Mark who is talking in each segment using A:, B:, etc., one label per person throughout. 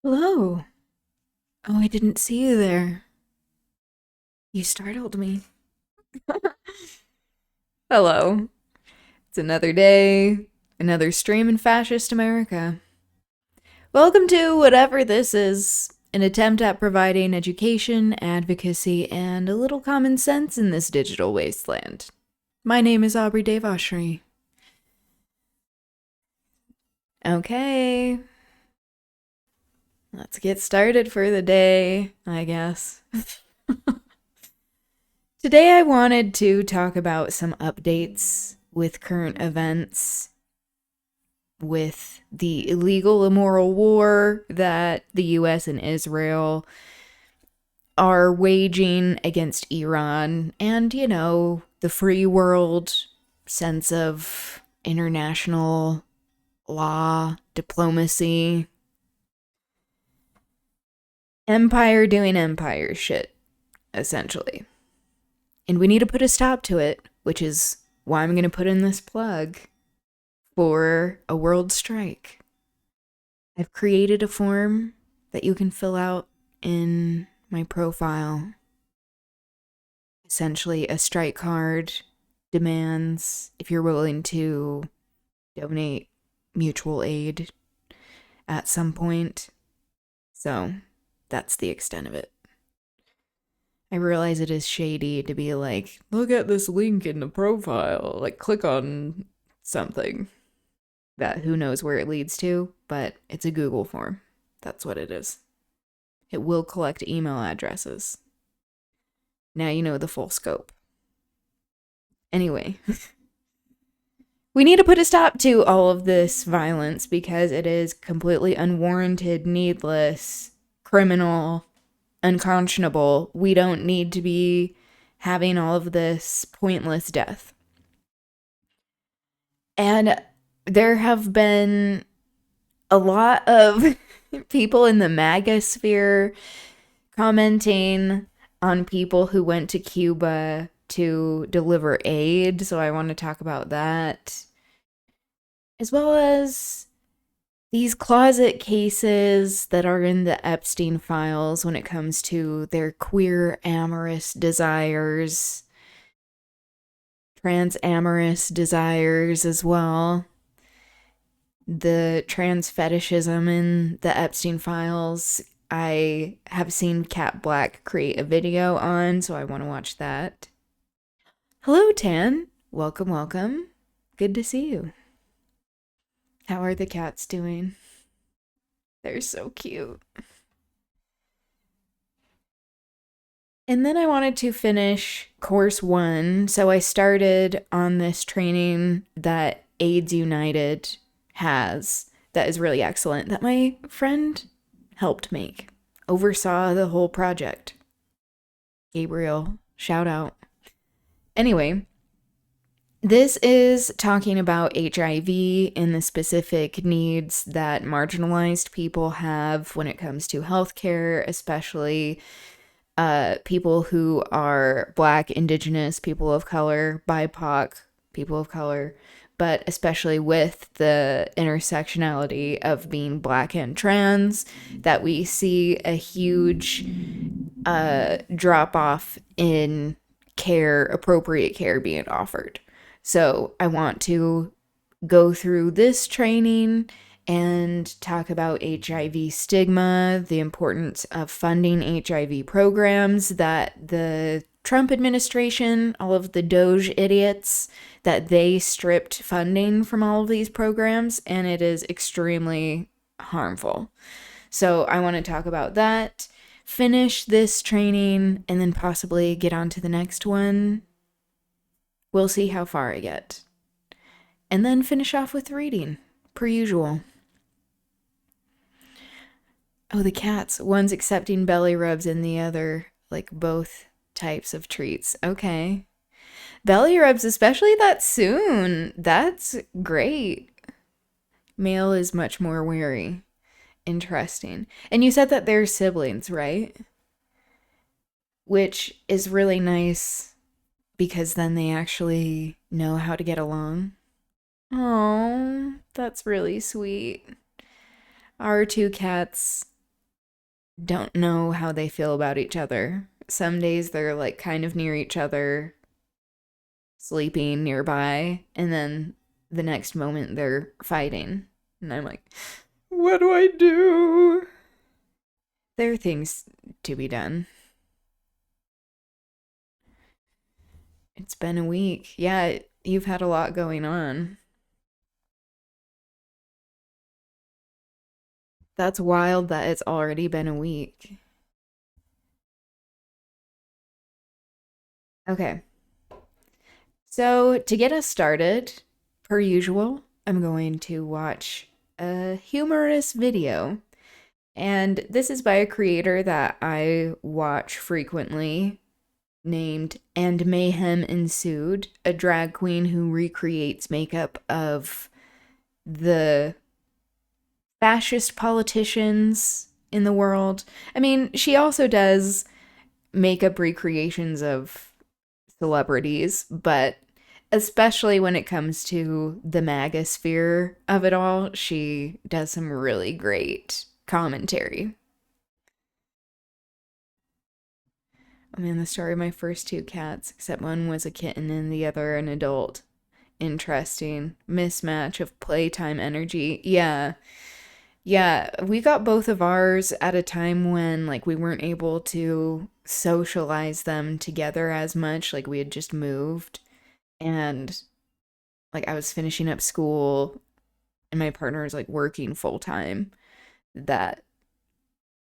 A: Hello. Oh, I didn't see you there. You startled me. Hello. It's another day, another stream in fascist America. Welcome to whatever this is, an attempt at providing education, advocacy, and a little common sense in this digital wasteland. My name is Aubri Devashrayee. Okay, let's get started for the day, I guess. Today, I wanted to talk about some updates with current events, with the illegal, immoral war that the U.S. and Israel are waging against Iran, and, the free world sense of international law, diplomacy, empire doing empire shit, essentially. And we need to put a stop to it, which is why I'm going to put in this plug for a world strike. I've created a form that you can fill out in my profile. Essentially, a strike card demands if you're willing to donate mutual aid at some point. So that's the extent of it. I realize it is shady to be like, look at this link in the profile, like click on something that who knows where it leads to, but it's a Google form. That's what it is. It will collect email addresses. Now you know the full scope. Anyway, we need to put a stop to all of this violence because it is completely unwarranted, needless, criminal, unconscionable. We don't need to be having all of this pointless death. And there have been a lot of people in the MAGA sphere commenting on people who went to Cuba to deliver aid. So I want to talk about that. As well as these closet cases that are in the Epstein files when it comes to their queer amorous desires, trans amorous desires as well. The trans fetishism in the Epstein files, I have seen Cat Black create a video on, so I want to watch that. Hello, Tan. Welcome, welcome. Good to see you. How are the cats doing? They're so cute. And then I wanted to finish course 1. So I started on this training that AIDS United has that is really excellent that my friend helped make, oversaw the whole project. Gabriel, shout out. Anyway, this is talking about HIV and the specific needs that marginalized people have when it comes to healthcare, especially people who are Black, Indigenous, people of color, BIPOC, people of color, but especially with the intersectionality of being Black and trans, that we see a huge drop off in care, appropriate care being offered. So I want to go through this training and talk about HIV stigma, the importance of funding HIV programs, that the Trump administration, all of the Doge idiots, that they stripped funding from all of these programs, and it is extremely harmful. So I want to talk about that, finish this training, and then possibly get on to the next one. We'll see how far I get. And then finish off with reading, per usual. Oh, the cats. One's accepting belly rubs and the other, like, both types of treats. Okay. Belly rubs, especially that soon. That's great. Male is much more wary. Interesting. And you said that they're siblings, right? Which is really nice because then they actually know how to get along. Oh, that's really sweet. Our two cats don't know how they feel about each other. Some days they're like kind of near each other, sleeping nearby, and then the next moment they're fighting. And I'm like, what do I do? There are things to be done. It's been a week. Yeah, you've had a lot going on. That's wild that it's already been a week. Okay. So, to get us started, per usual, I'm going to watch a humorous video. And this is by a creator that I watch frequently named And Mayhem Ensued, a drag queen who recreates makeup of the fascist politicians in the world. I mean, she also does makeup recreations of celebrities, but especially when it comes to the MAGA sphere of it all, she does some really great commentary. I mean, the story of my first two cats, except one was a kitten and the other an adult. Interesting mismatch of playtime energy. Yeah. Yeah, we got both of ours at a time when like we weren't able to socialize them together as much. Like we had just moved and like I was finishing up school and my partner was like working full time. That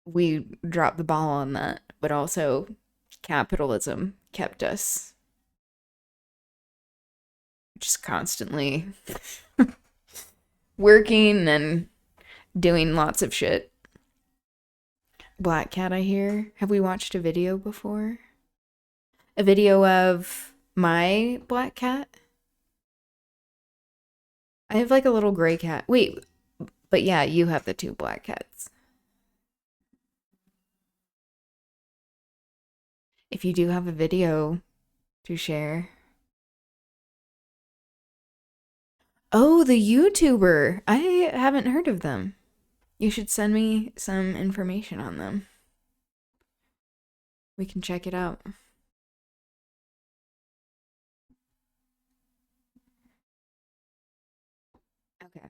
A: we dropped the ball on that, but also capitalism kept us just constantly working and doing lots of shit. Black cat, I hear. Have we watched a video before? A video of my black cat? I have like a little gray cat. Wait, but yeah, you have the two black cats. If you do have a video to share. Oh, the YouTuber. I haven't heard of them. You should send me some information on them. We can check it out. Okay.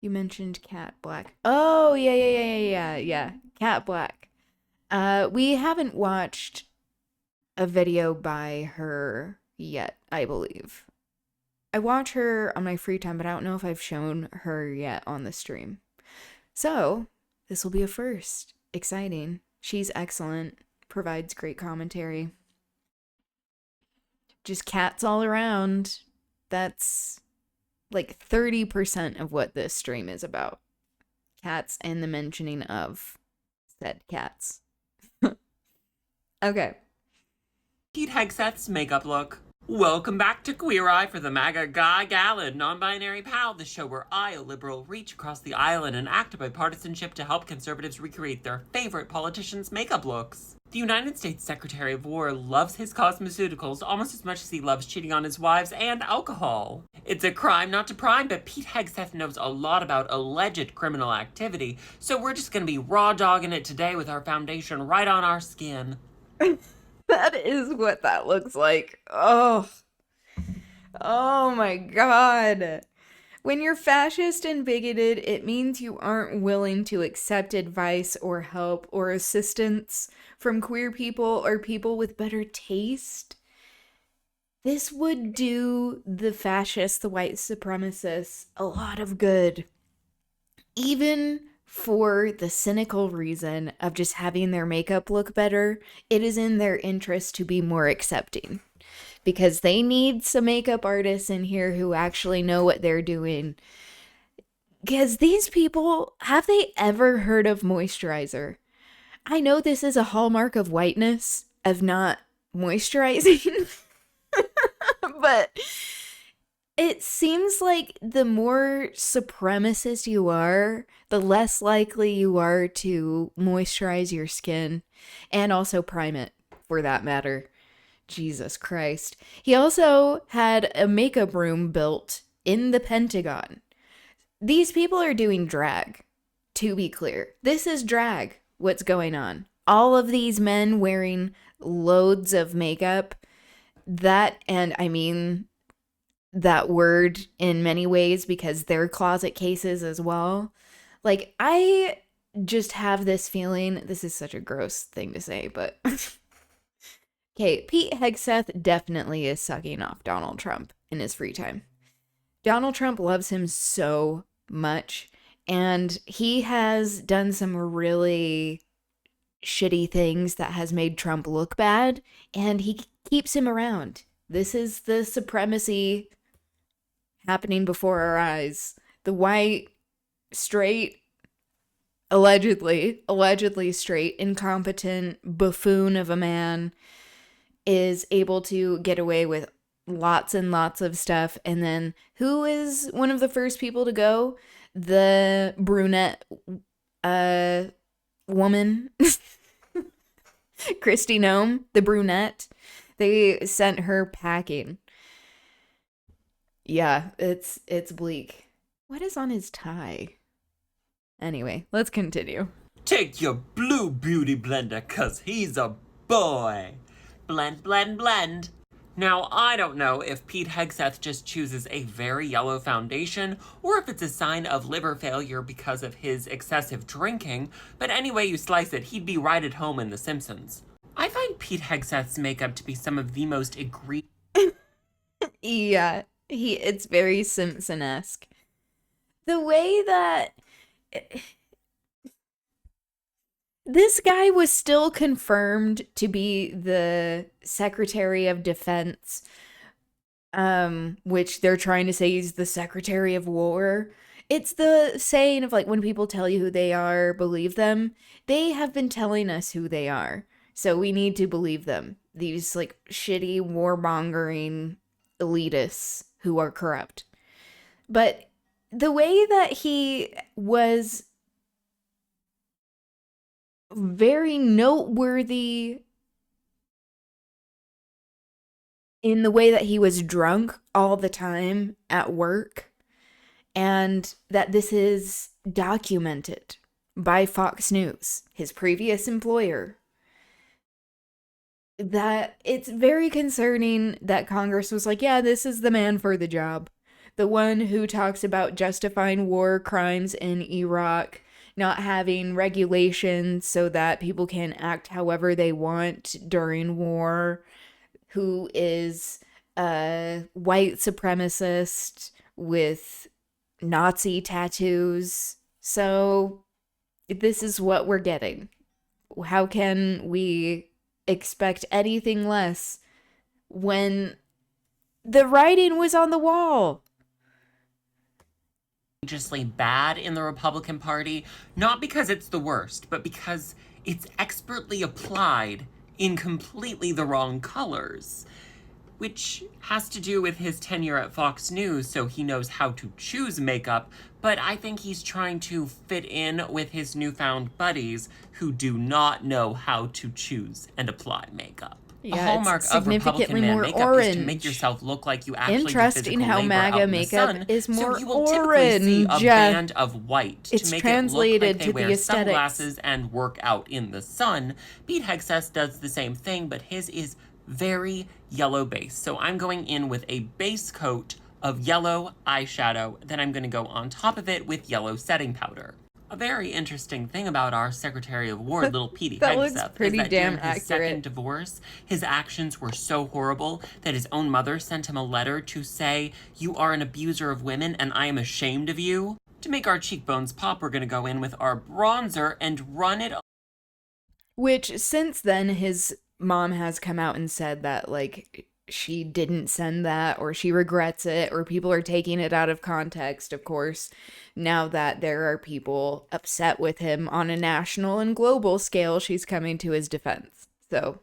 A: You mentioned Cat Black. Oh, yeah. Cat Black. We haven't watched a video by her yet, I believe. I watch her on my free time, but I don't know if I've shown her yet on the stream. So, this will be a first. Exciting. She's excellent, provides great commentary. Just cats all around. That's like 30% of what this stream is about. Cats and the mentioning of said cats. Okay.
B: Pete Hegseth's makeup look. Welcome back to Queer Eye for the MAGA Guy Gallon, non-binary pal, the show where I, a liberal, reach across the aisle in an act of bipartisanship to help conservatives recreate their favorite politicians' makeup looks. The United States Secretary of War loves his cosmeceuticals almost as much as he loves cheating on his wives and alcohol. It's a crime not to prime, but Pete Hegseth knows a lot about alleged criminal activity, so we're just gonna be raw dogging it today with our foundation right on our skin.
A: That is what that looks like. Oh. Oh my god. When you're fascist and bigoted, it means you aren't willing to accept advice or help or assistance from queer people or people with better taste. This would do the fascists, the white supremacists, a lot of good. Even for the cynical reason of just having their makeup look better, it is in their interest to be more accepting. Because they need some makeup artists in here who actually know what they're doing. Because these people, have they ever heard of moisturizer? I know this is a hallmark of whiteness, of not moisturizing. But it seems like the more supremacist you are, the less likely you are to moisturize your skin and also prime it, for that matter. Jesus Christ. He also had a makeup room built in the Pentagon. These people are doing drag, to be clear. This is drag, what's going on. All of these men wearing loads of makeup, that, and I mean that word in many ways because they're closet cases as well. Like, I just have this feeling, this is such a gross thing to say, but okay, Pete Hegseth definitely is sucking off Donald Trump in his free time. Donald Trump loves him so much, and he has done some really shitty things that has made Trump look bad, and he keeps him around. This is the supremacy happening before our eyes. The white, straight, allegedly straight, incompetent buffoon of a man is able to get away with lots and lots of stuff. And then who is one of the first people to go? The brunette woman. Kristi Noem, the brunette. They sent her packing. Yeah, it's bleak. What is on his tie? Anyway, let's continue.
B: Take your blue beauty blender, 'cause he's a boy. Blend, blend, blend. Now, I don't know if Pete Hegseth just chooses a very yellow foundation or if it's a sign of liver failure because of his excessive drinking, but any way you slice it, he'd be right at home in The Simpsons. I find Pete Hegseth's makeup to be some of the most egregious.
A: Yeah, it's very Simpson-esque. The way that this guy was still confirmed to be the Secretary of Defense, which they're trying to say he's the Secretary of War. It's the saying of, like, when people tell you who they are, believe them. They have been telling us who they are, so we need to believe them. These, like, shitty warmongering elitists who are corrupt. But the way that he was very noteworthy in the way that he was drunk all the time at work, and that this is documented by Fox News, his previous employer, that it's very concerning that Congress was like, yeah, this is the man for the job. The one who talks about justifying war crimes in Iraq, not having regulations so that people can act however they want during war, who is a white supremacist with Nazi tattoos. So this is what we're getting. How can we expect anything less when the writing was on the wall?
B: Egregiously bad in the Republican Party, not because it's the worst, but because it's expertly applied in completely the wrong colors, which has to do with his tenure at Fox News, so he knows how to choose makeup, but I think he's trying to fit in with his newfound buddies who do not know how to choose and apply makeup.
A: Yeah,
B: a hallmark
A: it's
B: of Republican
A: significantly
B: man
A: more
B: makeup
A: orange.
B: is to make yourself look like you actually do
A: Interesting
B: physical
A: how
B: labor
A: MAGA
B: out in the
A: makeup
B: sun,
A: is more
B: so you will typically see a
A: orange.
B: band of white
A: It's
B: to make
A: translated
B: it look like they
A: to the
B: wear
A: aesthetics.
B: sunglasses and work out in the sun. Pete Hegseth does the same thing, but his is very yellow base. So I'm going in with a base coat of yellow eyeshadow, then I'm going to go on top of it with yellow setting powder. A very interesting thing about our Secretary of War, little Pete
A: That looks
B: Hegseth,
A: pretty
B: is that
A: damn
B: during his second
A: accurate.
B: divorce, his actions were so horrible that his own mother sent him a letter to say, "You are an abuser of women and I am ashamed of you." To make our cheekbones pop, we're going to go in with our bronzer and run it.
A: Which, since then, his mom has come out and said that, like, she didn't send that, or she regrets it, or people are taking it out of context, of course, now that there are people upset with him on a national and global scale. She's coming to his defense. So,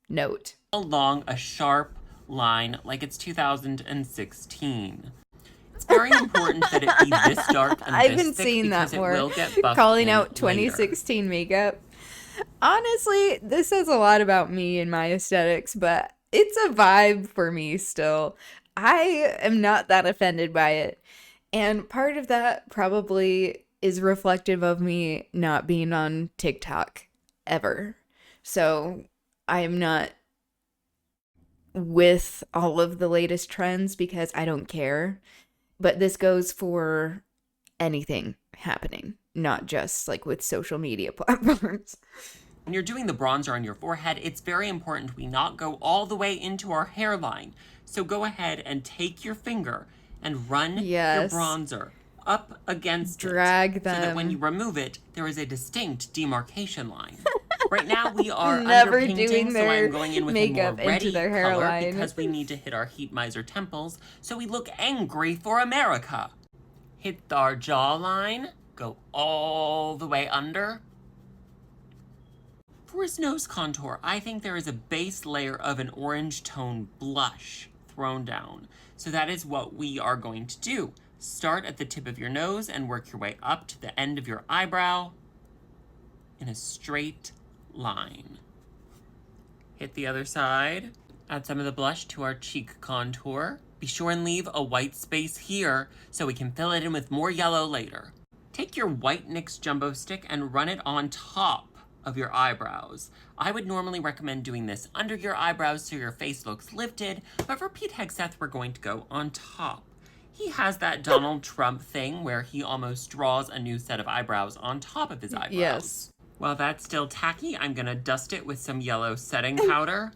A: note.
B: Along a sharp line like it's 2016. It's very important that it be this dark and
A: I've
B: this
A: been
B: thick
A: seeing that
B: because it
A: more.
B: will get buffed
A: Calling
B: in
A: out
B: later.
A: 2016 makeup. Honestly, this says a lot about me and my aesthetics, but it's a vibe for me still. I am not that offended by it. And part of that probably is reflective of me not being on TikTok ever. So I am not with all of the latest trends because I don't care. But this goes for anything happening, not just like with social media platforms.
B: When you're doing the bronzer on your forehead, it's very important we not go all the way into our hairline. So go ahead and take your finger and run your
A: Yes.
B: bronzer up against
A: Drag
B: it so that when you
A: them.
B: remove it, there is a distinct demarcation line. Right now we are
A: Never
B: underpainting,
A: doing
B: so
A: their
B: I'm going in with a more
A: makeup into
B: ready
A: their
B: color
A: hairline.
B: because we need to hit our heat miser temples so we look angry for America. Hit our jawline, go all the way under. For his nose contour, I think there is a base layer of an orange tone blush thrown down. So that is what we are going to do. Start at the tip of your nose and work your way up to the end of your eyebrow in a straight line. Hit the other side. Add some of the blush to our cheek contour. Be sure and leave a white space here so we can fill it in with more yellow later. Take your white NYX jumbo stick and run it on top of your eyebrows. I would normally recommend doing this under your eyebrows so your face looks lifted, but for Pete Hegseth, we're going to go on top. He has that Donald Trump thing where he almost draws a new set of eyebrows on top of his eyebrows.
A: Yes.
B: While that's still tacky, I'm gonna dust it with some yellow setting powder.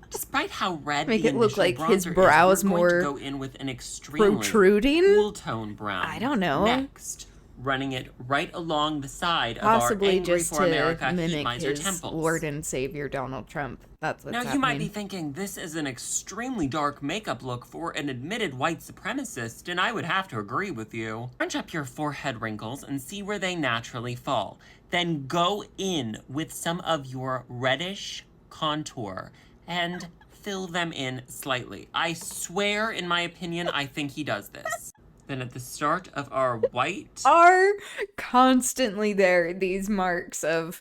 B: Despite how red
A: Make
B: the
A: it look
B: initial
A: like his
B: bronzer
A: brows
B: is, we're
A: more
B: going to go in with an extremely
A: protruding?
B: cool tone brown.
A: I don't know.
B: Next, running it right along the side
A: Possibly
B: of our Angry
A: just
B: for America
A: to
B: Heat
A: mimic
B: Miser
A: his
B: temples.
A: Lord and Savior Donald Trump. That's what's
B: Now,
A: happening.
B: you might be thinking this is an extremely dark makeup look for an admitted white supremacist, and I would have to agree with you. Crunch up your forehead wrinkles and see where they naturally fall. Then go in with some of your reddish contour and fill them in slightly. I swear, in my opinion, I think he does this. Then at the start of our white...
A: Are constantly there, these marks of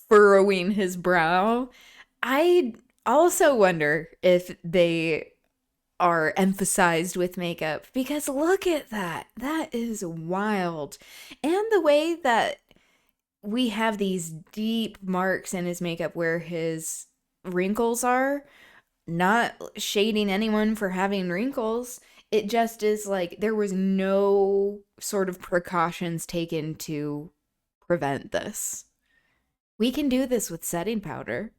A: furrowing his brow. I also wonder if they are emphasized with makeup because look at that. That is wild. And the way that we have these deep marks in his makeup where his wrinkles are, not shading anyone for having wrinkles. It just is like there was no sort of precautions taken to prevent this. We can do this with setting powder.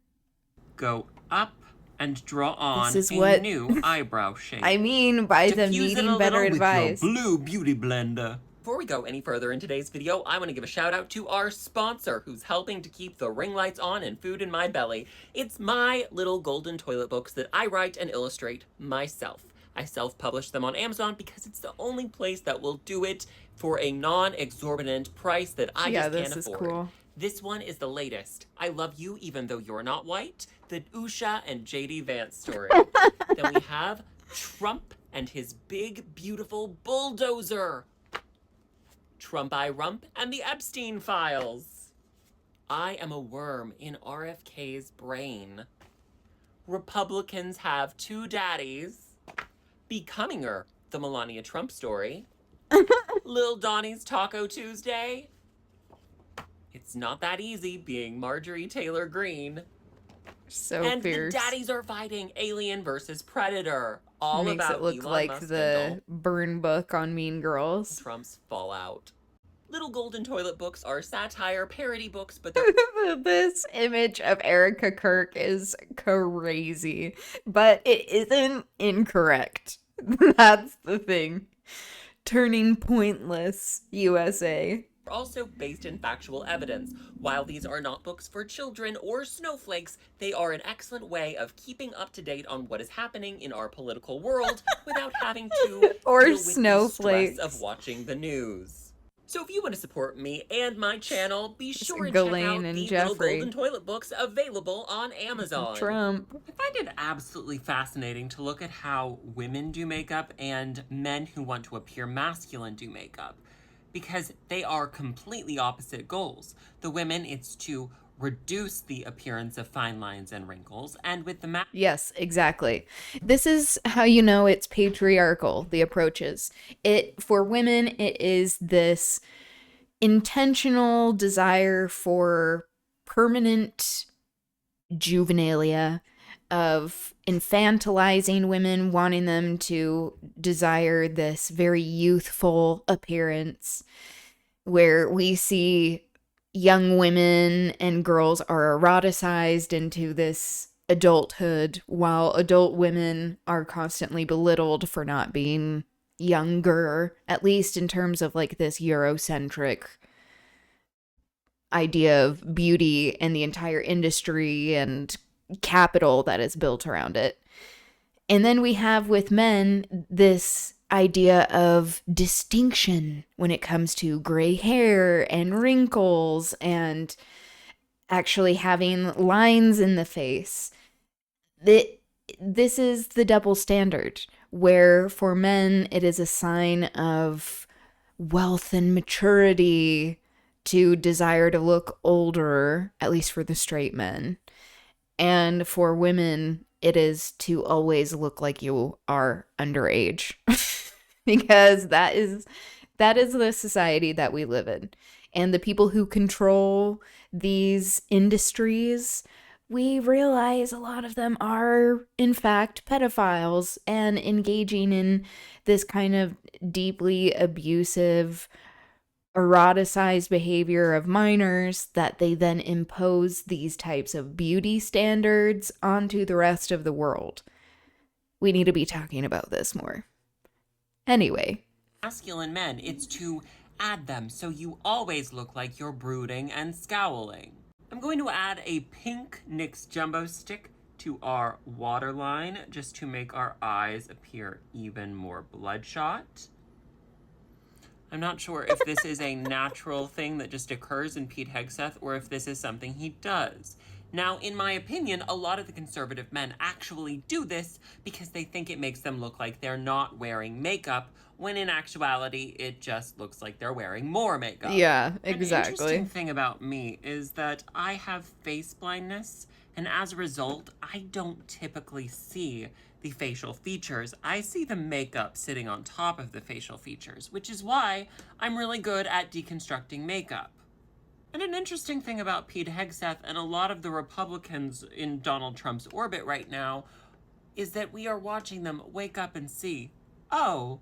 B: Go up and draw on
A: This is
B: a
A: what
B: new eyebrow shape.
A: I mean by them
B: Diffuse it
A: needing
B: a
A: better
B: little
A: advice.
B: with your Blue Beauty Blender. Before we go any further in today's video, I want to give a shout out to our sponsor who's helping to keep the ring lights on and food in my belly. It's my little golden toilet books that I write and illustrate myself. I self-publish them on Amazon because it's the only place that will do it for a non-exorbitant price that I just can't afford.
A: This is cool.
B: This one is the latest. I Love You Even Though You're Not White, the Usha and JD Vance story. Then we have Trump and his big, beautiful bulldozer. Trump I Rump and the Epstein Files. I Am a Worm in RFK's Brain. Republicans Have Two Daddies. Becoming Her, the Melania Trump story. Lil Donnie's Taco Tuesday. It's Not That Easy Being Marjorie Taylor Greene.
A: So
B: and
A: fierce.
B: The daddies are fighting Alien versus Predator. All
A: Makes
B: about
A: it look
B: Elon
A: like
B: Musk
A: the burn book on Mean Girls.
B: Trump's fallout. Little golden toilet books are satire parody books, but
A: this image of Erica Kirk is crazy, but it isn't incorrect. That's the thing. Turning pointless, USA.
B: Also based in factual evidence. While these are not books for children or snowflakes, they are an excellent way of keeping up to date on what is happening in our political world without having to
A: or
B: deal with
A: snowflakes.
B: the stress of watching the news. So if you want to support me and my channel, be sure and
A: Ghislaine
B: check out
A: and
B: the
A: Jeffrey.
B: Little Golden Toilet books available on Amazon.
A: Trump.
B: I find it absolutely fascinating to look at how women do makeup and men who want to appear masculine do makeup, because they are completely opposite goals. The women, it's to reduce the appearance of fine lines and wrinkles, and with the
A: Yes, exactly. This is how you know it's patriarchal, the approaches. For women, it is this intentional desire for permanent juvenilia, of infantilizing women, wanting them to desire this very youthful appearance, where we see young women and girls are eroticized into this adulthood, while adult women are constantly belittled for not being younger, at least in terms of like this Eurocentric idea of beauty and the entire industry and capital that is built around it. And then we have with men this idea of distinction when it comes to gray hair and wrinkles and actually having lines in the face. This is the double standard, where for men it is a sign of wealth and maturity to desire to look older, at least for the straight men. And for women, it is to always look like you are underage. Because that is the society that we live in. And the people who control these industries, we realize a lot of them are in fact pedophiles and engaging in this kind of deeply abusive, eroticized behavior of minors that they then impose these types of beauty standards onto the rest of the world. We need to be talking about this more. Anyway.
B: Masculine men, it's to add them so you always look like you're brooding and scowling. I'm going to add a pink NYX jumbo stick to our waterline just to make our eyes appear even more bloodshot. I'm not sure if this is a natural thing that just occurs in Pete Hegseth or if this is something he does. Now, in my opinion, a lot of the conservative men actually do this because they think it makes them look like they're not wearing makeup, when in actuality, it just looks like they're wearing more makeup.
A: Yeah, exactly.
B: An interesting thing about me is that I have face blindness, and as a result, I don't typically see the facial features. I see the makeup sitting on top of the facial features, which is why I'm really good at deconstructing makeup. And an interesting thing about Pete Hegseth and a lot of the Republicans in Donald Trump's orbit right now is that we are watching them wake up and see, oh,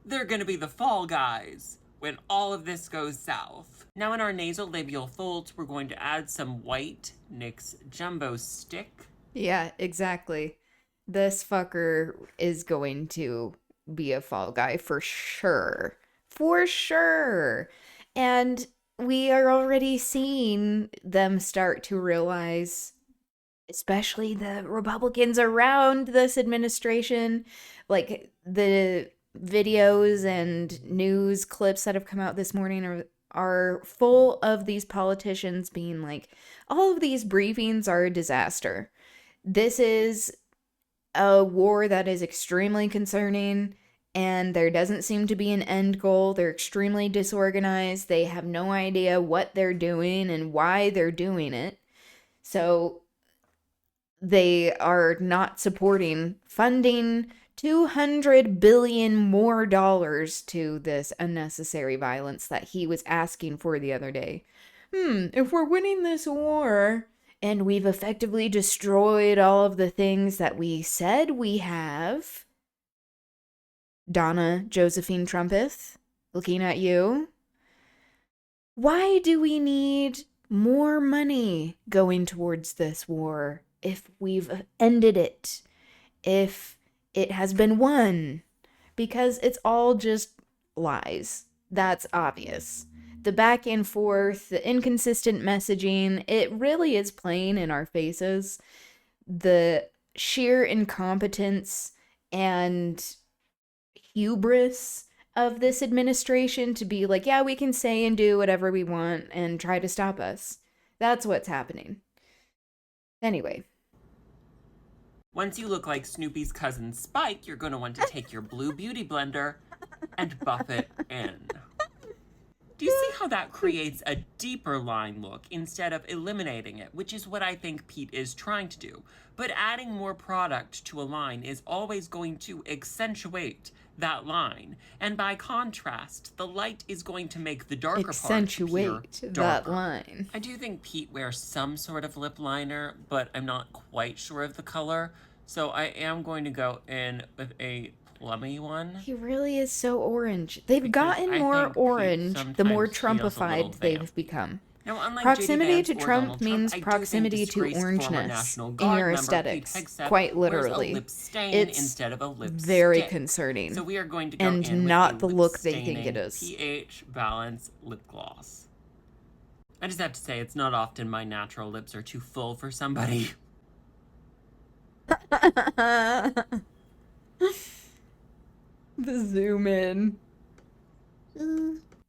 B: they're gonna be the fall guys when all of this goes south. Now in our nasal labial folds, we're going to add some white NYX jumbo stick.
A: Yeah, exactly. This fucker is going to be a fall guy for sure. For sure. And we are already seeing them start to realize, especially the Republicans around this administration, like the videos and news clips that have come out this morning are full of these politicians being like, all of these briefings are a disaster. This is a war that is extremely concerning, and there doesn't seem to be an end goal. They're extremely disorganized. They have no idea what they're doing and why they're doing it. So they are not funding $200 billion more to this unnecessary violence that he was asking for the other day. If we're winning this war and we've effectively destroyed all of the things that we said we have, Donna Josephine Trumpeth, looking at you, why do we need more money going towards this war if we've ended it? If it has been won? Because it's all just lies. That's obvious. The back and forth, the inconsistent messaging, it really is plain in our faces. The sheer incompetence and hubris of this administration to be like, yeah, we can say and do whatever we want and try to stop us. That's what's happening. Anyway.
B: Once you look like Snoopy's cousin Spike, you're going to want to take your blue beauty blender and buff it in. Do you see how that creates a deeper line look instead of eliminating it, which is what I think Pete is trying to do. But adding more product to a line is always going to accentuate that line. And by contrast, the light is going to make the darker parts appear
A: Accentuate that
B: darker.
A: line.
B: I do think Pete wears some sort of lip liner, but I'm not quite sure of the color. So I am going to go in with a plummy one.
A: He really is so orange. They've gotten
B: I
A: more
B: think Pete
A: orange the more
B: sometimes feels a little
A: Trumpified they've
B: vamp.
A: become.
B: Now, unlike
A: Proximity
B: JD
A: to
B: Vance or
A: Trump
B: Donald
A: means
B: Trump, I
A: proximity
B: do
A: to
B: think disgraced former
A: orangeness
B: National
A: in
B: Guard
A: your
B: member
A: aesthetics,
B: Pete Hegseth
A: quite
B: wears
A: literally.
B: a lip stain
A: It's
B: instead of a lipstick.
A: very concerning.
B: So we are going to go
A: and
B: in
A: not
B: with
A: the
B: a
A: look they think it
B: lip-staining
A: is.
B: pH Balance lip gloss. I just have to say, it's not often my natural lips are too full for somebody.
A: The zoom in.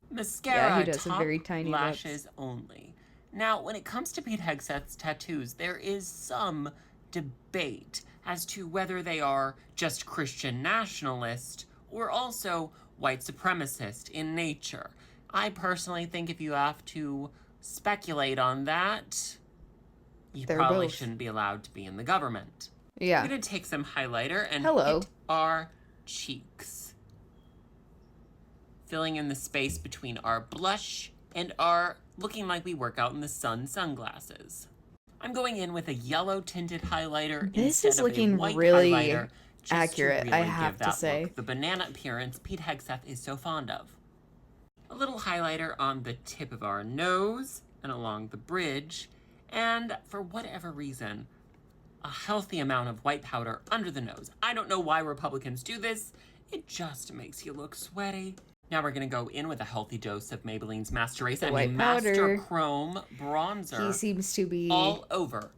B: Mascara,
A: Yeah, he does
B: top
A: have very tiny
B: lashes
A: lips.
B: only. Now, when it comes to Pete Hegseth's tattoos, there is some debate as to whether they are just Christian nationalist or also white supremacist in nature. I personally think if you have to speculate on that, you
A: They're
B: probably
A: both.
B: shouldn't be allowed to be in the government.
A: Yeah.
B: I'm going to take some highlighter and
A: Hello.
B: hit our cheeks, filling in the space between our blush and our looking like we work out in the sun sunglasses. I'm going in with a yellow tinted highlighter
A: This
B: instead
A: is
B: of a
A: looking
B: white
A: really
B: highlighter, just
A: accurate,
B: to really
A: I have
B: give
A: to
B: that
A: say.
B: look, the banana appearance Pete Hegseth is so fond of. A little highlighter on the tip of our nose and along the bridge, and for whatever reason, a healthy amount of white powder under the nose. I don't know why Republicans do this. It just makes you look sweaty. Now we're going to go in with a healthy dose of Maybelline's Master Race and a
A: white
B: Master
A: powder.
B: Chrome bronzer.
A: He seems to be
B: all over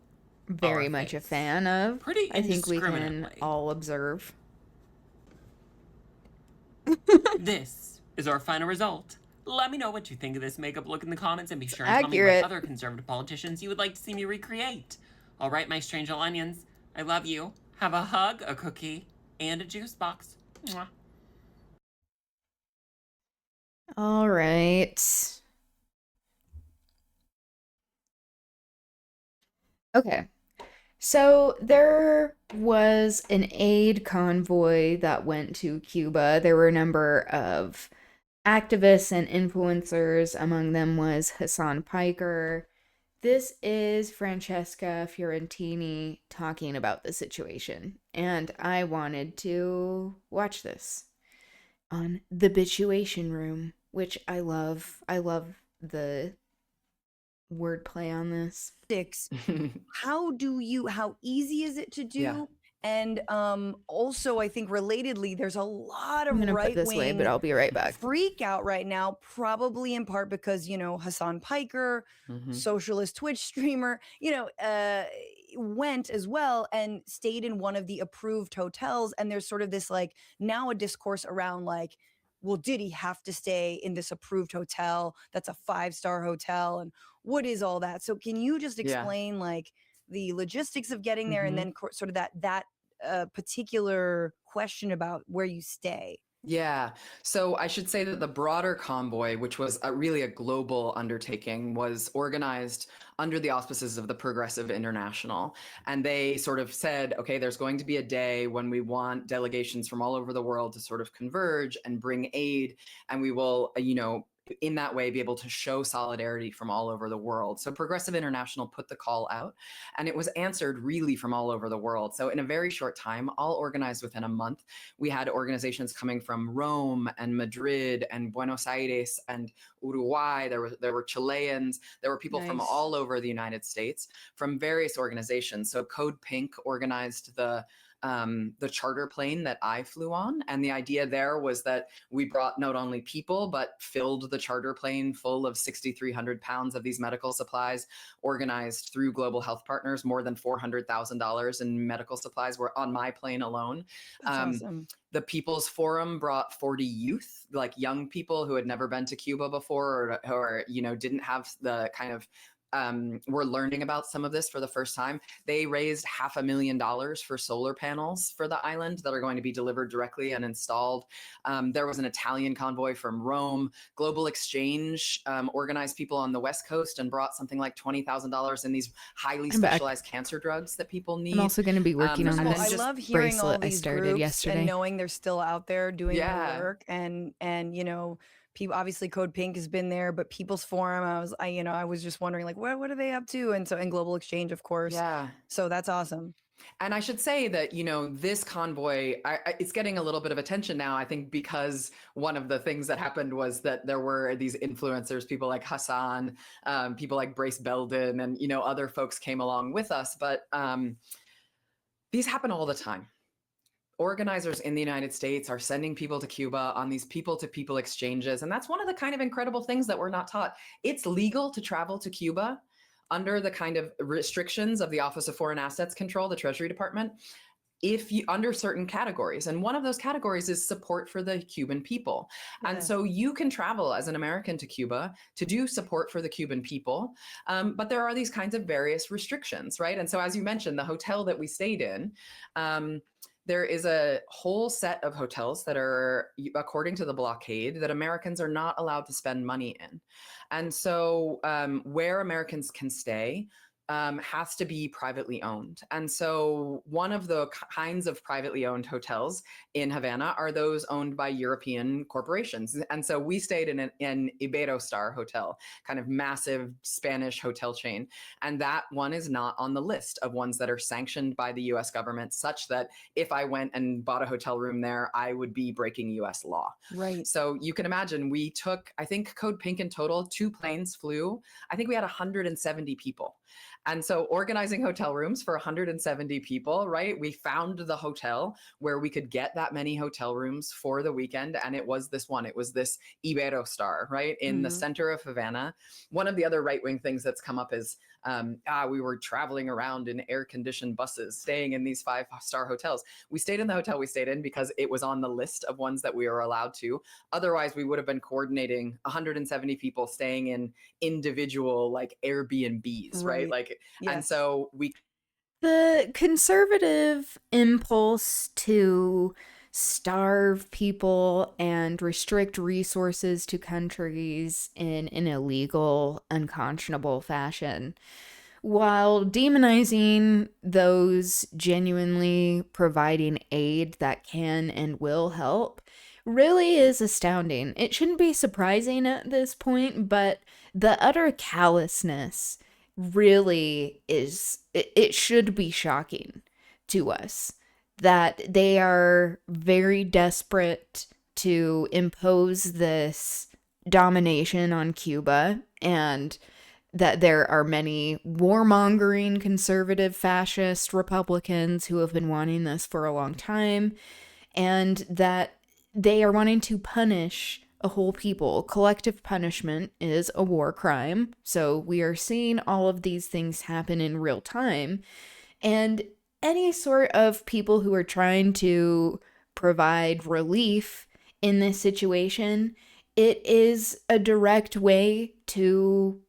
A: very
B: our
A: much a
B: face.
A: fan of.
B: Pretty
A: I think we can
B: indiscriminately.
A: all observe.
B: This is our final result. Let me know what you think of this makeup look in the comments, and be sure and tell me
A: Accurate.
B: what other conservative politicians you would like to see me recreate. All right, my strange little onions, I love you. Have a hug, a cookie, and a juice box. Mwah.
A: All right. Okay. So there was an aid convoy that went to Cuba. There were a number of activists and influencers. Among them was Hassan Piker. This is Francesca Fiorentini talking about the situation. And I wanted to watch this on The Bituation Room, which I love. I love the wordplay on this.
C: How easy is it to do?
D: Yeah.
C: And also, I think relatedly, there's a lot of
A: I'm gonna put
C: right
A: this way, but
C: wing
A: I'll be right back.
C: freak out right now, probably in part because, Hassan Piker,
D: Mhm.
C: socialist Twitch streamer, went as well and stayed in one of the approved hotels. And there's sort of this now a discourse around well, did he have to stay in this approved hotel? That's a 5-star hotel. And what is all that? So can you just
D: Yeah.
C: explain the logistics of getting there, and
D: Mhm.
C: then sort of that particular question about where you stay?
D: Yeah. So I should say that the broader convoy, which was really a global undertaking, was organized under the auspices of the Progressive International. And they sort of said, okay, there's going to be a day when we want delegations from all over the world to sort of converge and bring aid. And we will, in that way, be able to show solidarity from all over the world. So Progressive International put the call out, and it was answered really from all over the world. So in a very short time, all organized within a month, we had organizations coming from Rome and Madrid and Buenos Aires and Uruguay. There were Chileans. There were people from
A: Nice.
D: all over the United States from various organizations. So Code Pink organized the charter plane that I flew on. And the idea there was that we brought not only people, but filled the charter plane full of 6,300 pounds of these medical supplies, organized through Global Health Partners. More than $400,000 in medical supplies were on my plane alone.
C: That's awesome.
D: The People's Forum brought 40 youth, like young people who had never been to Cuba before, or didn't have the kind of were learning about some of this for the first time. They raised $500,000 for solar panels for the island that are going to be delivered directly and installed. There was an Italian convoy from Rome. Global Exchange organized people on the West Coast and brought something like $20,000 in these highly
A: I'm back.
D: specialized cancer drugs that people need.
A: I'm also going to be working on
C: First of all,
A: this
C: I love hearing all
A: bracelet I
C: these
A: started
C: groups
A: yesterday.
C: and knowing they're still out there doing
D: Yeah.
C: their work. And you know, people, obviously Code Pink has been there, but People's Forum, I was just wondering, like, what are they up to? And so, and Global Exchange, of course.
D: Yeah.
C: So that's awesome.
D: And I should say that, you know, this convoy, it's getting a little bit of attention now, I think, because one of the things that happened was that there were these influencers, people like Hassan, people like Brace Belden, and, you know, other folks came along with us. But these happen all the time. Organizers in the United States are sending people to Cuba on these people-to-people exchanges. And that's one of the kind of incredible things that we're not taught. It's legal to travel to Cuba under the kind of restrictions of the Office of Foreign Assets Control, the Treasury Department, if you under certain categories. And one of those categories is support for the Cuban people.
C: Yeah.
D: And so you can travel as an American to Cuba to do support for the Cuban people. But there are these kinds of various restrictions, right? And so as you mentioned, the hotel that we stayed in, there is a whole set of hotels that are, according to the blockade, that Americans are not allowed to spend money in. And so where Americans can stay has to be privately owned. And so one of the kinds of privately owned hotels in Havana are those owned by European corporations. And so we stayed in an Iberostar hotel, kind of massive Spanish hotel chain. And that one is not on the list of ones that are sanctioned by the US government, such that if I went and bought a hotel room there, I would be breaking US law.
C: Right.
D: So you can imagine we took, I think Code Pink in total, 2 planes flew. I think we had 170 people. And so organizing hotel rooms for 170 people, right? We found the hotel where we could get that many hotel rooms for the weekend. And it was this one, it was this Iberostar, right? In the center of Havana. One of the other right-wing things that's come up is we were traveling around in air-conditioned buses, staying in these 5-star hotels. We stayed in the hotel we stayed in because it was on the list of ones that we were allowed to. Otherwise, we would have been coordinating 170 people staying in individual like Airbnbs, right? Like,
C: Yes.
D: and so
A: the conservative impulse to starve people and restrict resources to countries in an illegal, unconscionable fashion, while demonizing those genuinely providing aid that can and will help, really is astounding. It shouldn't be surprising at this point, but the utter callousness really is, it should be shocking to us that they are very desperate to impose this domination on Cuba, and that there are many warmongering conservative fascist Republicans who have been wanting this for a long time, and that they are wanting to punish a whole people. Collective punishment is a war crime. So we are seeing all of these things happen in real time. And any sort of people who are trying to provide relief in this situation, it is a direct way to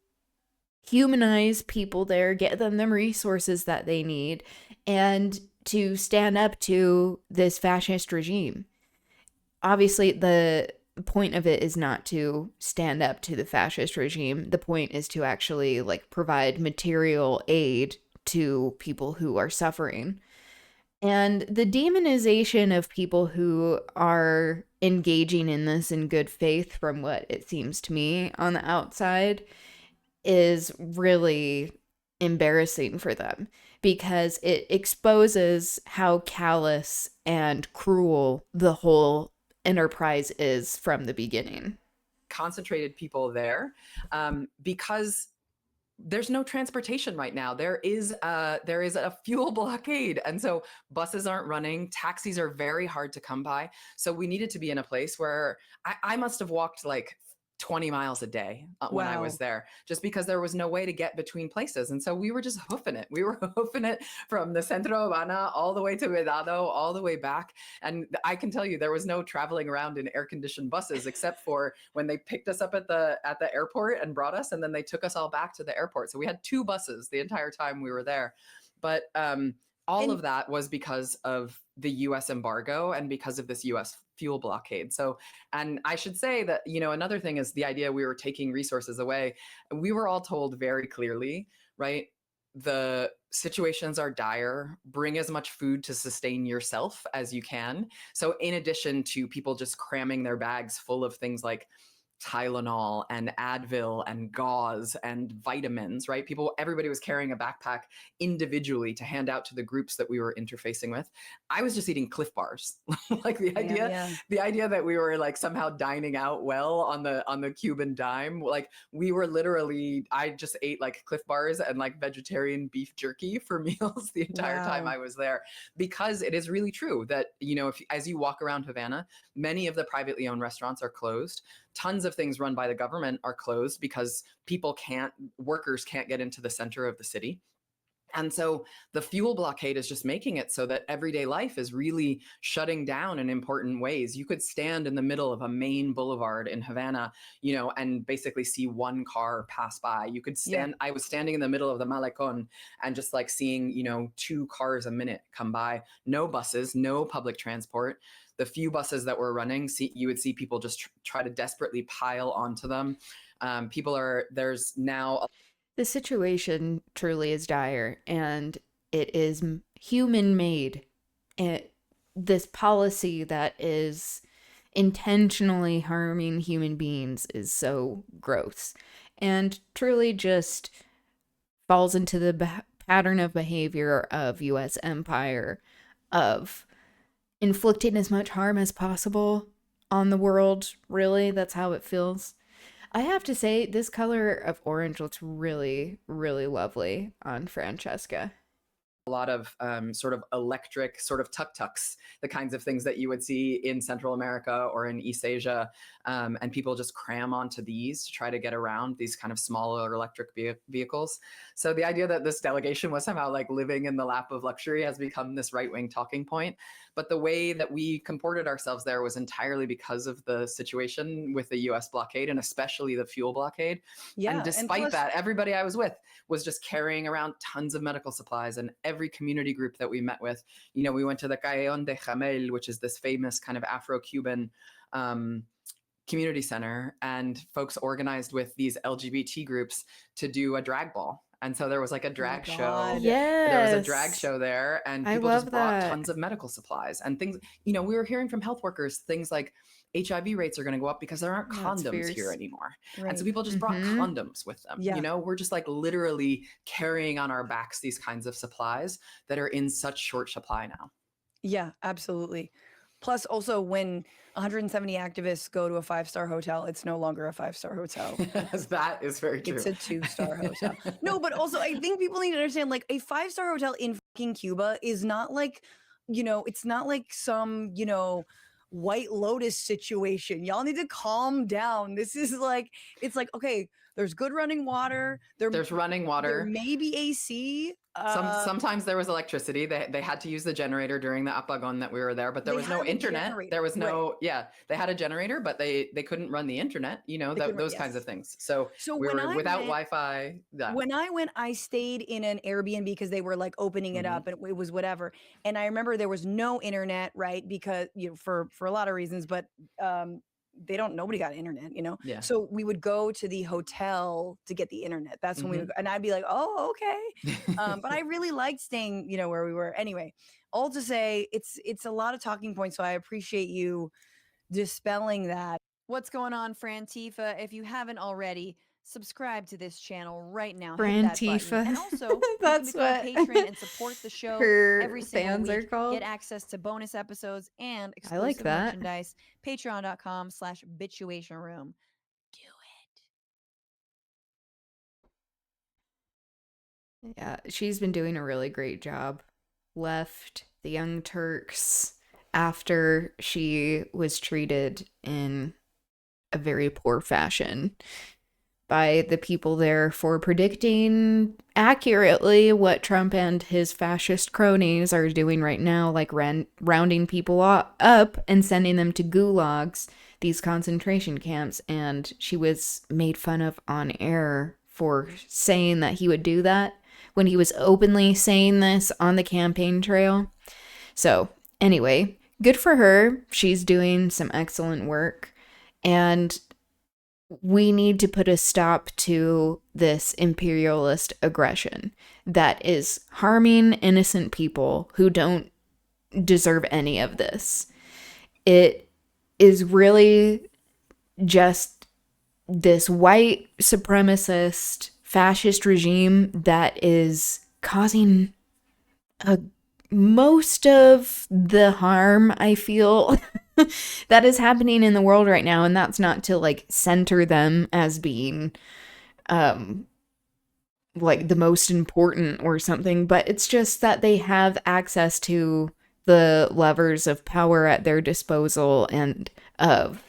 A: humanize people there, get them the resources that they need, and to stand up to this fascist regime. Obviously, the point of it is not to stand up to the fascist regime. The point is to actually like provide material aid to people who are suffering. And the demonization of people who are engaging in this in good faith, from what it seems to me on the outside, is really embarrassing for them, because it exposes how callous and cruel the whole enterprise is from the beginning.
D: concentrated people there because there's no transportation right now. There is a fuel blockade. And so buses aren't running. Taxis are very hard to come by. So we needed to be in a place where I must have walked like 20 miles a day when I was
C: Wow.
D: there, just because there was no way to get between places. And so we were just hoofing it. We were hoofing it from the Centro Habana all the way to Vedado, all the way back. And I can tell you, there was no traveling around in air-conditioned buses, except for when they picked us up at the airport and brought us, and then they took us all back to the airport. So we had 2 buses the entire time we were there. But all
C: And
D: of that was because of the US embargo and because of this US fuel blockade. So, and I should say that, another thing is the idea we were taking resources away. We were all told very clearly, right? The situations are dire. Bring as much food to sustain yourself as you can. So, in addition to people just cramming their bags full of things like Tylenol and Advil and gauze and vitamins, right? Everybody was carrying a backpack individually to hand out to the groups that we were interfacing with. I was just eating Cliff Bars. Like the idea that we were like somehow dining out well on the Cuban dime. Like we were literally, I just ate like Cliff Bars and like vegetarian beef jerky for meals the entire time
C: wow.
D: I was there, because it is really true that, as you walk around Havana, many of the privately owned restaurants are closed. Tons of things run by the government are closed because workers can't get into the center of the city. And so the fuel blockade is just making it so that everyday life is really shutting down in important ways. You could stand in the middle of a main boulevard in Havana, and basically see one car pass by. You could stand, I was standing in the middle of the Malecon and just like seeing, 2 cars a minute come by. No buses, no public transport. The few buses that were running, you would see people just try to desperately pile onto them. There's now
A: The situation truly is dire, and it is human made. This policy that is intentionally harming human beings is so gross and truly just falls into the pattern of behavior of US empire of inflicting as much harm as possible on the world. Really, that's how it feels. I have to say, this color of orange looks really, really lovely on Francesca.
D: a lot of sort of electric sort of tuk-tuks, the kinds of things that you would see in Central America or in East Asia. And people just cram onto these to try to get around these kind of smaller electric vehicles. So the idea that this delegation was somehow like living in the lap of luxury has become this right-wing talking point. But the way that we comported ourselves there was entirely because of the situation with the US blockade, and especially the fuel blockade.
C: Yeah.
D: And despite that, everybody I was with was just carrying around tons of medical supplies. And every community group that we met with, we went to the Caellon de Jamel, which is this famous kind of Afro-Cuban community center, and folks organized with these LGBT groups to do a drag ball. And so there was like a drag show. There was a drag
A: Yes.
D: show there, and
A: I
D: people just
A: love
D: brought
A: that.
D: tons of medical supplies and things. We were hearing from health workers things like HIV rates are going to go up because there aren't
A: That's
D: condoms here
A: fierce.
D: anymore.
C: Right.
D: And so people just brought condoms with them.
C: Yeah.
D: We're just like literally carrying on our backs these kinds of supplies that are in such short supply now.
C: Yeah, absolutely. Plus, also, when 170 activists go to a 5-star hotel, it's no longer a 5-star hotel.
D: That is very true.
C: It's a 2-star hotel. No, but also, I think people need to understand, like, a 5-star hotel in fucking Cuba is not like, it's not like some, White Lotus situation. Y'all need to calm down. This is like, it's like, okay, there's good running water.
D: There's running water.
C: There may be AC.
D: Sometimes there was electricity. They had to use the generator during the apagon that we were there, but there was no internet. There was no, they had a generator, but they couldn't run the internet, those kinds of things. So we were without Wi-Fi. Yeah.
C: When I went, I stayed in an Airbnb because they were like opening it up, and it was whatever. And I remember there was no internet, right? Because, for a lot of reasons, but nobody got internet,
D: Yeah.
C: So we would go to the hotel to get the internet. That's when we would go, and I'd be like, oh, okay. But I really liked staying, where we were. Anyway, all to say, it's a lot of talking points, so I appreciate you dispelling that. What's going on, Frantifa? If you haven't already, subscribe to this channel right now. Hit that button. And also,
A: That's
C: you can
A: what
C: become a patron and support the show
A: her
C: every single
A: fans are
C: week.
A: called.
C: Get access to bonus episodes and
A: I like
C: exclusive
A: that.
C: merchandise. Patreon.com/bituationroom. Do
A: Yeah, she's been doing a really great job. Left the Young Turks after she was treated in a very poor fashion by the people there for predicting accurately what Trump and his fascist cronies are doing right now, like rounding people up and sending them to gulags, these concentration camps. And she was made fun of on air for saying that he would do that when he was openly saying this on the campaign trail. So, anyway, good for her. She's doing some excellent work. And we need to put a stop to this imperialist aggression that is harming innocent people who don't deserve any of this. It is really just this white supremacist fascist regime that is causing most of the harm, I feel, that is happening in the world right now. And that's not to like center them as being like the most important or something, but it's just that they have access to the levers of power at their disposal and of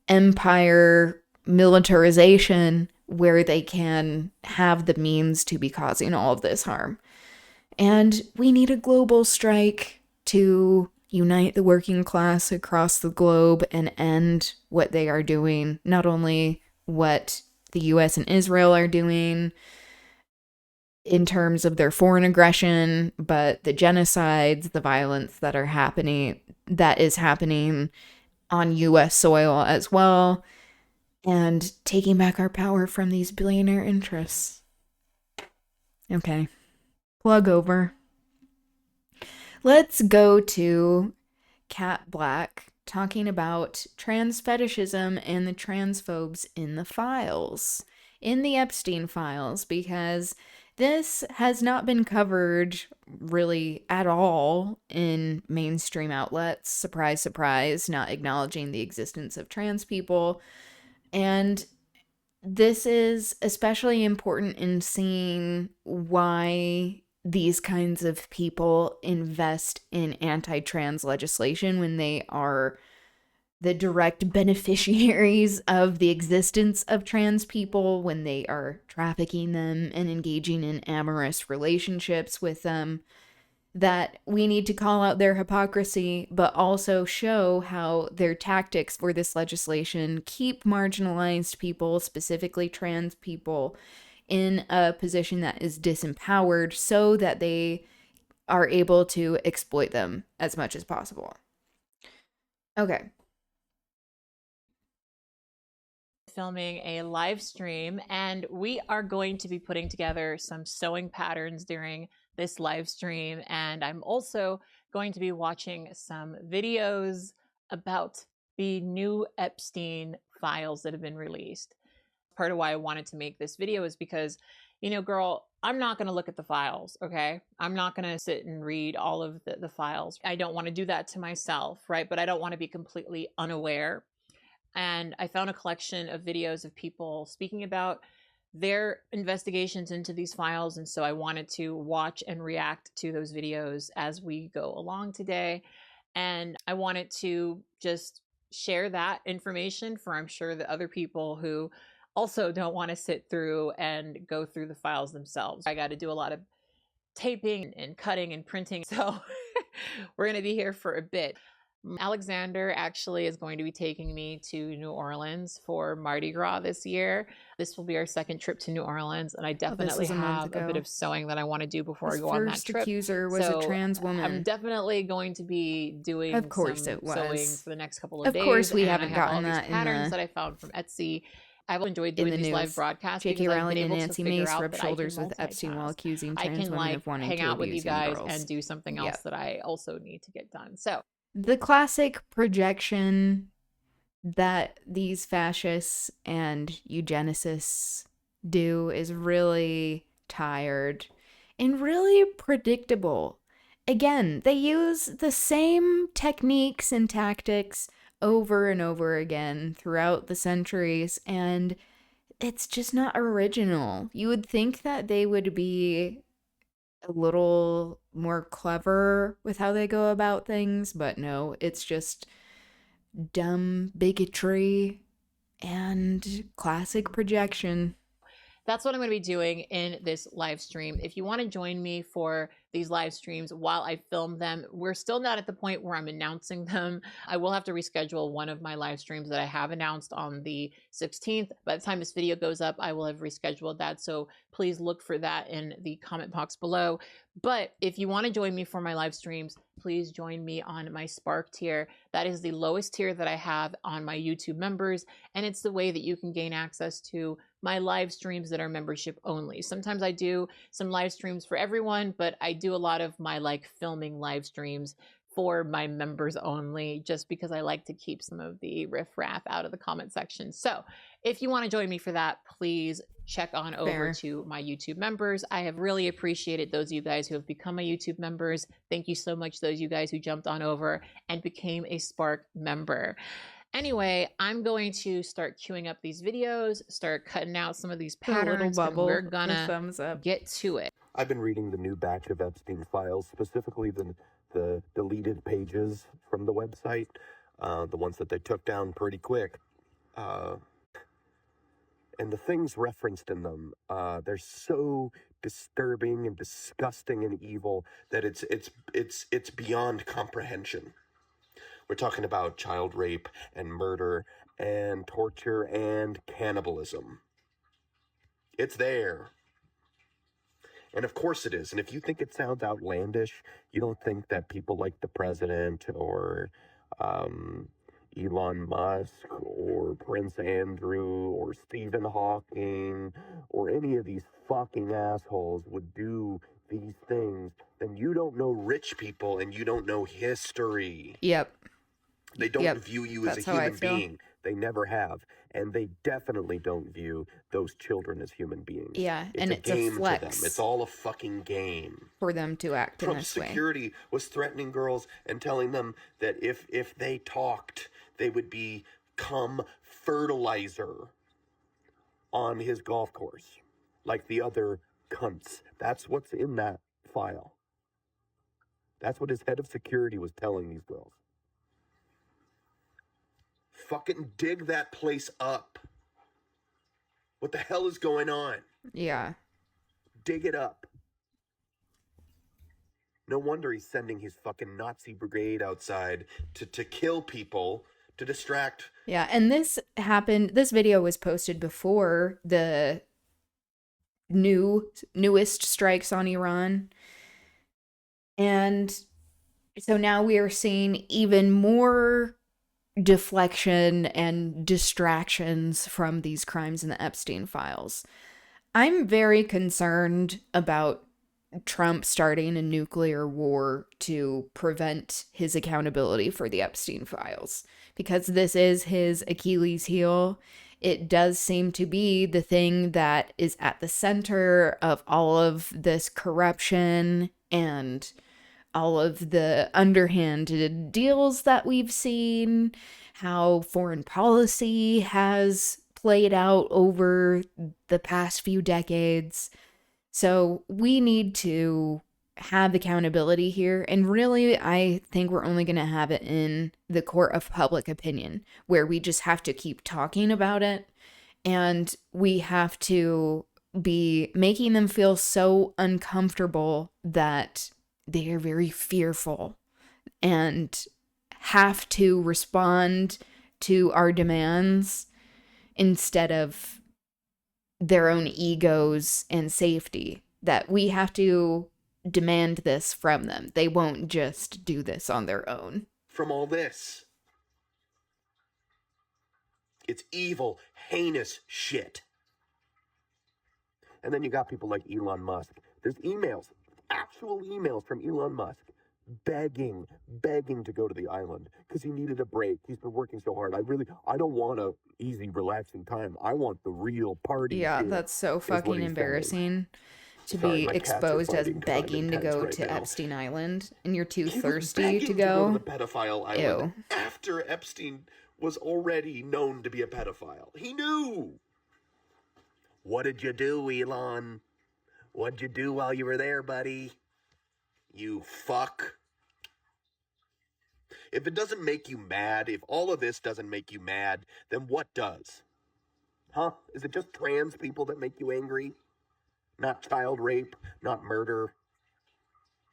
A: empire militarization where they can have the means to be causing all of this harm. And we need a global strike to unite the working class across the globe and end what they are doing, not only what the US and Israel are doing in terms of their foreign aggression, but the genocides, the violence that is happening on US soil as well, and taking back our power from these billionaire interests. Okay. Plug over. Let's go to Cat Black talking about transfetishism and the transphobes in the files, in the Epstein files, because this has not been covered really at all in mainstream outlets. Surprise, surprise, not acknowledging the existence of trans people. And this is especially important in seeing why these kinds of people invest in anti-trans legislation when they are the direct beneficiaries of the existence of trans people, when they are trafficking them and engaging in amorous relationships with them. That we need to call out their hypocrisy, but also show how their tactics for this legislation keep marginalized people, specifically trans people, in a position that is disempowered so that they are able to exploit them as much as possible. Okay.
E: Filming a live stream, and we are going to be putting together some sewing patterns during this live stream, and I'm also going to be watching some videos about the new Epstein files that have been released. Part of why I wanted to make this video is because, you know, girl, I'm not going to look at the files, okay? I'm not going to sit and read all of the files. I don't want to do that to myself, right? But I don't want to be completely unaware. And I found a collection of videos of people speaking about their investigations into these files. And so I wanted to watch and react to those videos as we go along today. And I wanted to just share that information for, I'm sure, the other people who also don't want to sit through and go through the files themselves. I got to do a lot of taping and cutting and printing. So we're going to be here for a bit. Alexander actually is going to be taking me to New Orleans for Mardi Gras this year. This will be our second trip to New Orleans, and I definitely have a bit of sewing that I want to do before I go on that trip.
A: His first accuser was a trans woman.
E: I'm definitely going to be doing some sewing for the next couple of days.
A: Of course, we haven't gotten
E: that in patterns that I found from Etsy. I've enjoyed doing these live broadcasts.
A: J.K. Rowling and Nancy Mace rubbed shoulders with Epstein while accusing trans women of wanting to abuse young girls. I can hang out with you guys and do something else that I also need to get done. So the classic projection that these fascists and eugenicists do is really tired and really predictable. Again, they use the same techniques and tactics over and over again throughout the centuries, and it's just not original. You would think that they would be a little more clever with how they go about things, but no, it's just dumb bigotry and classic projection.
E: That's what I'm going to be doing in this live stream. If you want to join me for these live streams while I film them, we're still not at the point where I'm announcing them. I will have to reschedule one of my live streams that I have announced on the 16th. By the time this video goes up, I will have rescheduled that. So please look for that in the comment box below. But if you want to join me for my live streams, please join me on my Spark tier. That is the lowest tier that I have on my YouTube members. And it's the way that you can gain access to my live streams that are membership only. Sometimes I do some live streams for everyone, but I do a lot of my filming live streams for my members only, just because I like to keep some of the riffraff out of the comment section. So if you want to join me for that, please check on over to my YouTube members. I have really appreciated those of you guys who have become my YouTube members. Thank you so much, those of you guys who jumped on over and became a Spark member. Anyway, I'm going to start queuing up these videos, start cutting out some of these patterns, and we're gonna get to it.
F: I've been reading the new batch of Epstein files, specifically the deleted pages from the website, the ones that they took down pretty quick. And the things referenced in them, they're so disturbing and disgusting and evil that it's beyond comprehension. We're talking about child rape and murder and torture and cannibalism. It's there. And of course it is. And if you think it sounds outlandish, you don't think that people like the president or Elon Musk or Prince Andrew or Stephen Hawking or any of these fucking assholes would do these things, then you don't know rich people and you don't know history.
A: Yep.
F: They don't view you as a human being. They never have. And they definitely don't view those children as human beings.
A: Yeah,
F: it's a game to them. It's all a fucking game.
A: For them to act in
F: Trump's
A: this way.
F: security was threatening girls and telling them that if they talked, they would become fertilizer on his golf course, like the other cunts. That's what's in that file. That's what his head of security was telling these girls. Fucking dig that place up. What the hell is going on?
A: Yeah.
F: Dig it up. No wonder he's sending his fucking Nazi brigade outside to kill people, to distract.
A: Yeah, and this video was posted before the newest strikes on Iran. And so now we are seeing even more deflection and distractions from these crimes in the Epstein files. I'm very concerned about Trump starting a nuclear war to prevent his accountability for the Epstein files, because this is his Achilles heel. It does seem to be the thing that is at the center of all of this corruption and all of the underhanded deals that we've seen, how foreign policy has played out over the past few decades. So we need to have accountability here. And really, I think we're only going to have it in the court of public opinion, where we just have to keep talking about it. And we have to be making them feel so uncomfortable that they are very fearful and have to respond to our demands instead of their own egos and safety. That we have to demand this from them. They won't just do this on their own.
F: From all this. It's evil, heinous shit. And then you got people like Elon Musk. There's emails. Actual emails from Elon Musk begging to go to the island because he needed a break. He's been working so hard. I don't want a easy, relaxing time. I want the real party.
A: Yeah, that's so fucking embarrassing to be exposed as begging to go to Epstein Island, and you're too thirsty to go.
F: To the pedophile island. Ew. After Epstein was already known to be a pedophile. He knew. What did you do, Elon? What'd you do while you were there, buddy? You fuck. If it doesn't make you mad, if all of this doesn't make you mad, then what does? Huh? Is it just trans people that make you angry? Not child rape, not murder.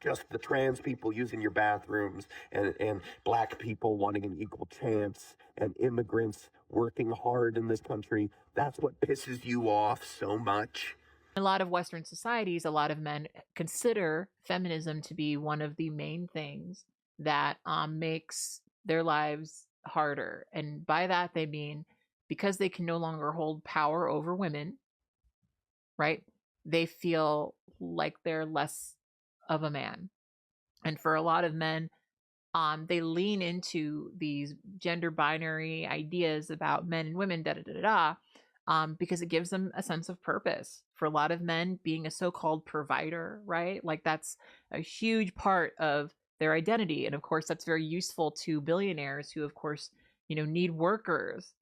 F: Just the trans people using your bathrooms, and black people wanting an equal chance, and immigrants working hard in this country. That's what pisses you off so much.
E: In a lot of Western societies, a lot of men consider feminism to be one of the main things that makes their lives harder. And by that, they mean because they can no longer hold power over women, right? They feel like they're less of a man. And for a lot of men, they lean into these gender binary ideas about men and women, because it gives them a sense of purpose. For a lot of men, being a so-called provider, right? Like that's a huge part of their identity. And of course, that's very useful to billionaires who, of course, need workers,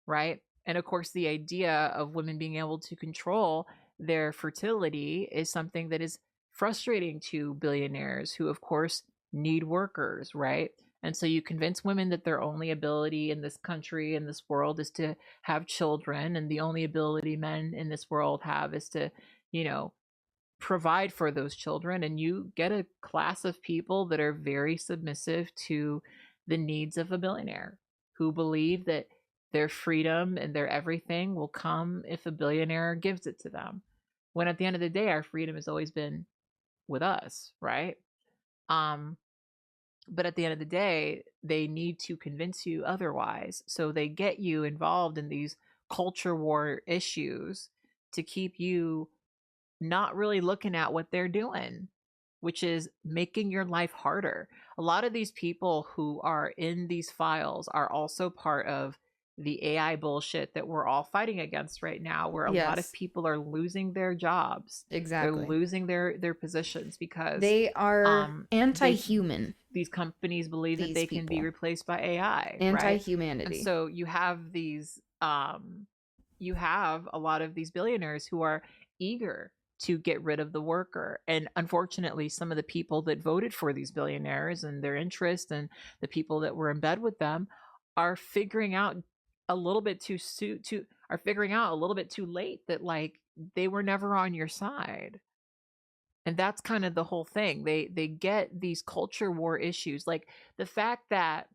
E: right? And of course, the idea of women being able to control their fertility is something that is frustrating to billionaires who, of course, need workers, right? And so you convince women that their only ability in this country, in this world, is to have children, and the only ability men in this world have is to, provide for those children. And you get a class of people that are very submissive to the needs of a billionaire, who believe that their freedom and their everything will come if a billionaire gives it to them. When at the end of the day, our freedom has always been with us, right? But at the end of the day, they need to convince you otherwise. So they get you involved in these culture war issues to keep you not really looking at what they're doing, which is making your life harder. A lot of these people who are in these files are also part of the AI bullshit that we're all fighting against right now, where a lot of people are losing their jobs.
A: Exactly.
E: They're losing their positions because
A: they are anti-human.
E: These companies believe that they can be replaced by AI.
A: Anti-humanity.
E: Right? And so you have these, you have a lot of these billionaires who are eager to get rid of the worker. And unfortunately, some of the people that voted for these billionaires and their interest, and the people that were in bed with them, are figuring out a little bit too late that like they were never on your side. And that's kind of the whole thing. They get these culture war issues, like the fact that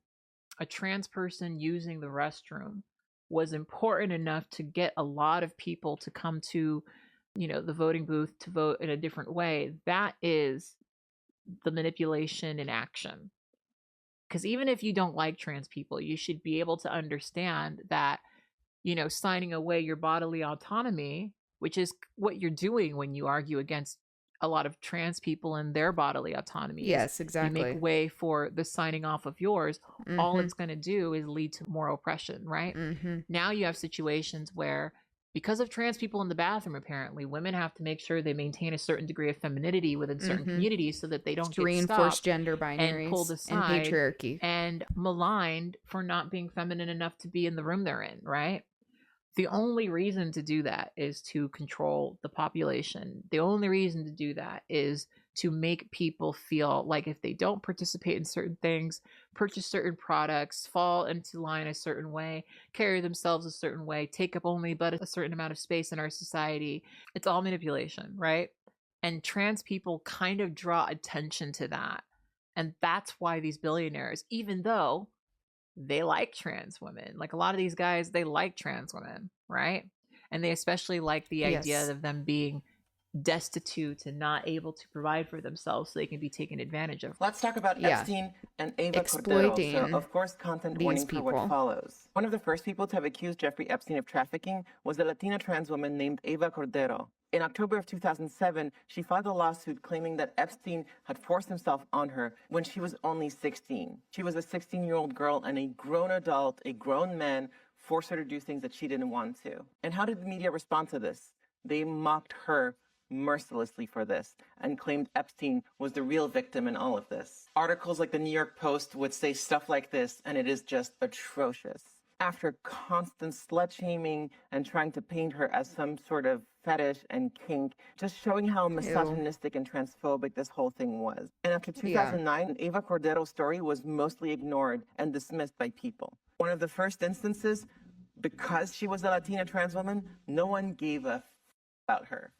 E: a trans person using the restroom was important enough to get a lot of people to come to the voting booth to vote in a different way. That is the manipulation in action. Because even if you don't like trans people, you should be able to understand that, signing away your bodily autonomy, which is what you're doing when you argue against a lot of trans people and their bodily autonomy.
A: Yes, exactly.
E: You make way for the signing off of yours. Mm-hmm. All it's going to do is lead to more oppression, right? Mm-hmm. Now you have situations where, because of trans people in the bathroom, apparently, women have to make sure they maintain a certain degree of femininity within certain communities so that they don't get
A: reinforce
E: stopped
A: gender binaries
E: and pulled aside
A: and patriarchy
E: and maligned for not being feminine enough to be in the room they're in, right? The only reason to do that is to control the population. The only reason to do that is to make people feel like if they don't participate in certain things, purchase certain products, fall into line a certain way, carry themselves a certain way, take up only but a certain amount of space in our society, it's all manipulation, right? And trans people kind of draw attention to that. And that's why these billionaires, even though they like trans women, like a lot of these guys, they like trans women, right? And they especially like the idea of them being destitute and not able to provide for themselves so they can be taken advantage of.
B: Let's talk about Epstein and Eva Cordero. So, of course, content warning for what follows. One of the first people to have accused Jeffrey Epstein of trafficking was a Latina trans woman named Eva Cordero. In October of 2007, she filed a lawsuit claiming that Epstein had forced himself on her when she was only 16. She was a 16-year-old girl, and a grown adult, a grown man, forced her to do things that she didn't want to. And how did the media respond to this? They mocked her mercilessly for this and claimed Epstein was the real victim in all of this. Articles like the New York Post would say stuff like this, and it is just atrocious. After constant slut-shaming and trying to paint her as some sort of fetish and kink, just showing how misogynistic and transphobic this whole thing was. And after 2009, Eva Cordero's story was mostly ignored and dismissed by people. One of the first instances,
G: because she was a Latina trans woman, no one gave a about her.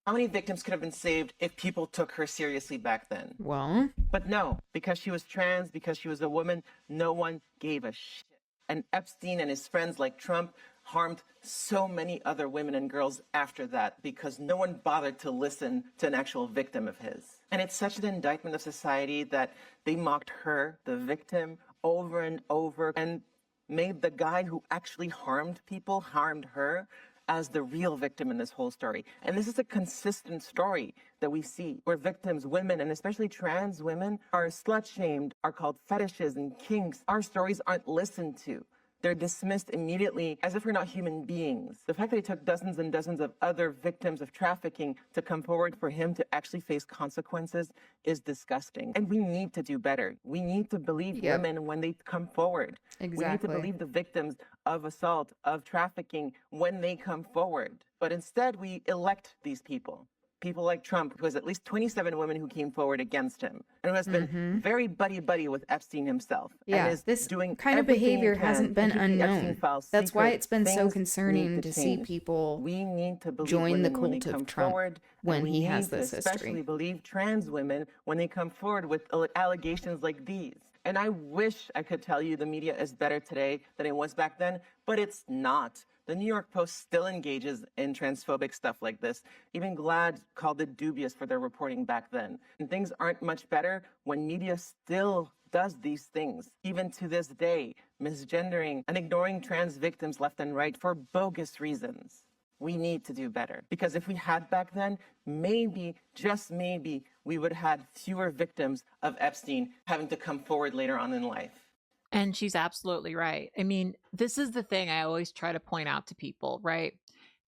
G: How many victims could have been saved if people took her seriously back then?
A: Well,
G: But no, because she was trans, because she was a woman, no one gave a shit. And Epstein and his friends like Trump harmed so many other women and girls after that because no one bothered to listen to an actual victim of his. And it's such an indictment of society that they mocked her, the victim, over and over and made the guy who actually harmed people, harmed her, as the real victim in this whole story. And this is a consistent story that we see where victims, women, and especially trans women, are slut-shamed, are called fetishes and kinks. Our stories aren't listened to. They're dismissed immediately as if we're not human beings. The fact that it took dozens and dozens of other victims of trafficking to come forward for him to actually face consequences is disgusting. And we need to do better. We need to believe women when they come forward.
A: Exactly.
G: We need to believe the victims of assault, of trafficking, when they come forward. But instead, we elect these people. People like Trump, who has at least 27 women who came forward against him, and who has been very buddy-buddy with Epstein himself.
A: Yeah,
G: and is
A: this
G: doing
A: kind of
G: everything he
A: behavior
G: can
A: hasn't
G: to
A: been
G: keep the Epstein
A: unknown.
G: files
A: That's why
G: secret.
A: it's been so
G: Things
A: concerning
G: need
A: to see
G: change.
A: people
G: We need to believe
A: join the
G: women when they
A: cult of
G: come
A: Trump
G: forward,
A: when
G: and we
A: he has
G: need to
A: this
G: especially
A: history.
G: believe trans women when they come forward with allegations like these. And I wish I could tell you the media is better today than it was back then, but it's not. The New York Post still engages in transphobic stuff like this. Even GLAAD called it dubious for their reporting back then. And things aren't much better when media still does these things, even to this day, misgendering and ignoring trans victims left and right for bogus reasons. We need to do better. Because if we had back then, maybe, just maybe, we would have had fewer victims of Epstein having to come forward later on in life.
E: And she's absolutely right. I mean, this is the thing I always try to point out to people, right?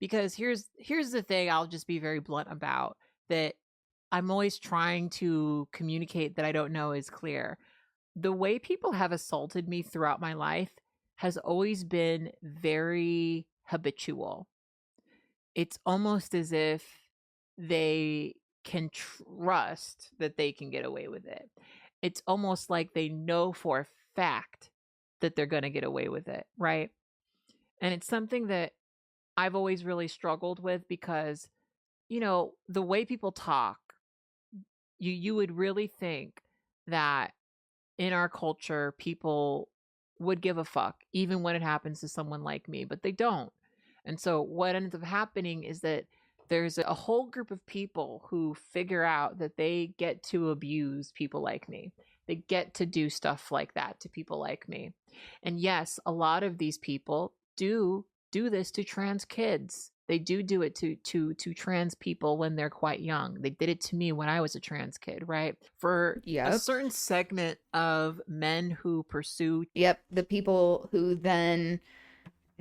E: Because here's the thing I'll just be very blunt about, that I'm always trying to communicate that I don't know is clear. The way people have assaulted me throughout my life has always been very habitual. It's almost as if they can trust that they can get away with it. It's almost like they know for a fact that they're going to get away with it, right? And it's something that I've always really struggled with because, you know, the way people talk, you would really think that in our culture, people would give a fuck, even when it happens to someone like me, but they don't. And so what ends up happening is that there's a whole group of people who figure out that they get to abuse people like me. They get to do stuff like that to people like me. And yes, a lot of these people do this to trans kids. They do it to trans people when they're quite young. They did it to me when I was a trans kid, right? For a certain segment of men who pursue...
A: the people who then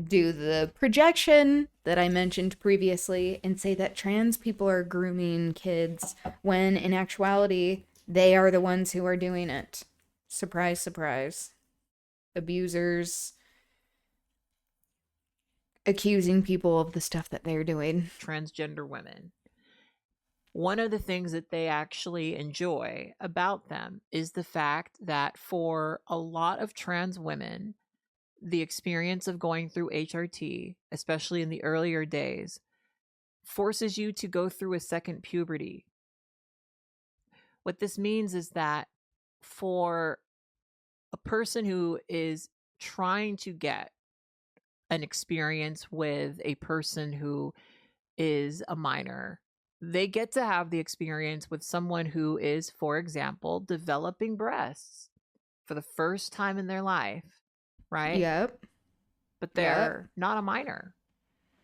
A: do the projection that I mentioned previously and say that trans people are grooming kids when in actuality they are the ones who are doing it. Surprise, surprise. Abusers accusing people of the stuff that they're doing.
E: Transgender women. One of the things that they actually enjoy about them is the fact that for a lot of trans women, the experience of going through HRT, especially in the earlier days, forces you to go through a second puberty. What this means is that for a person who is trying to get an experience with a person who is a minor, they get to have the experience with someone who is, for example, developing breasts for the first time in their life, right?
A: Yep.
E: But they're not a minor,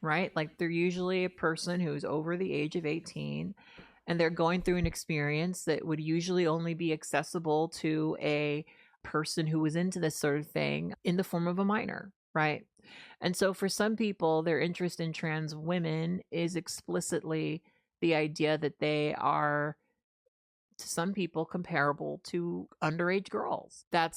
E: right? Like they're usually a person who's over the age of 18 and they're going through an experience that would usually only be accessible to a person who was into this sort of thing in the form of a minor, right? And so for some people, their interest in trans women is explicitly the idea that they are, to some people, comparable to underage girls. That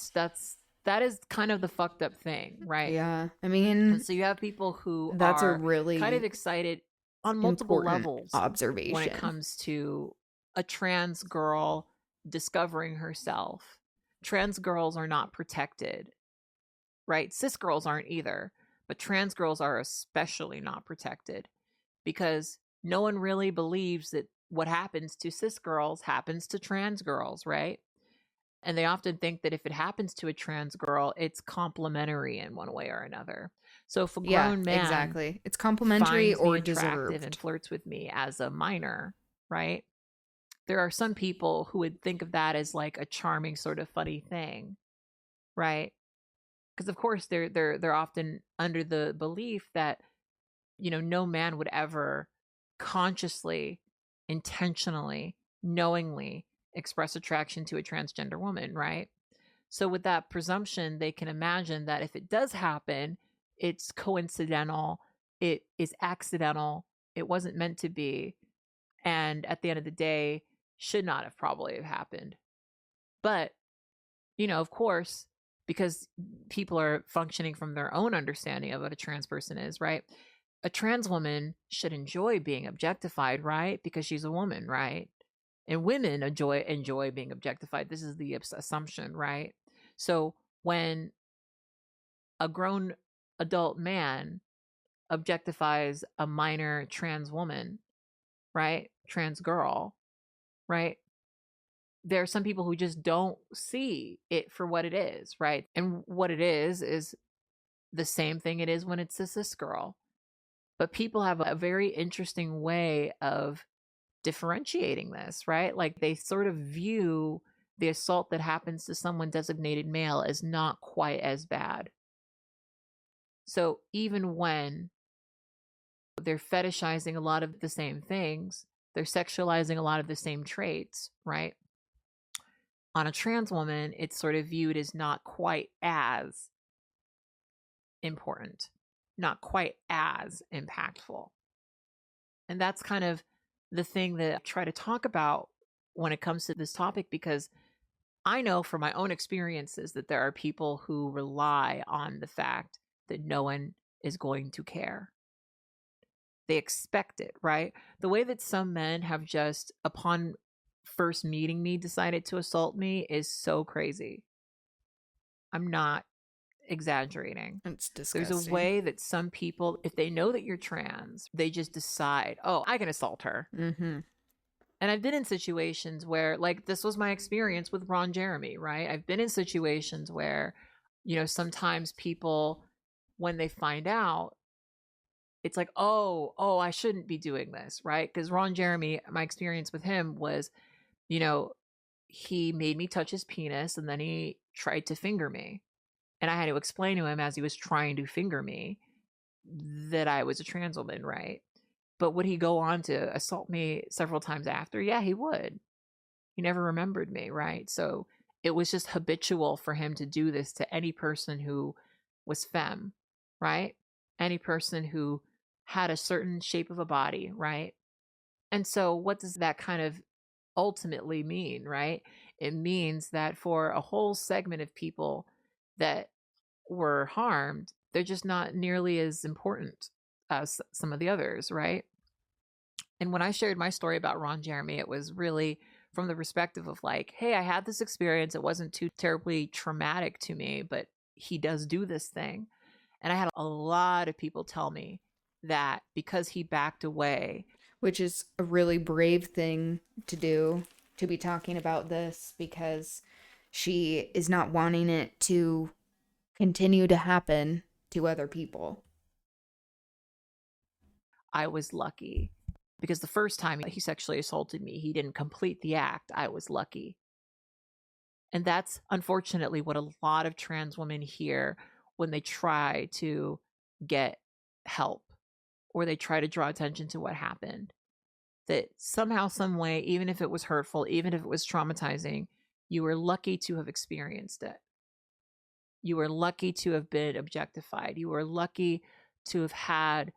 E: is kind of the fucked up thing, right?
A: Yeah. I mean,
E: and so you have people who
A: that's
E: are
A: a really
E: kind of excited on multiple levels
A: observation
E: when it comes to a trans girl discovering herself. Trans girls are not protected, right? Cis girls aren't either. But trans girls are especially not protected because no one really believes that what happens to cis girls happens to trans girls, right? And they often think that if it happens to a trans girl, it's complementary in one way or another. So if a
A: Yeah,
E: grown man
A: exactly. It's complimentary
E: finds me
A: or
E: attractive and
A: deserved.
E: flirts with me as a minor, right? There are some people who would think of that as like a charming sort of funny thing, right? Because of course they're often under the belief that, you know, no man would ever consciously, intentionally, knowingly express attraction to a transgender woman, right? So with that presumption, they can imagine that if it does happen, it's coincidental, it is accidental, it wasn't meant to be, and at the end of the day, should not have probably have happened. But, you know, of course, because people are functioning from their own understanding of what a trans person is, right? A trans woman should enjoy being objectified, right? Because she's a woman, right? And women enjoy being objectified. This is the assumption, right? So when a grown adult man objectifies a minor trans woman, right? Trans girl, right? There are some people who just don't see it for what it is, right? And what it is the same thing it is when it's a cis girl. But people have a very interesting way of differentiating this, right? Like they sort of view the assault that happens to someone designated male as not quite as bad. So even when they're fetishizing a lot of the same things, they're sexualizing a lot of the same traits, right? On a trans woman, it's sort of viewed as not quite as important, not quite as impactful. And that's kind of the thing that I try to talk about when it comes to this topic, because I know from my own experiences that there are people who rely on the fact that no one is going to care. They expect it, right? The way that some men have just, upon first meeting me, decided to assault me is so crazy. I'm not exaggerating.
A: It's
E: There's a
A: disgusting.
E: way that some people, if they know that you're trans, they just decide, oh, I can assault her.
A: Mm-hmm.
E: And I've been in situations where, like, this was my experience with Ron Jeremy, right? I've been in situations where, you know, sometimes people, when they find out, it's like, oh, I shouldn't be doing this, right? Because Ron Jeremy, my experience with him was, you know, he made me touch his penis and then he tried to finger me. And I had to explain to him as he was trying to finger me that I was a trans woman, right? But would he go on to assault me several times after? Yeah, he would. He never remembered me, right? So it was just habitual for him to do this to any person who was femme, right? Any person who had a certain shape of a body, right? And so what does that kind of ultimately mean, right? It means that for a whole segment of people that were harmed, they're just not nearly as important as some of the others, right? And when I shared my story about Ron Jeremy, it was really from the perspective of like, hey, I had this experience. It wasn't too terribly traumatic to me, but he does do this thing. And I had a lot of people tell me that because he backed away.
A: Which is a really brave thing to do, to be talking about this, because she is not wanting it to continue to happen to other people.
E: I was lucky because the first time he sexually assaulted me, he didn't complete the act. I was lucky. And that's unfortunately what a lot of trans women hear when they try to get help or they try to draw attention to what happened. That somehow, some way, even if it was hurtful, even if it was traumatizing, you were lucky to have experienced it. You were lucky to have been objectified. You were lucky to have had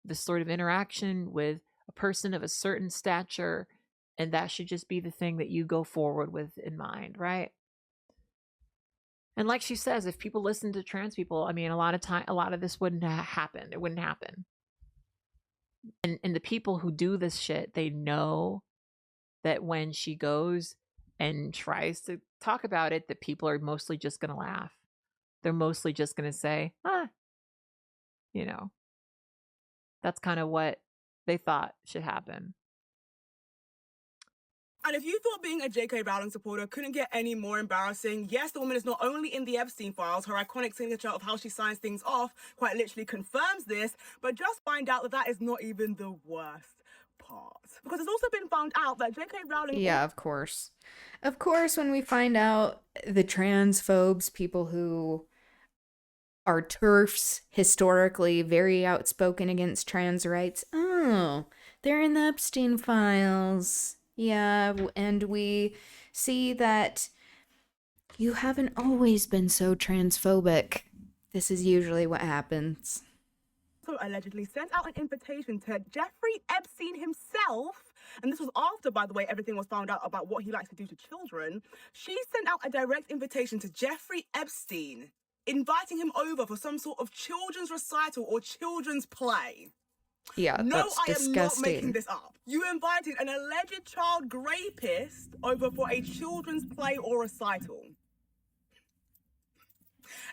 E: this sort of interaction with a person of a certain stature, and that should just be the thing that you go forward with in mind, right? And like she says, if people listen to trans people, I mean, a lot of this wouldn't happen. It wouldn't happen. And the people who do this shit, they know that when she goes and tries to talk about it, that people are mostly just going to laugh. They're mostly just going to say, you know, that's kind of what they thought should happen.
H: And if you thought being a J.K. Rowling supporter couldn't get any more embarrassing, yes, the woman is not only in the Epstein files, her iconic signature of how she signs things off quite literally confirms this, but just find out that that is not even the worst part. Because it's also been found out that J.K. Rowling...
A: Yeah, of course. Of course, when we find out the transphobes, people who are TERFs, historically very outspoken against trans rights, oh, they're in the Epstein files. Yeah, and we see that you haven't always been so transphobic. This is usually what happens.
H: So allegedly sent out an invitation to Jeffrey Epstein himself, and this was after, by the way, everything was found out about what he likes to do to children. She sent out a direct invitation to Jeffrey Epstein, inviting him over for some sort of children's recital or children's play.
A: Yeah,
H: no,
A: that's
H: I am not making
A: disgusting.
H: this up. You invited an alleged child rapist over for a children's play or recital.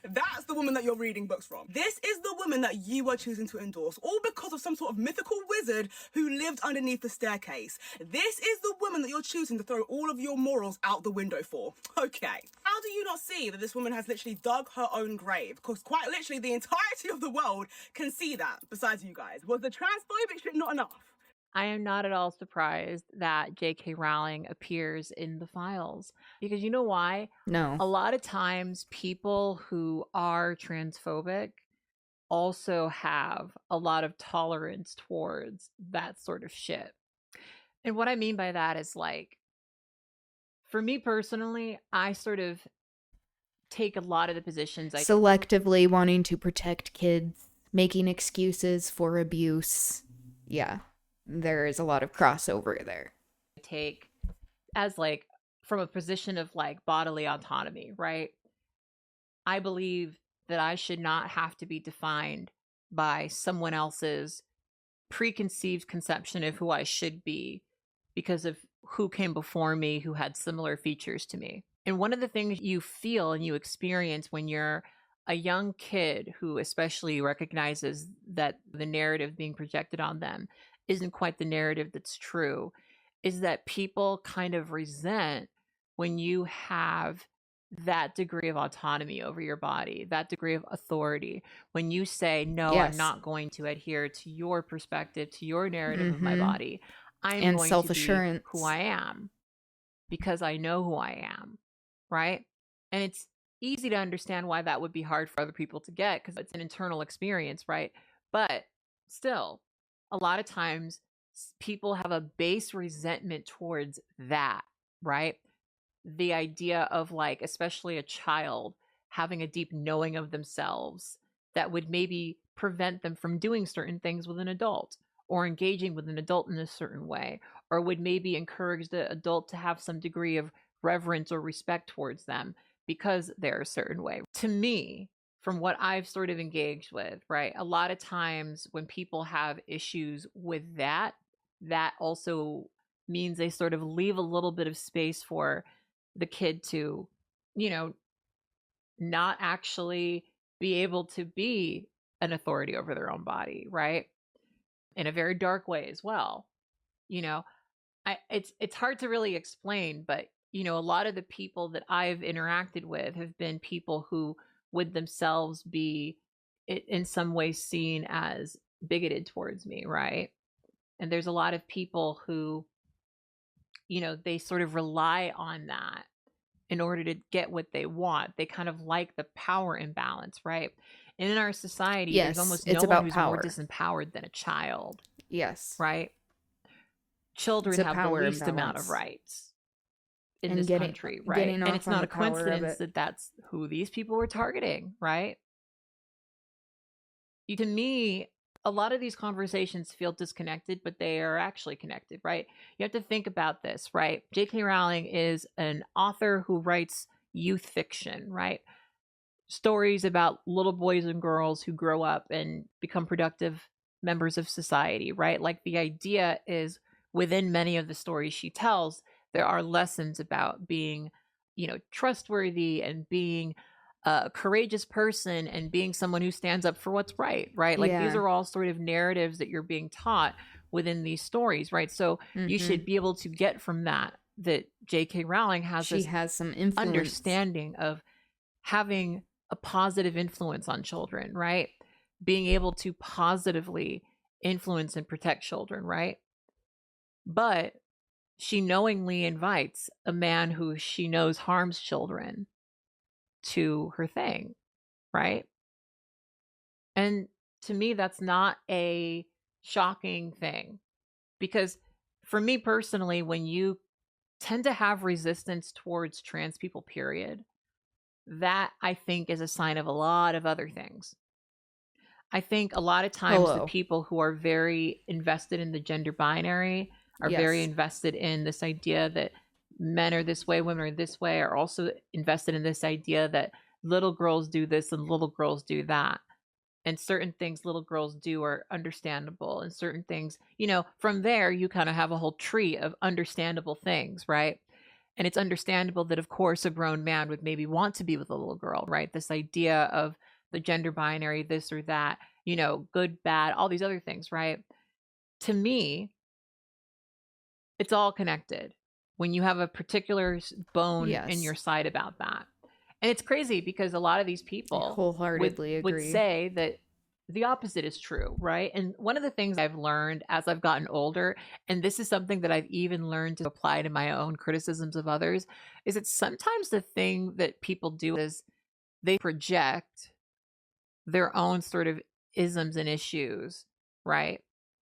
H: That's the woman that you're reading books from. This is the woman that you are choosing to endorse, all because of some sort of mythical wizard who lived underneath the staircase. This is the woman that you're choosing to throw all of your morals out the window for. Okay. How do you not see that this woman has literally dug her own grave? Because quite literally the entirety of the world can see that, besides you guys. Was the transphobic shit not enough?
E: I am not at all surprised that J.K. Rowling appears in the files. Because you know why?
A: No.
E: A lot of times people who are transphobic also have a lot of tolerance towards that sort of shit. And what I mean by that is, like, for me personally, I sort of take a lot of the positions
A: selectively wanting to protect kids, making excuses for abuse. Yeah. There is a lot of crossover there.
E: take as, like, from a position of, like, bodily autonomy, right? I believe that I should not have to be defined by someone else's preconceived conception of who I should be because of who came before me who had similar features to me. And one of the things you feel and you experience when you're a young kid who especially recognizes that the narrative being projected on them isn't quite the narrative that's true is that people kind of resent when you have that degree of autonomy over your body, that degree of authority. When you say, no,
A: Yes.
E: I'm not going to adhere to your perspective, to your narrative of my
A: Mhm.
E: body. I'm
A: And
E: going to be
A: self-assurance.
E: who I am because I know who I am, right? And it's easy to understand why that would be hard for other people to get because it's an internal experience, right? But still, a lot of times people have a base resentment towards that, right? The idea of, like, especially a child having a deep knowing of themselves that would maybe prevent them from doing certain things with an adult or engaging with an adult in a certain way, or would maybe encourage the adult to have some degree of reverence or respect towards them because they're a certain way. To me, from what I've sort of engaged with, right, a lot of times when people have issues with that, that also means they sort of leave a little bit of space for the kid to, you know, not actually be able to be an authority over their own body, right? In a very dark way as well. You know, it's hard to really explain, but you know, a lot of the people that I've interacted with have been people who would themselves be in some way seen as bigoted towards me, right? And there's a lot of people who, you know, they sort of rely on that in order to get what they want. They kind of like the power imbalance, right? And in our society,
A: Yes,
E: there's almost
A: it's
E: no one
A: about
E: who's more
A: power.
E: disempowered than a child,
A: Yes.
E: right? Children
A: It's a
E: have the
A: power
E: least amount of
A: imbalance.
E: rights in
A: And
E: this
A: getting-
E: country, right?
A: getting
E: And
A: off
E: it's
A: on
E: not
A: the
E: a
A: power of
E: coincidence
A: it.
E: that that's who these people were targeting, right? To me, a lot of these conversations feel disconnected, but they are actually connected, right? You have to think about this, right? J.K. Rowling is an author who writes youth fiction, right? Stories about little boys and girls who grow up and become productive members of society, right? Like, the idea is within many of the stories she tells, there are lessons about being, you know, trustworthy and being a courageous person and being someone who stands up for what's right, right? Like these
A: Yeah.
E: are all sort of narratives that you're being taught within these stories, right? So you should be able to get from that J.K. Rowling has
A: She
E: this
A: has some influence.
E: understanding of having a positive influence on children, right? Being able to positively influence and protect children, right? But she knowingly invites a man who she knows harms children to her thing, right? And to me, that's not a shocking thing, because for me personally, when you tend to have resistance towards trans people, period, that I think is a sign of a lot of other things. I think a lot of times the people who are very invested in the gender binary are very
A: Yes.
E: invested in this idea that men are this way, women are this way, are also invested in this idea that little girls do this and little girls do that. And certain things little girls do are understandable, and certain things, you know, from there you kind of have a whole tree of understandable things, right? And it's understandable that, of course, a grown man would maybe want to be with a little girl, right? This idea of the gender binary, this or that, you know, good, bad, all these other things, right? To me, it's all connected when you have a particular bone in your side about that. And it's crazy because a lot of these people
A: I wholeheartedly
E: would
A: agree.
E: say that the opposite is true, right? And one of the things I've learned as I've gotten older, and this is something that I've even learned to apply to my own criticisms of others, is that sometimes the thing that people do is they project their own sort of isms and issues, right?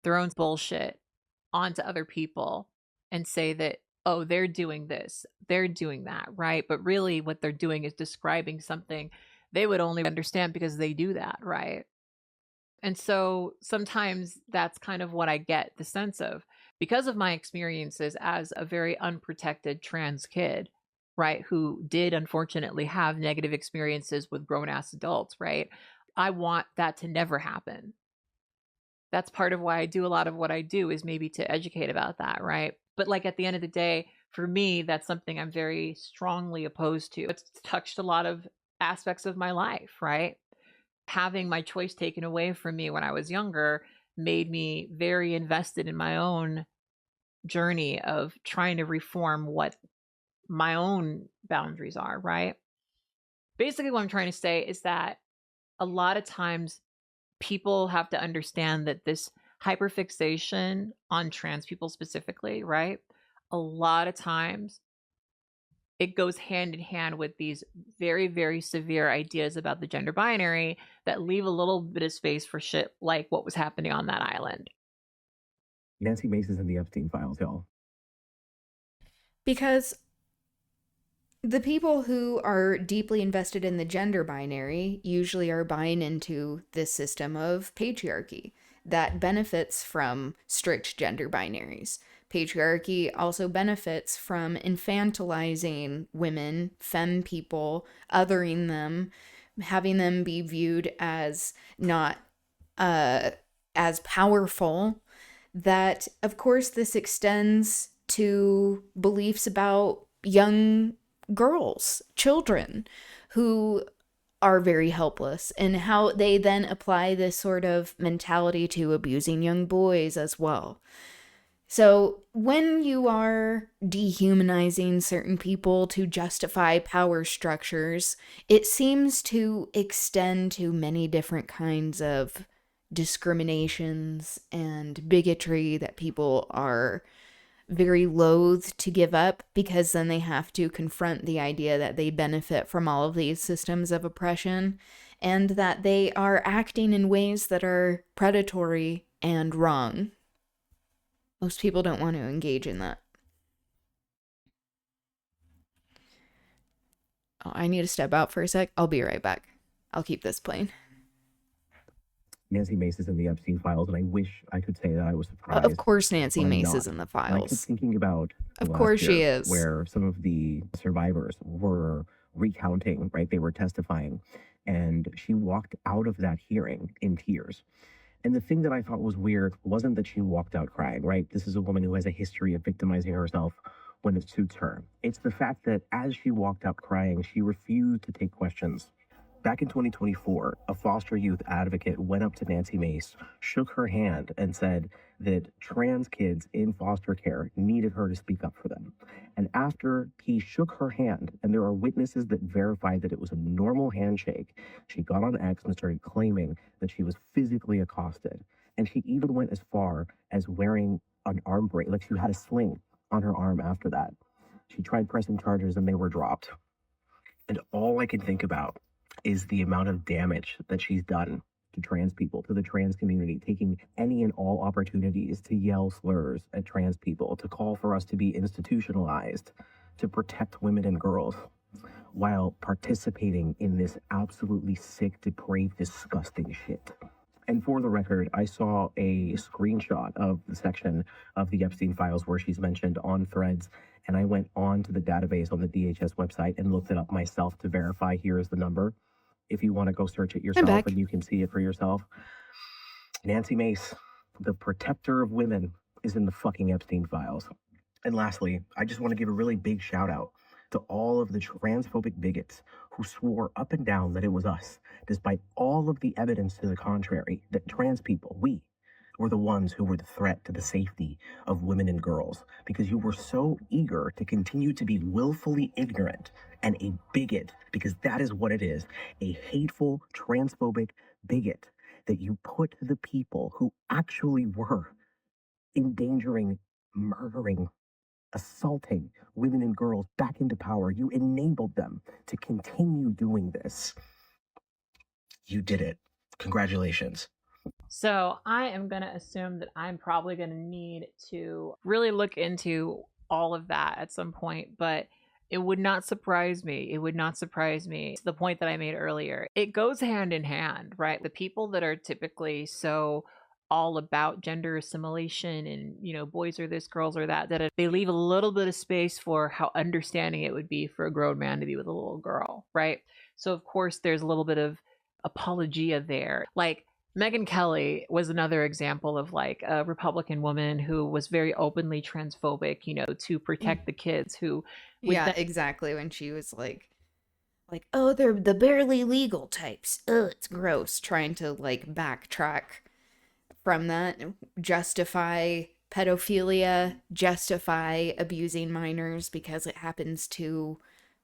E: Their own bullshit onto other people and say that, oh, they're doing this, they're doing that, right? But really what they're doing is describing something they would only understand because they do that, right? And so sometimes that's kind of what I get the sense of because of my experiences as a very unprotected trans kid, right? Who did unfortunately have negative experiences with grown ass adults, right? I want that to never happen. That's part of why I do a lot of what I do, is maybe to educate about that, right? But like at the end of the day, for me, that's something I'm very strongly opposed to. It's touched a lot of aspects of my life, right? Having my choice taken away from me when I was younger made me very invested in my own journey of trying to reform what my own boundaries are, right? Basically, what I'm trying to say is that a lot of times people have to understand that this hyperfixation on trans people specifically, right? A lot of times it goes hand in hand with these very, very severe ideas about the gender binary that leave a little bit of space for shit like what was happening on that island.
I: Nancy Mace's in the Epstein files, y'all.
A: Because the people who are deeply invested in the gender binary usually are buying into this system of patriarchy that benefits from strict gender binaries. Patriarchy also benefits from infantilizing women, femme people, othering them, having them be viewed as not as powerful. That, of course, this extends to beliefs about young girls, children who are very helpless, and how they then apply this sort of mentality to abusing young boys as well. So when you are dehumanizing certain people to justify power structures, it seems to extend to many different kinds of discriminations and bigotry that people are very loath to give up, because then they have to confront the idea that they benefit from all of these systems of oppression and that they are acting in ways that are predatory and wrong. Most people don't want to engage in that. Oh, I need to step out for a sec. I'll be right back. I'll keep this playing.
I: Nancy Mace is in the Epstein files, and I wish I could say that I was surprised.
A: Of course Nancy Mace
I: not.
A: is in the
I: And I kept
A: files.
I: thinking about
A: Of course she
I: year,
A: is.
I: where some of the survivors were recounting, right? They were testifying, and she walked out of that hearing in tears. And the thing that I thought was weird wasn't that she walked out crying, right? This is a woman who has a history of victimizing herself when it suits her. It's the fact that as she walked out crying, she refused to take questions Back in 2024, a foster youth advocate went up to Nancy Mace, shook her hand, and said that trans kids in foster care needed her to speak up for them. And after he shook her hand, and there are witnesses that verified that it was a normal handshake, she got on X and started claiming that she was physically accosted. And she even went as far as wearing an arm brace, like she had a sling on her arm after that. She tried pressing charges and they were dropped. And all I can think about is the amount of damage that she's done to trans people, to the trans community, taking any and all opportunities to yell slurs at trans people, to call for us to be institutionalized, to protect women and girls, while participating in this absolutely sick, depraved, disgusting shit. And for the record, I saw a screenshot of the section of the Epstein files where she's mentioned on Threads, and I went on to the database on the DHS website and looked it up myself to verify here is the number. If you want to go search it yourself and you can see it for yourself. Nancy Mace, the protector of women, is in the fucking Epstein files. And lastly, I just want to give a really big shout out to all of the transphobic bigots who swore up and down that it was us, despite all of the evidence to the contrary, that trans people, we, were the ones who were the threat to the safety of women and girls, because you were so eager to continue to be willfully ignorant and a bigot, because that is what it is, a hateful, transphobic bigot, that you put the people who actually were endangering, murdering, assaulting women and girls back into power. You enabled them to continue doing this. You did it. Congratulations.
E: So I am going to assume that I'm probably going to need to really look into all of that at some point, but it would not surprise me. It would not surprise me to the point that I made earlier. It goes hand in hand, right? The people that are typically so all about gender assimilation and, you know, boys are this, girls are that, that they leave a little bit of space for how understanding it would be for a grown man to be with a little girl, right? So of course there's a little bit of apologia there. Like Megyn Kelly was another example of like a Republican woman who was very openly transphobic, you know, to protect the kids who
A: Yeah, exactly. When she was like, oh, they're the barely legal types. Ugh, it's gross. Trying to like backtrack from that, justify pedophilia, justify abusing minors because it happens to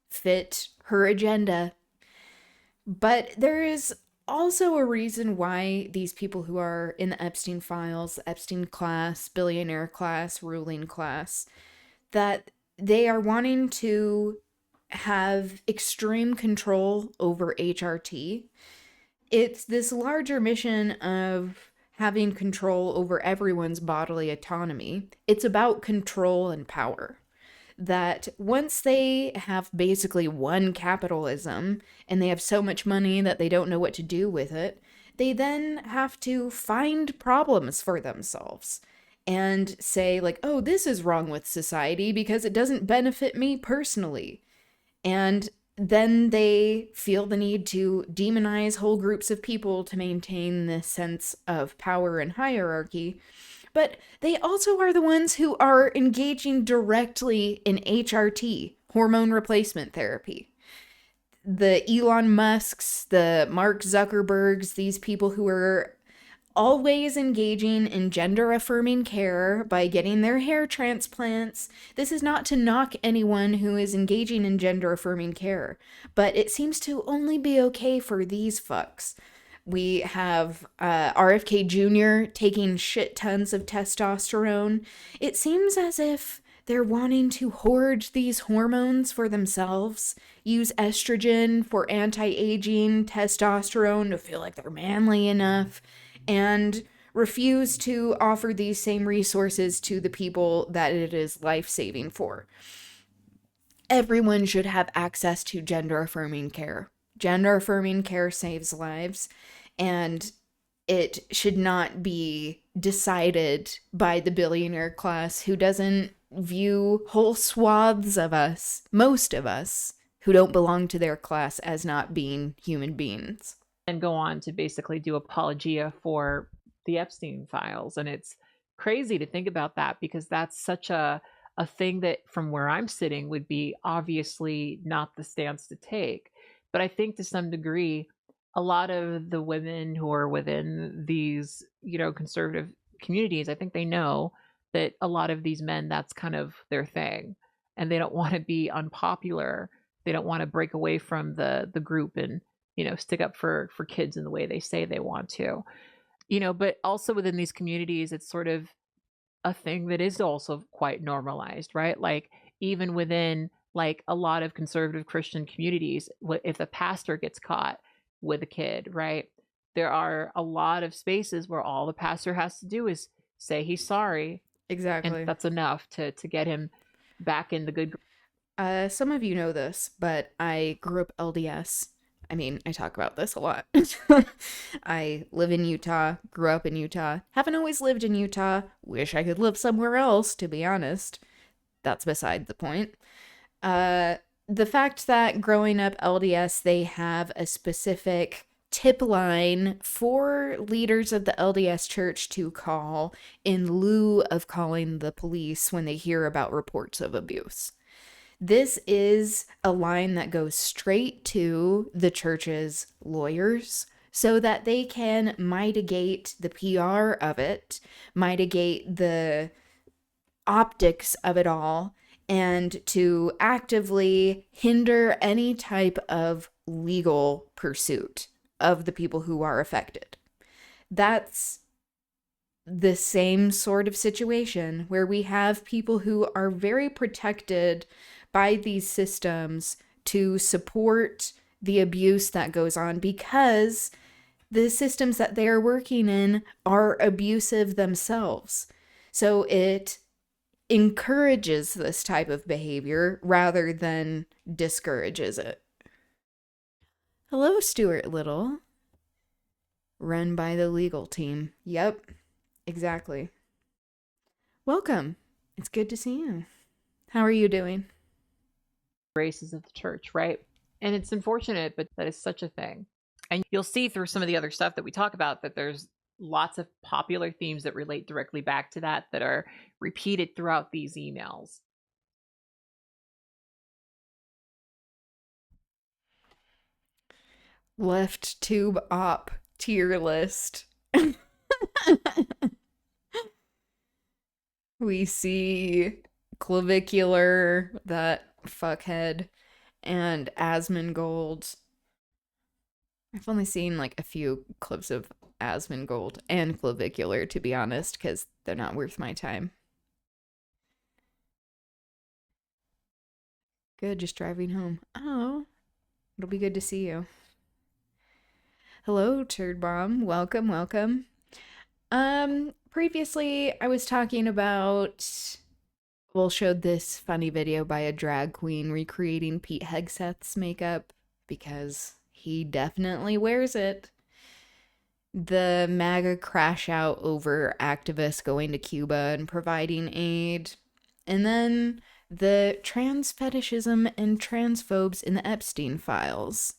A: fit her agenda. But there is also a reason why these people who are in the Epstein files, Epstein class, billionaire class, ruling class, that they are wanting to have extreme control over HRT. It's this larger mission of having control over everyone's bodily autonomy. It's about control and power. That once they have basically won capitalism and they have so much money that they don't know what to do with it, they then have to find problems for themselves and say like, oh, this is wrong with society because it doesn't benefit me personally. And then they feel the need to demonize whole groups of people to maintain this sense of power and hierarchy. But they also are the ones who are engaging directly in HRT, hormone replacement therapy. The Elon Musks, the Mark Zuckerbergs, these people who are always engaging in gender affirming care by getting their hair transplants. This is not to knock anyone who is engaging in gender affirming care, but it seems to only be okay for these fucks. We have RFK Jr. taking shit tons of testosterone. It seems as if they're wanting to hoard these hormones for themselves, use estrogen for anti-aging, testosterone to feel like they're manly enough, and refuse to offer these same resources to the people that it is life-saving for. Everyone should have access to gender-affirming care. Gender-affirming care saves lives, and it should not be decided by the billionaire class who doesn't view whole swaths of us, most of us, who don't belong to their class as not being human beings.
E: And go on to basically do apologia for the Epstein files. And it's crazy to think about that because that's such a thing that from where I'm sitting would be obviously not the stance to take. But I think to some degree, a lot of the women who are within these, conservative communities, I think they know that a lot of these men, that's kind of their thing. And they don't want to be unpopular. They don't want to break away from the group and, stick up for kids in the way they say they want to. But also within these communities, it's sort of a thing that is also quite normalized, right? Like even within like a lot of conservative Christian communities, if a pastor gets caught with a kid, right? There are a lot of spaces where all the pastor has to do is say he's sorry,
A: Exactly.
E: and that's enough to get him back in the good.
A: Some of you know this, but I grew up LDS. I mean, I talk about this a lot. I live in Utah, grew up in Utah, haven't always lived in Utah, wish I could live somewhere else, to be honest. That's beside the point. The fact that growing up LDS, they have a specific tip line for leaders of the LDS church to call in lieu of calling the police when they hear about reports of abuse. This is a line that goes straight to the church's lawyers so that they can mitigate the PR of it, mitigate the optics of it all, and to actively hinder any type of legal pursuit of the people who are affected. That's the same sort of situation where we have people who are very protected by these systems to support the abuse that goes on because the systems that they are working in are abusive themselves. So it encourages this type of behavior rather than discourages it. Hello, Stuart Little. Run by the legal team. Yep, exactly. Welcome. It's good to see you. How are you doing?
E: Graces of the church, right? And it's unfortunate, but that is such a thing. And you'll see through some of the other stuff that we talk about that there's lots of popular themes that relate directly back to that are repeated throughout these emails.
A: Left tube op tier list. We see Clavicular, that fuckhead, and Asmongold. I've only seen like a few clips of Asmongold and Clavicular, to be honest, because they're not worth my time. Good, just driving home. Oh, it'll be good to see you. Hello, Turd Bomb. Welcome, welcome. Previously I was talking about, showed this funny video by a drag queen recreating Pete Hegseth's makeup because he definitely wears it. The MAGA crash out over activists going to Cuba and providing aid. And then the transfetishism and transphobes in the Epstein files.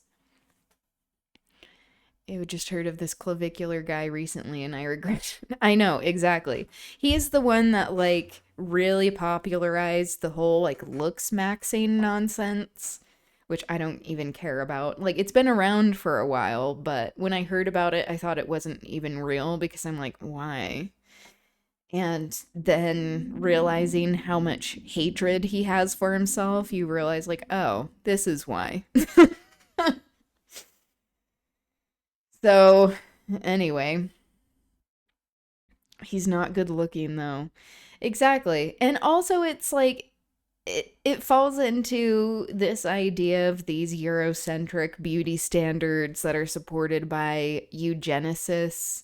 A: I just heard of this clavicular guy recently and I regret it. I know, exactly. He is the one that like really popularized the whole like looks maxing nonsense, which I don't even care about. Like it's been around for a while, but when I heard about it, I thought it wasn't even real because I'm like, why? And then realizing how much hatred he has for himself, you realize like, oh, this is why. So, anyway, he's not good looking though. Exactly. And also it's like it falls into this idea of these Eurocentric beauty standards that are supported by eugenicists,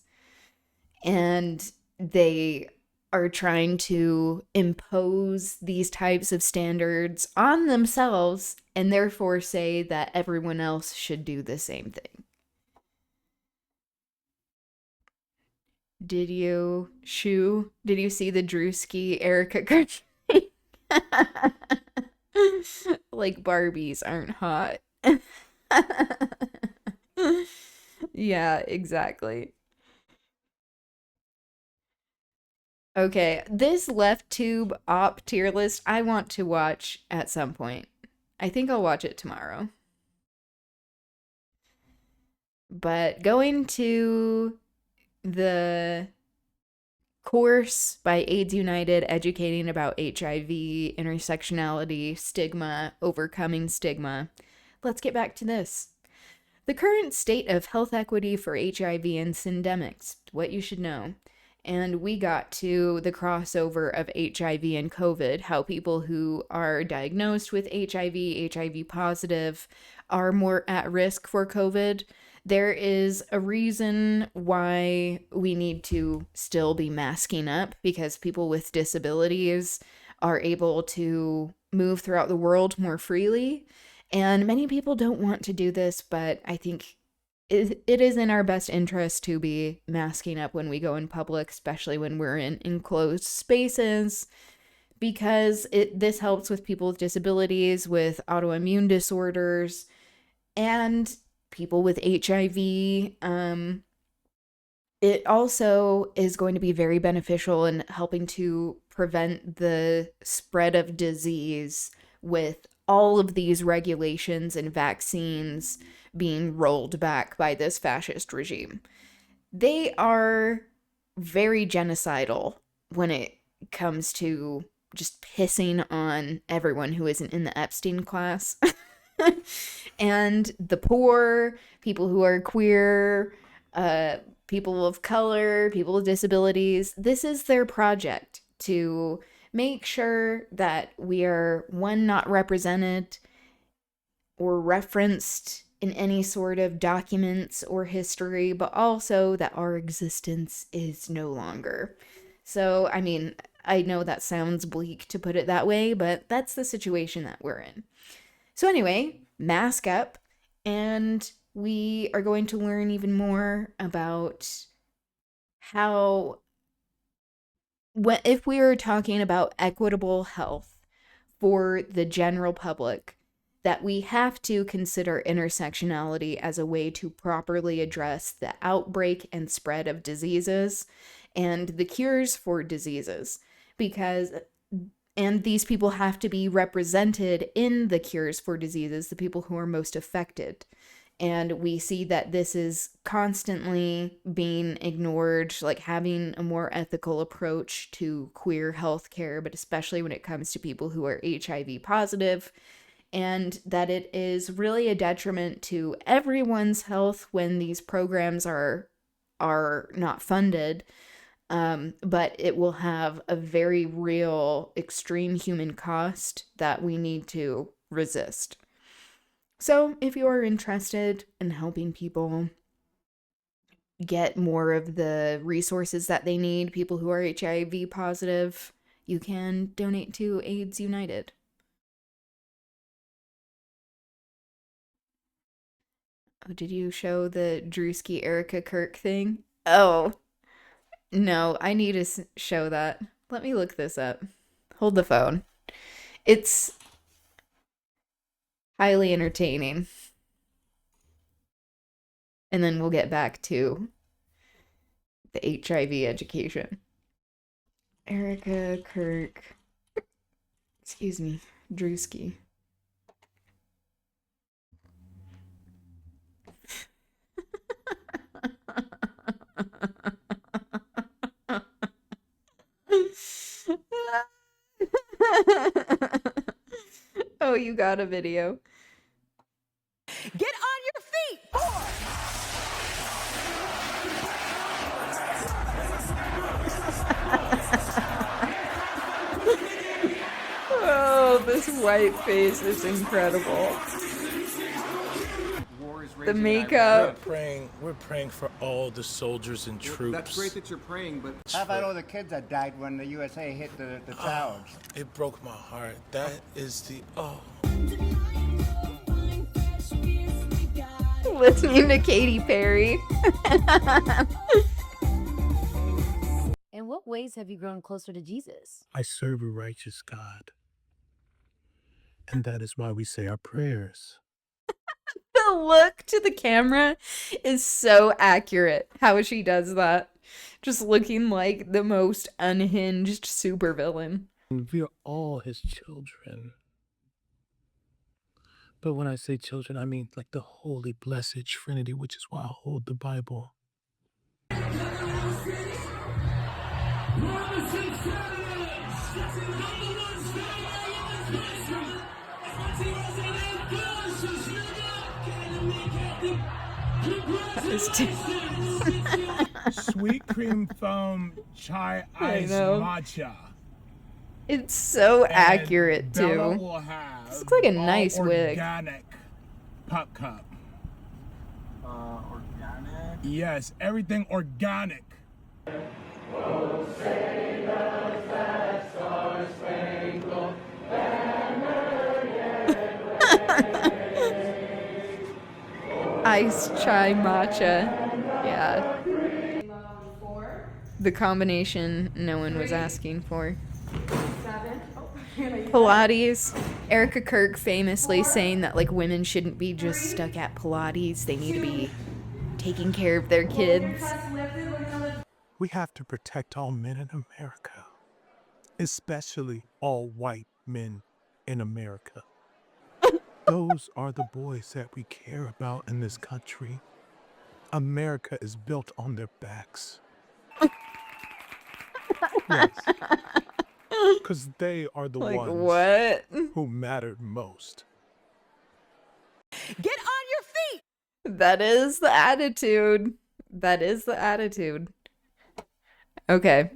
A: and they are trying to impose these types of standards on themselves and therefore say that everyone else should do the same thing. Did you see the Drewski Erica cartoon? Like Barbies aren't hot. Yeah, exactly. Okay, this left tube op tier list I want to watch at some point. I think I'll watch it tomorrow. But going to the course by AIDS United, educating about HIV, intersectionality, stigma, overcoming stigma, let's get back to this. The current state of health equity for HIV and syndemics, what you should know. And we got to the crossover of HIV and COVID, how people who are diagnosed with HIV positive, are more at risk for COVID. There is a reason why we need to still be masking up, because people with disabilities are able to move throughout the world more freely. And many people don't want to do this, but I think it is in our best interest to be masking up when we go in public, especially when we're in enclosed spaces, because this helps with people with disabilities, with autoimmune disorders, and people with HIV. It also is going to be very beneficial in helping to prevent the spread of disease with all of these regulations and vaccines being rolled back by this fascist regime. They are very genocidal when it comes to just pissing on everyone who isn't in the Epstein class. And the poor, people who are queer, people of color, people with disabilities. This is their project, to make sure that we are, one, not represented or referenced in any sort of documents or history, but also that our existence is no longer. So, I mean, I know that sounds bleak to put it that way, but that's the situation that we're in. So anyway, mask up, and we are going to learn even more about how, if we are talking about equitable health for the general public, that we have to consider intersectionality as a way to properly address the outbreak and spread of diseases and the cures for diseases, and these people have to be represented in the cures for diseases, the people who are most affected. And we see that this is constantly being ignored, like having a more ethical approach to queer healthcare, but especially when it comes to people who are HIV positive, and that it is really a detriment to everyone's health when these programs are not funded. But it will have a very real, extreme human cost that we need to resist. So, if you are interested in helping people get more of the resources that they need, people who are HIV positive, you can donate to AIDS United. Oh, did you show the Drewski Erica Kirk thing? Oh, no, I need to show that. Let me look this up. Hold the phone. It's highly entertaining. And then we'll get back to the HIV education. Erica Kirk. Excuse me. Drewski. Oh, you got a video.
C: Get on your feet, boy!
A: Oh, this white face is incredible. The makeup.
J: We're praying for all the soldiers and troops.
K: That's great that you're praying, but
L: how about all the kids that died when the USA hit the towers?
J: It broke my heart. That is the
A: Listening to Katy Perry.
M: In what ways have you grown closer to Jesus?
J: I serve a righteous God. And that is why we say our prayers.
A: The look to the camera is so accurate, how she does that. Just looking like the most unhinged supervillain.
J: We are all his children. But when I say children, I mean like the holy, blessed Trinity, which is why I hold the Bible.
A: That was too...
K: Sweet cream foam chai
A: I
K: ice
A: know.
K: matcha.
A: It's so
K: And
A: accurate,
K: Bella
A: too.
K: will have
A: This looks like a
K: all
A: nice wig.
K: organic pop cup.
N: Organic?
K: Yes, everything organic.
A: Ice chai matcha. Yeah. The combination no one was asking for. Pilates. Erica Kirk famously saying that like women shouldn't be just stuck at Pilates. They need to be taking care of their kids.
J: We have to protect all men in America, especially all white men in America. Those are the boys that we care about in this country. America is built on their backs. Yes. Because they are the
A: Like,
J: ones
A: what?
J: who mattered most.
C: Get on your feet!
A: That is the attitude. That is the attitude. Okay.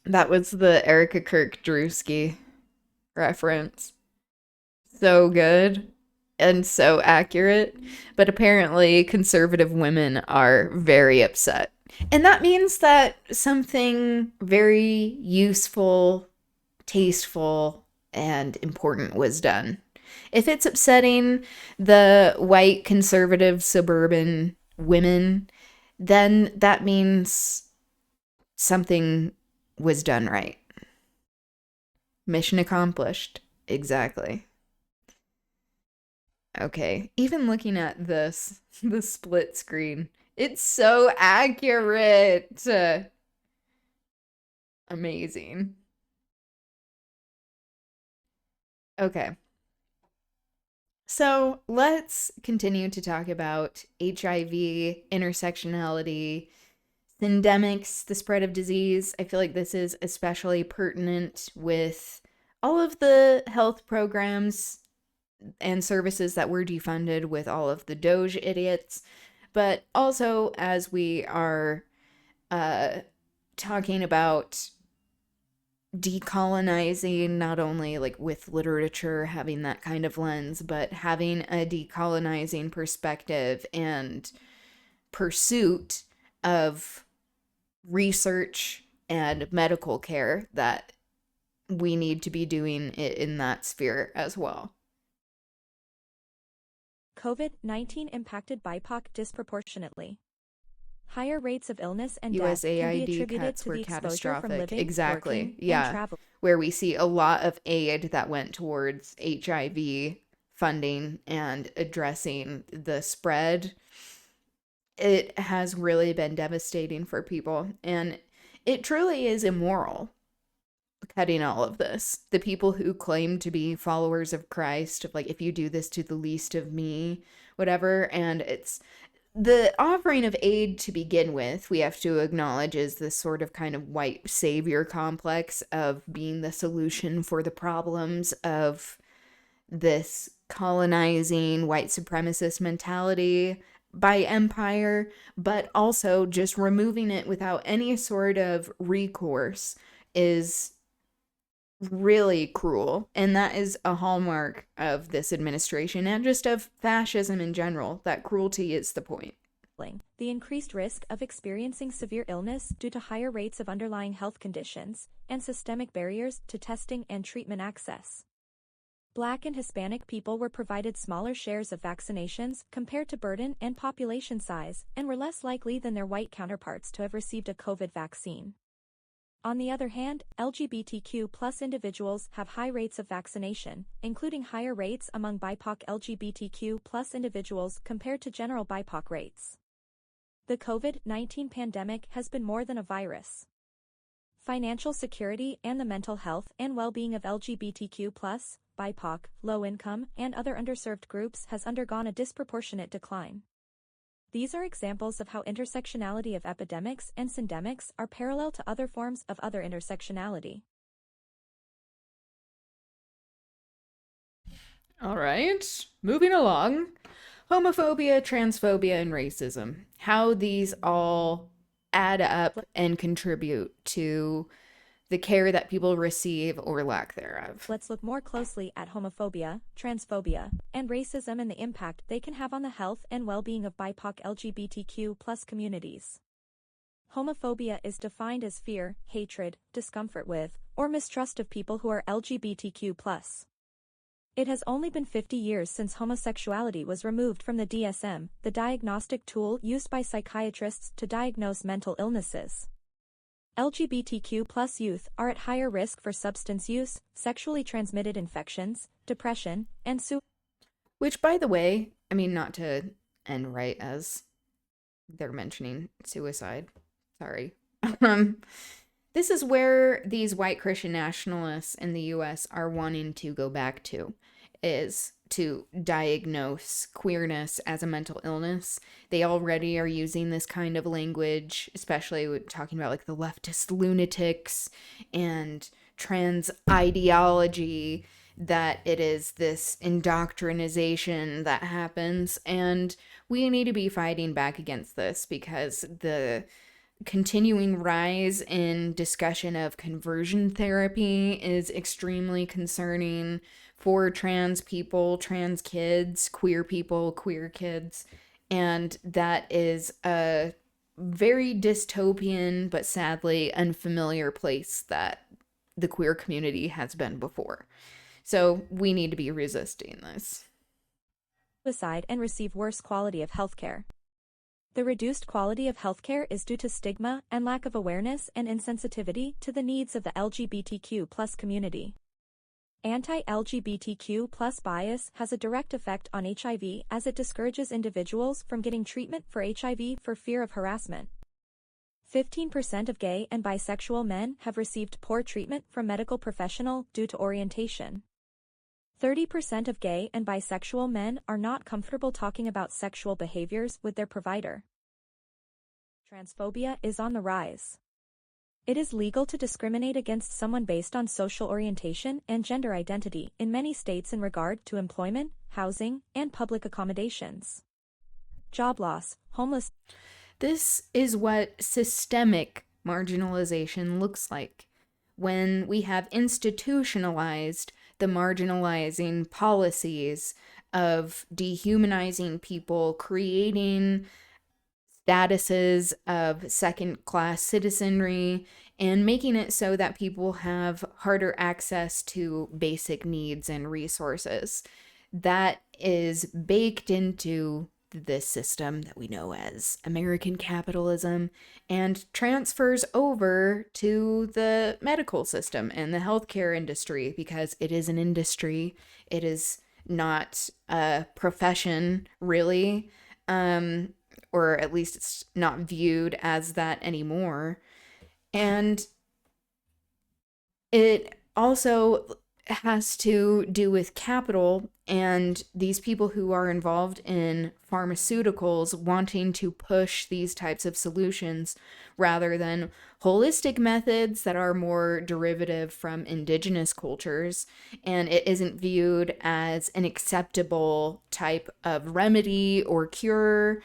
A: That was the Erica Kirk Drewski reference. So good and so accurate. But apparently conservative women are very upset. And that means that something very useful, tasteful, and important was done. If it's upsetting the white, conservative, suburban women, then that means something was done right. Mission accomplished. Exactly. Okay, even looking at this, the split screen, it's so accurate. Amazing. Okay. So let's continue to talk about HIV, intersectionality, syndemics, the spread of disease. I feel like this is especially pertinent with all of the health programs and services that were defunded with all of the Doge idiots, but also as we are talking about decolonizing, not only like with literature having that kind of lens, but having a decolonizing perspective and pursuit of research and medical care, that we need to be doing it in that sphere as well.
O: COVID-19 impacted BIPOC disproportionately. Higher rates of illness and death can be
A: USAID
O: attributed
A: cuts
O: to
A: were
O: the exposure from
A: catastrophic.
O: living,
A: Exactly.
O: working,
A: Yeah.
O: and travel.
A: Where we see a lot of aid that went towards HIV funding and addressing the spread. It has really been devastating for people, and it truly is immoral cutting all of this. The people who claim to be followers of Christ, like, if you do this to the least of me, whatever, and it's the offering of aid to begin with, we have to acknowledge, is this sort of kind of white savior complex of being the solution for the problems of this colonizing white supremacist mentality by empire, but also just removing it without any sort of recourse is really cruel. And that is a hallmark of this administration and just of fascism in general. That cruelty is the point.
O: The increased risk of experiencing severe illness due to higher rates of underlying health conditions and systemic barriers to testing and treatment access. Black and Hispanic people were provided smaller shares of vaccinations compared to burden and population size, and were less likely than their white counterparts to have received a COVID vaccine. On the other hand, LGBTQ+ individuals have high rates of vaccination, including higher rates among BIPOC LGBTQ+ individuals compared to general BIPOC rates. The COVID-19 pandemic has been more than a virus. Financial security and the mental health and well-being of LGBTQ+, BIPOC, low income, and other underserved groups has undergone a disproportionate decline. These are examples of how intersectionality of epidemics and syndemics are parallel to other forms of other intersectionality.
A: All right, moving along. Homophobia, transphobia, and racism. How these all add up and contribute to the care that people receive or lack thereof.
O: Let's look more closely at homophobia, transphobia, and racism and the impact they can have on the health and well-being of BIPOC LGBTQ+ communities. Homophobia is defined as fear, hatred, discomfort with, or mistrust of people who are LGBTQ+. It has only been 50 years since homosexuality was removed from the DSM, the diagnostic tool used by psychiatrists to diagnose mental illnesses. LGBTQ+ youth are at higher risk for substance use, sexually transmitted infections, depression, and suicide.
A: Which, by the way, I mean, not to end right as they're mentioning suicide. Sorry. This is where these white Christian nationalists in the U.S. are wanting to go back to, is to diagnose queerness as a mental illness. They already are using this kind of language, especially with talking about like the leftist lunatics and trans ideology, that it is this indoctrination that happens. And we need to be fighting back against this because the continuing rise in discussion of conversion therapy is extremely concerning for trans people, trans kids, queer people, queer kids. And that is a very dystopian but sadly unfamiliar place that the queer community has been before. So we need to be resisting this.
O: Suicide and receive worse quality of healthcare. The reduced quality of healthcare is due to stigma and lack of awareness and insensitivity to the needs of the LGBTQ+ community. Anti-LGBTQ+ bias has a direct effect on HIV as it discourages individuals from getting treatment for HIV for fear of harassment. 15% of gay and bisexual men have received poor treatment from medical professional due to orientation. 30% of gay and bisexual men are not comfortable talking about sexual behaviors with their provider. Transphobia is on the rise. It is legal to discriminate against someone based on social orientation and gender identity in many states in regard to employment, housing, and public accommodations. Job loss, homeless.
A: This is what systemic marginalization looks like when we have institutionalized the marginalizing policies of dehumanizing people, creating statuses of second-class citizenry, and making it so that people have harder access to basic needs and resources. That is baked into this system that we know as American capitalism and transfers over to the medical system and the healthcare industry because it is an industry. It is not a profession, really, or at least it's not viewed as that anymore. And it also has to do with capital and these people who are involved in pharmaceuticals wanting to push these types of solutions rather than holistic methods that are more derivative from indigenous cultures. And it isn't viewed as an acceptable type of remedy or cure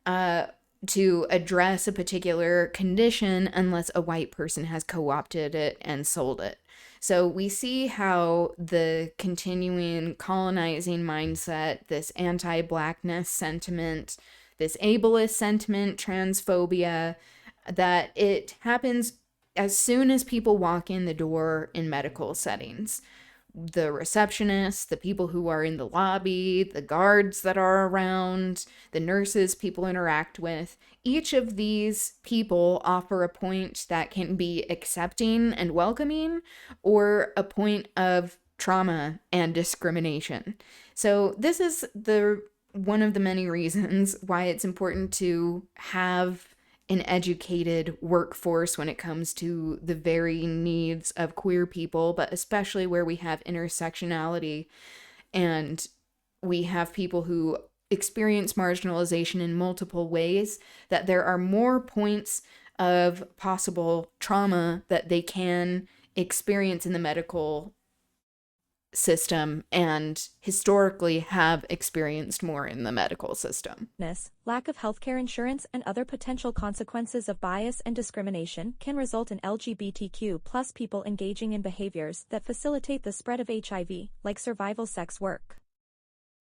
A: to address a particular condition unless a white person has co-opted it and sold it. So we see how the continuing colonizing mindset, this anti-blackness sentiment, this ableist sentiment, transphobia, that it happens as soon as people walk in the door in medical settings. The receptionists, the people who are in the lobby, the guards that are around, the nurses people interact with, each of these people offer a point that can be accepting and welcoming or a point of trauma and discrimination. So this is one of the many reasons why it's important to have an educated workforce when it comes to the varying needs of queer people, but especially where we have intersectionality and we have people who experience marginalization in multiple ways, that there are more points of possible trauma that they can experience in the medical system and historically have experienced more in the medical system.
O: Lack of healthcare insurance and other potential consequences of bias and discrimination can result in LGBTQ plus people engaging in behaviors that facilitate the spread of HIV, like survival sex work.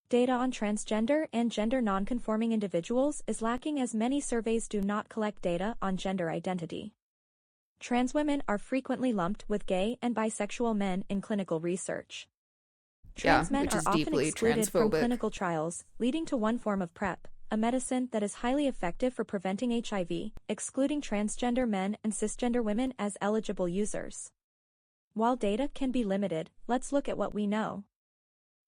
O: Data on transgender and gender nonconforming individuals is lacking as many surveys do not collect data on gender identity. Trans women are frequently lumped with gay and bisexual men in clinical research. Trans men are often excluded from clinical trials, leading to one form of PrEP, a medicine that is highly effective for preventing HIV, excluding transgender men and cisgender women as eligible users. While data can be limited, let's look at what we know.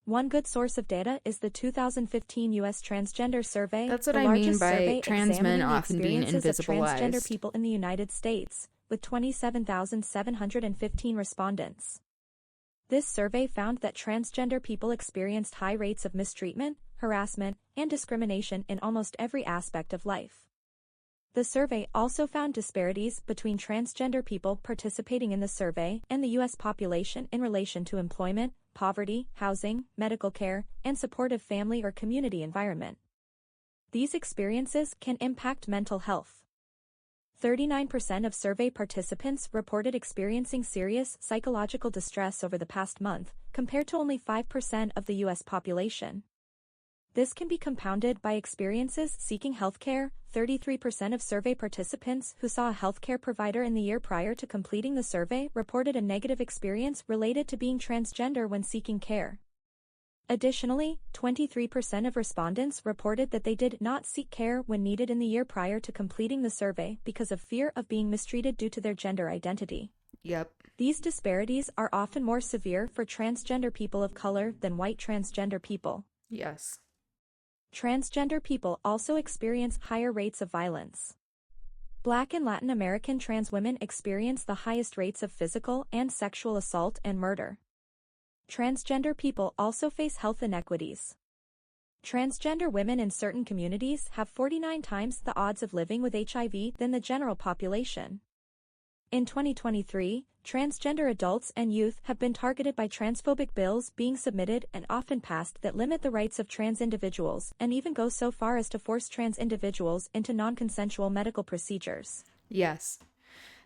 O: One good source of data is the 2015 U.S. Transgender Survey.
A: That's what I mean by trans men often being invisibilized.
O: Transgender people in the United States, with 27,715 respondents. This survey found that transgender people experienced high rates of mistreatment, harassment, and discrimination in almost every aspect of life. The survey also found disparities between transgender people participating in the survey and the U.S. population in relation to employment, poverty, housing, medical care, and supportive family or community environment. These experiences can impact mental health. 39% of survey participants reported experiencing serious psychological distress over the past month, compared to only 5% of the U.S. population. This can be compounded by experiences seeking healthcare. 33% of survey participants who saw a healthcare provider in the year prior to completing the survey reported a negative experience related to being transgender when seeking care. Additionally, 23% of respondents reported that they did not seek care when needed in the year prior to completing the survey because of fear of being mistreated due to their gender identity.
A: Yep.
O: These disparities are often more severe for transgender people of color than white transgender people.
A: Yes.
O: Transgender people also experience higher rates of violence. Black and Latin American trans women experience the highest rates of physical and sexual assault and murder. Transgender people also face health inequities. Transgender women in certain communities have 49 times the odds of living with HIV than the general population. In 2023, transgender adults and youth have been targeted by transphobic bills being submitted and often passed that limit the rights of trans individuals and even go so far as to force trans individuals into non-consensual medical procedures.
A: Yes.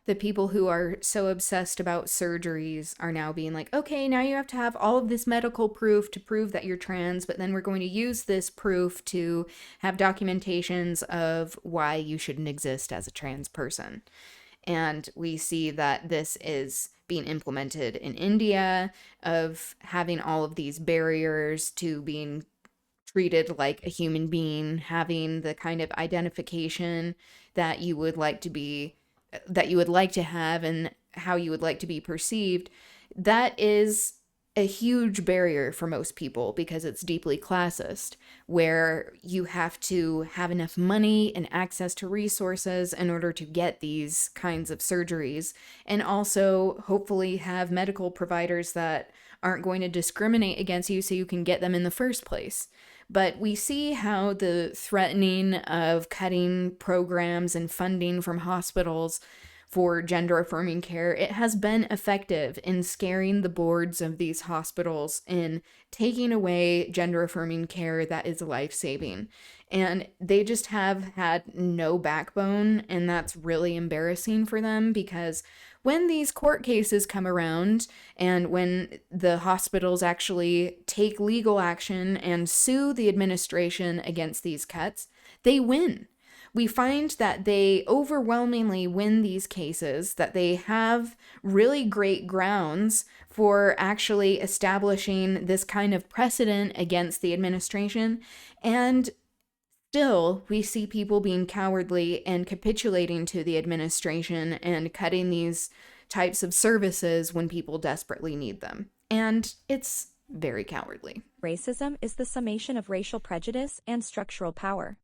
A: The people who are so obsessed about surgeries are now being like, okay, now you have to have all of this medical proof to prove that you're trans, but then we're going to use this proof to have documentations of why you shouldn't exist as a trans person. And we see that this is being implemented in India, of having all of these barriers to being treated like a human being, having the kind of identification that you would like to have and how you would like to be perceived. That is a huge barrier for most people because it's deeply classist, where you have to have enough money and access to resources in order to get these kinds of surgeries, and also hopefully have medical providers that aren't going to discriminate against you so you can get them in the first place. But we see how the threatening of cutting programs and funding from hospitals for gender affirming care, it has been effective in scaring the boards of these hospitals in taking away gender affirming care that is life-saving. And they just have had no backbone, and that's really embarrassing for them, because when these court cases come around and when the hospitals actually take legal action and sue the administration against these cuts, they win. We find that they overwhelmingly win these cases, that they have really great grounds for actually establishing this kind of precedent against the administration, and still, we see people being cowardly and capitulating to the administration and cutting these types of services when people desperately need them. And it's very cowardly.
O: Racism is the summation of racial prejudice and structural power.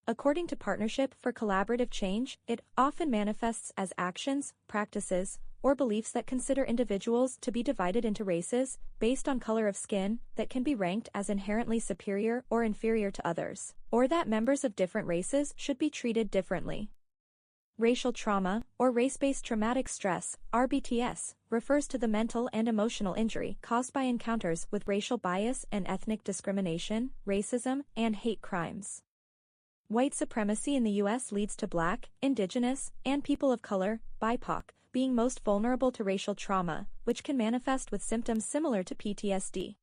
O: According to Partnership for Collaborative Change, it often manifests as actions, practices, or beliefs that consider individuals to be divided into races based on color of skin that can be ranked as inherently superior or inferior to others, or that members of different races should be treated differently. Racial trauma, or race-based traumatic stress, RBTS, refers to the mental and emotional injury caused by encounters with racial bias and ethnic discrimination, racism, and hate crimes. White supremacy in the U.S. leads to Black, Indigenous, and people of color, BIPOC, being most vulnerable to racial trauma, which can manifest with symptoms similar to PTSD.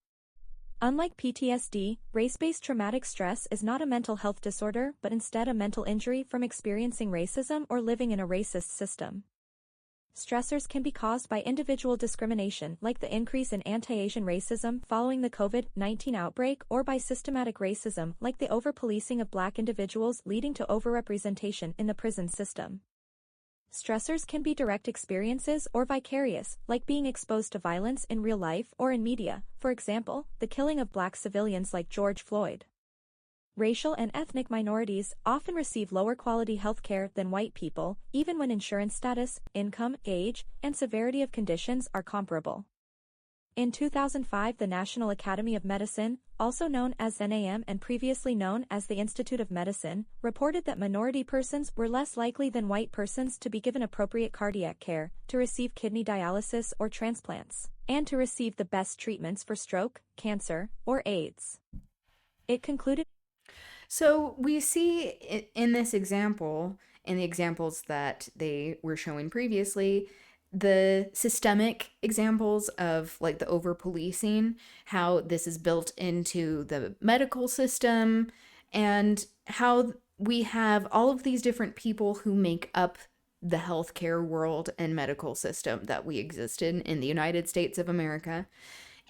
O: Unlike PTSD, race-based traumatic stress is not a mental health disorder but instead a mental injury from experiencing racism or living in a racist system. Stressors can be caused by individual discrimination like the increase in anti-Asian racism following the COVID-19 outbreak or by systematic racism like the over-policing of Black individuals leading to overrepresentation in the prison system. Stressors can be direct experiences or vicarious, like being exposed to violence in real life or in media, for example, the killing of Black civilians like George Floyd. Racial and ethnic minorities often receive lower quality health care than white people, even when insurance status, income, age, and severity of conditions are comparable. In 2005, the National Academy of Medicine, also known as NAM and previously known as the Institute of Medicine, reported that minority persons were less likely than white persons to be given appropriate cardiac care, to receive kidney dialysis or transplants, and to receive the best treatments for stroke, cancer, or AIDS. It concluded.
A: So we see in this example, in the examples that they were showing previously, the systemic examples of like the over policing, how this is built into the medical system, and how we have all of these different people who make up the healthcare world and medical system that we exist in the United States of America.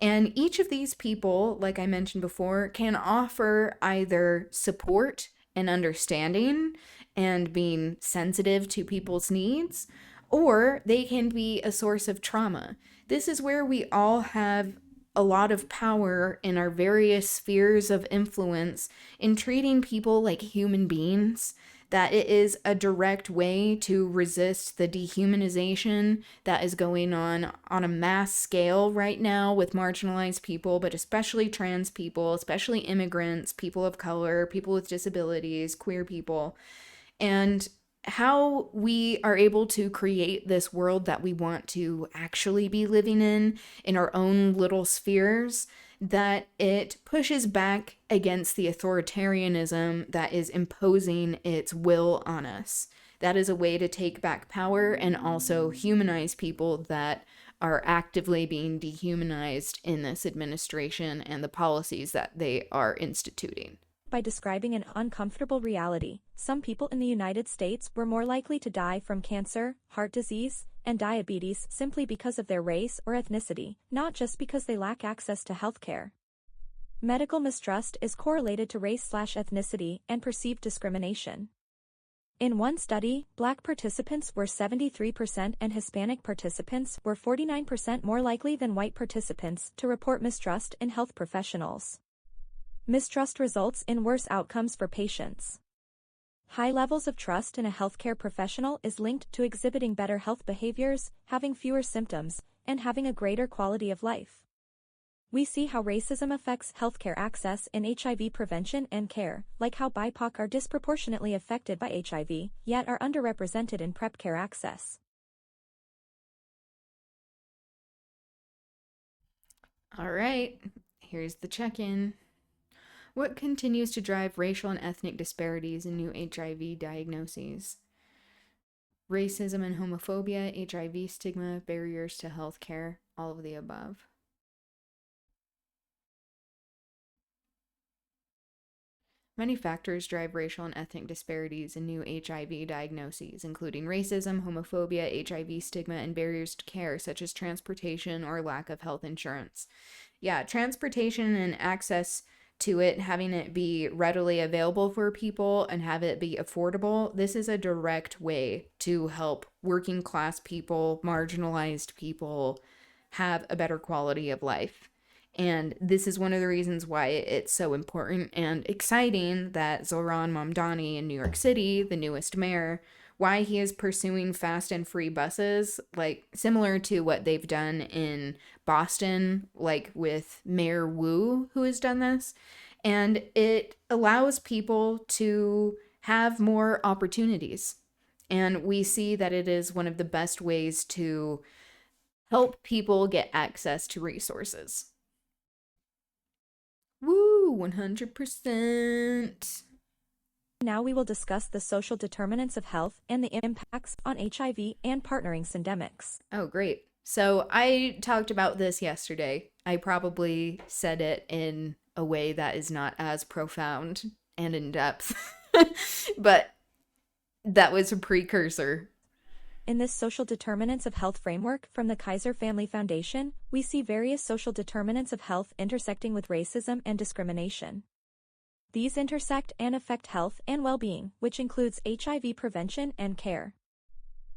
A: And each of these people, like I mentioned before, can offer either support and understanding and being sensitive to people's needs, or they can be a source of trauma. This is where we all have a lot of power in our various spheres of influence in treating people like human beings, that it is a direct way to resist the dehumanization that is going on a mass scale right now with marginalized people, but especially trans people, especially immigrants, people of color, people with disabilities, queer people, and how we are able to create this world that we want to actually be living in our own little spheres, that it pushes back against the authoritarianism that is imposing its will on us. That is a way to take back power and also humanize people that are actively being dehumanized in this administration and the policies that they are instituting.
O: By describing an uncomfortable reality, some people in the United States were more likely to die from cancer, heart disease, and diabetes simply because of their race or ethnicity, not just because they lack access to health care. Medical mistrust is correlated to race/ethnicity and perceived discrimination. In one study, Black participants were 73% and Hispanic participants were 49% more likely than white participants to report mistrust in health professionals. Mistrust results in worse outcomes for patients. High levels of trust in a healthcare professional is linked to exhibiting better health behaviors, having fewer symptoms, and having a greater quality of life. We see how racism affects healthcare access in HIV prevention and care, like how BIPOC are disproportionately affected by HIV, yet are underrepresented in PrEP care access.
A: All right, here's the check-in. What continues to drive racial and ethnic disparities in new HIV diagnoses? Racism and homophobia, HIV stigma, barriers to healthcare, all of the above. Many factors drive racial and ethnic disparities in new HIV diagnoses, including racism, homophobia, HIV stigma, and barriers to care, such as transportation or lack of health insurance. Yeah, transportation and access to it, having it be readily available for people and have it be affordable, this is a direct way to help working class people, marginalized people have a better quality of life. And this is one of the reasons why it's so important and exciting that Zoran Mamdani in New York City, the newest mayor, why he is pursuing fast and free buses, like similar to what they've done in Boston, like with Mayor Wu, who has done this. And it allows people to have more opportunities. And we see that it is one of the best ways to help people get access to resources. Woo, 100%.
O: Now we will discuss the social determinants of health and the impacts on HIV and partnering syndemics.
A: Oh, great. So I talked about this yesterday. I probably said it in a way that is not as profound and in depth, but that was a precursor.
O: In this social determinants of health framework from the Kaiser Family Foundation, we see various social determinants of health intersecting with racism and discrimination. These intersect and affect health and well-being, which includes HIV prevention and care.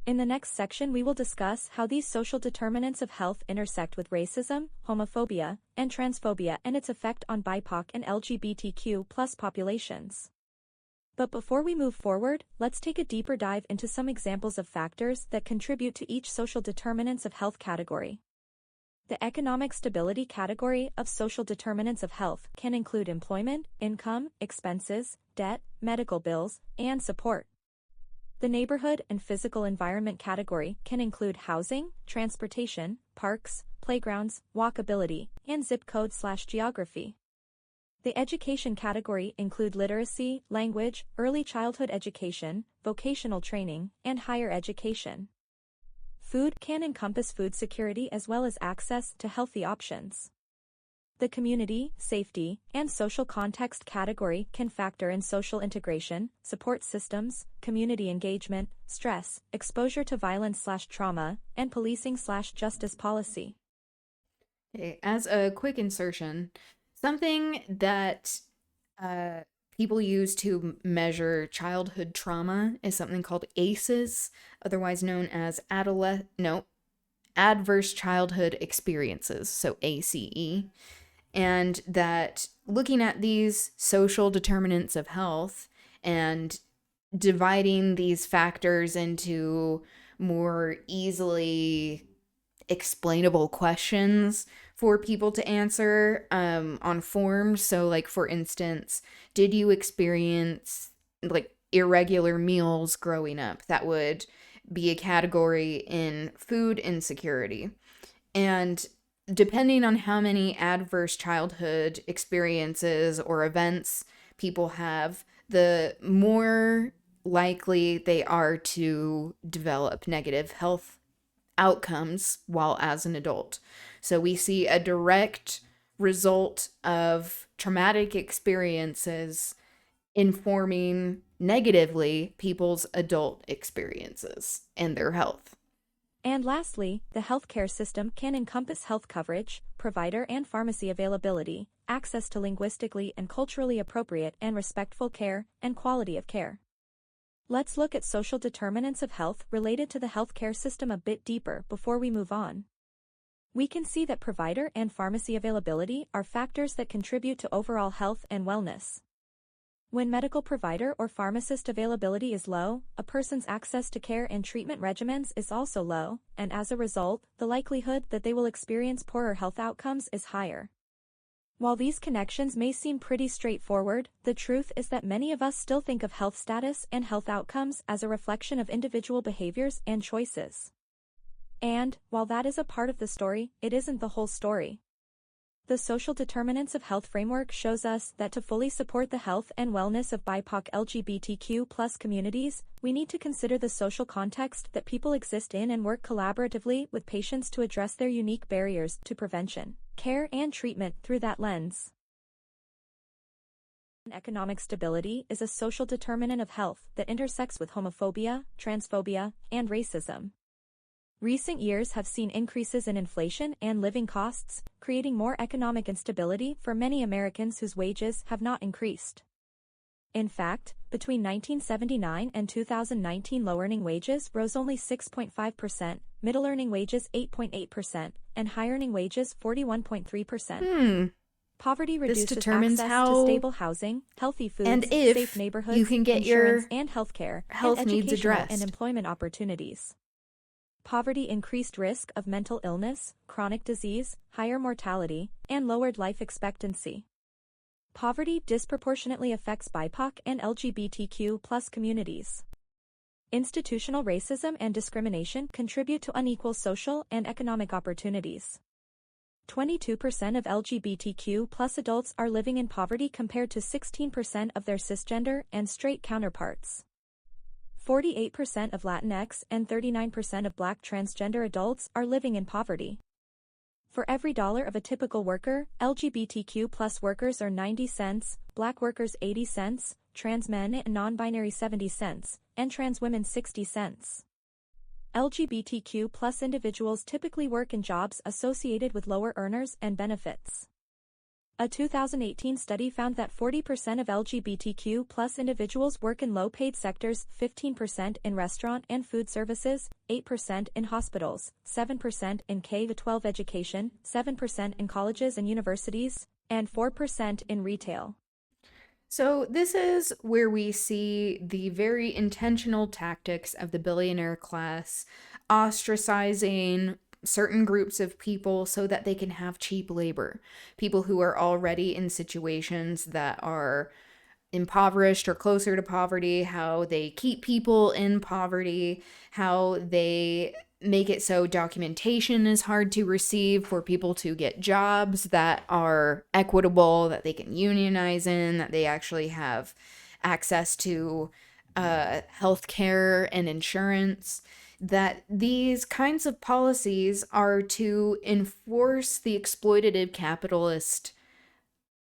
O: In the next section, we will discuss how these social determinants of health intersect with racism, homophobia, and transphobia and its effect on BIPOC and LGBTQ+ populations. But before we move forward, let's take a deeper dive into some examples of factors that contribute to each social determinants of health category. The economic stability category of social determinants of health can include employment, income, expenses, debt, medical bills, and support. The neighborhood and physical environment category can include housing, transportation, parks, playgrounds, walkability, and zip code/geography. The education category include literacy, language, early childhood education, vocational training, and higher education. Food can encompass food security as well as access to healthy options. The community, safety, and social context category can factor in social integration, support systems, community engagement, stress, exposure to violence/trauma, and policing/justice policy.
A: Okay, as a quick insertion, something that people use to measure childhood trauma is something called ACEs, otherwise known as adverse childhood experiences, so ACE. And that looking at these social determinants of health and dividing these factors into more easily explainable questions for people to answer on forms. So like, for instance, did you experience like irregular meals growing up? That would be a category in food insecurity. And depending on how many adverse childhood experiences or events people have, the more likely they are to develop negative health outcomes while as an adult. So we see a direct result of traumatic experiences informing negatively people's adult experiences and their health.
O: And lastly, the healthcare system can encompass health coverage, provider and pharmacy availability, access to linguistically and culturally appropriate and respectful care, and quality of care. Let's look at social determinants of health related to the healthcare system a bit deeper before we move on. We can see that provider and pharmacy availability are factors that contribute to overall health and wellness. When medical provider or pharmacist availability is low, a person's access to care and treatment regimens is also low, and as a result, the likelihood that they will experience poorer health outcomes is higher. While these connections may seem pretty straightforward, the truth is that many of us still think of health status and health outcomes as a reflection of individual behaviors and choices. And, while that is a part of the story, it isn't the whole story. The social determinants of health framework shows us that to fully support the health and wellness of BIPOC LGBTQ+ communities, we need to consider the social context that people exist in and work collaboratively with patients to address their unique barriers to prevention, care, and treatment through that lens. Economic stability is a social determinant of health that intersects with homophobia, transphobia, and racism. Recent years have seen increases in inflation and living costs, creating more economic instability for many Americans whose wages have not increased. In fact, between 1979 and 2019 low-earning wages rose only 6.5%, middle-earning wages 8.8%, and high-earning wages 41.3%. Poverty reduces
A: determines
O: access
A: how
O: to stable housing, healthy foods,
A: and if
O: safe neighborhoods,
A: you can get
O: insurance
A: your
O: and healthcare,
A: health
O: and
A: needs
O: educational
A: addressed.
O: and employment opportunities. Poverty increased risk of mental illness, chronic disease, higher mortality, and lowered life expectancy. Poverty disproportionately affects BIPOC and LGBTQ+ communities. Institutional racism and discrimination contribute to unequal social and economic opportunities. 22% of LGBTQ+ adults are living in poverty compared to 16% of their cisgender and straight counterparts. 48% of Latinx and 39% of Black transgender adults are living in poverty. For every dollar of a typical worker, LGBTQ+ workers are 90 cents, Black workers 80 cents, trans men and non-binary 70 cents, and trans women 60 cents. LGBTQ+ individuals typically work in jobs associated with lower earners and benefits. A 2018 study found that 40% of LGBTQ+ individuals work in low-paid sectors, 15% in restaurant and food services, 8% in hospitals, 7% in K-12 education, 7% in colleges and universities, and 4% in retail.
A: So this is where we see the very intentional tactics of the billionaire class ostracizing certain groups of people so that they can have cheap labor. People who are already in situations that are impoverished or closer to poverty, how they keep people in poverty, how they make it so documentation is hard to receive for people to get jobs that are equitable, that they can unionize in, that they actually have access to health care and insurance. That these kinds of policies are to enforce the exploitative capitalist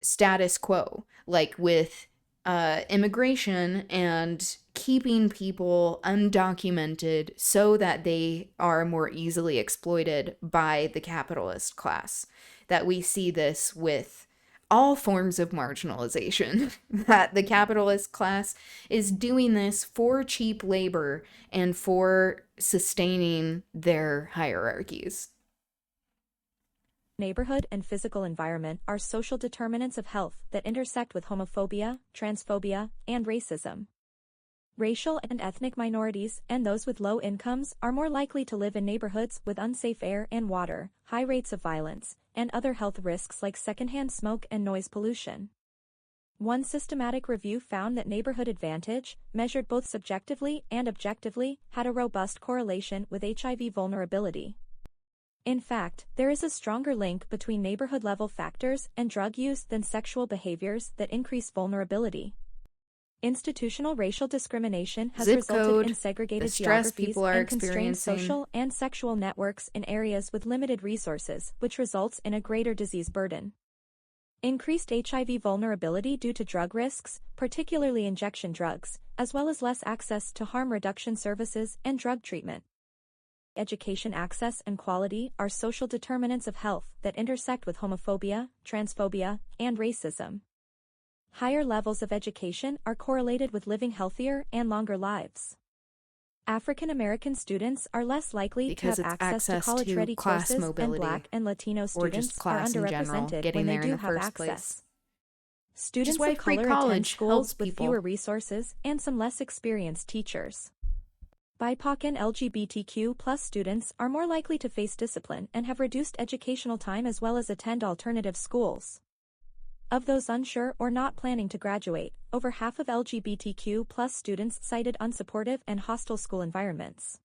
A: status quo, like with immigration and keeping people undocumented so that they are more easily exploited by the capitalist class. That we see this with all forms of marginalization, that the capitalist class is doing this for cheap labor and for sustaining their hierarchies.
O: Neighborhood and physical environment are social determinants of health that intersect with homophobia, transphobia, and racism. Racial and ethnic minorities and those with low incomes are more likely to live in neighborhoods with unsafe air and water, high rates of violence, and other health risks like secondhand smoke and noise pollution. One systematic review found that neighborhood advantage, measured both subjectively and objectively, had a robust correlation with HIV vulnerability. In fact, there is a stronger link between neighborhood-level factors and drug use than sexual behaviors that increase vulnerability. Institutional racial discrimination has resulted in segregated geographies and constrained social and sexual networks in areas with limited resources, which results in a greater disease burden. Increased HIV vulnerability due to drug risks, particularly injection drugs, as well as less access to harm reduction services and drug treatment. Education access and quality are social determinants of health that intersect with homophobia, transphobia, and racism. Higher levels of education are correlated with living healthier and longer lives. African American students are less likely to have access to college-ready courses, and Black and Latino students are underrepresented when they do have access. Students of color attend schools with fewer resources and some less experienced teachers. BIPOC and LGBTQ+ students are more likely to face discipline and have reduced educational time as well as attend alternative schools. Of those unsure or not planning to graduate, over half of LGBTQ+ students cited unsupportive and hostile school environments.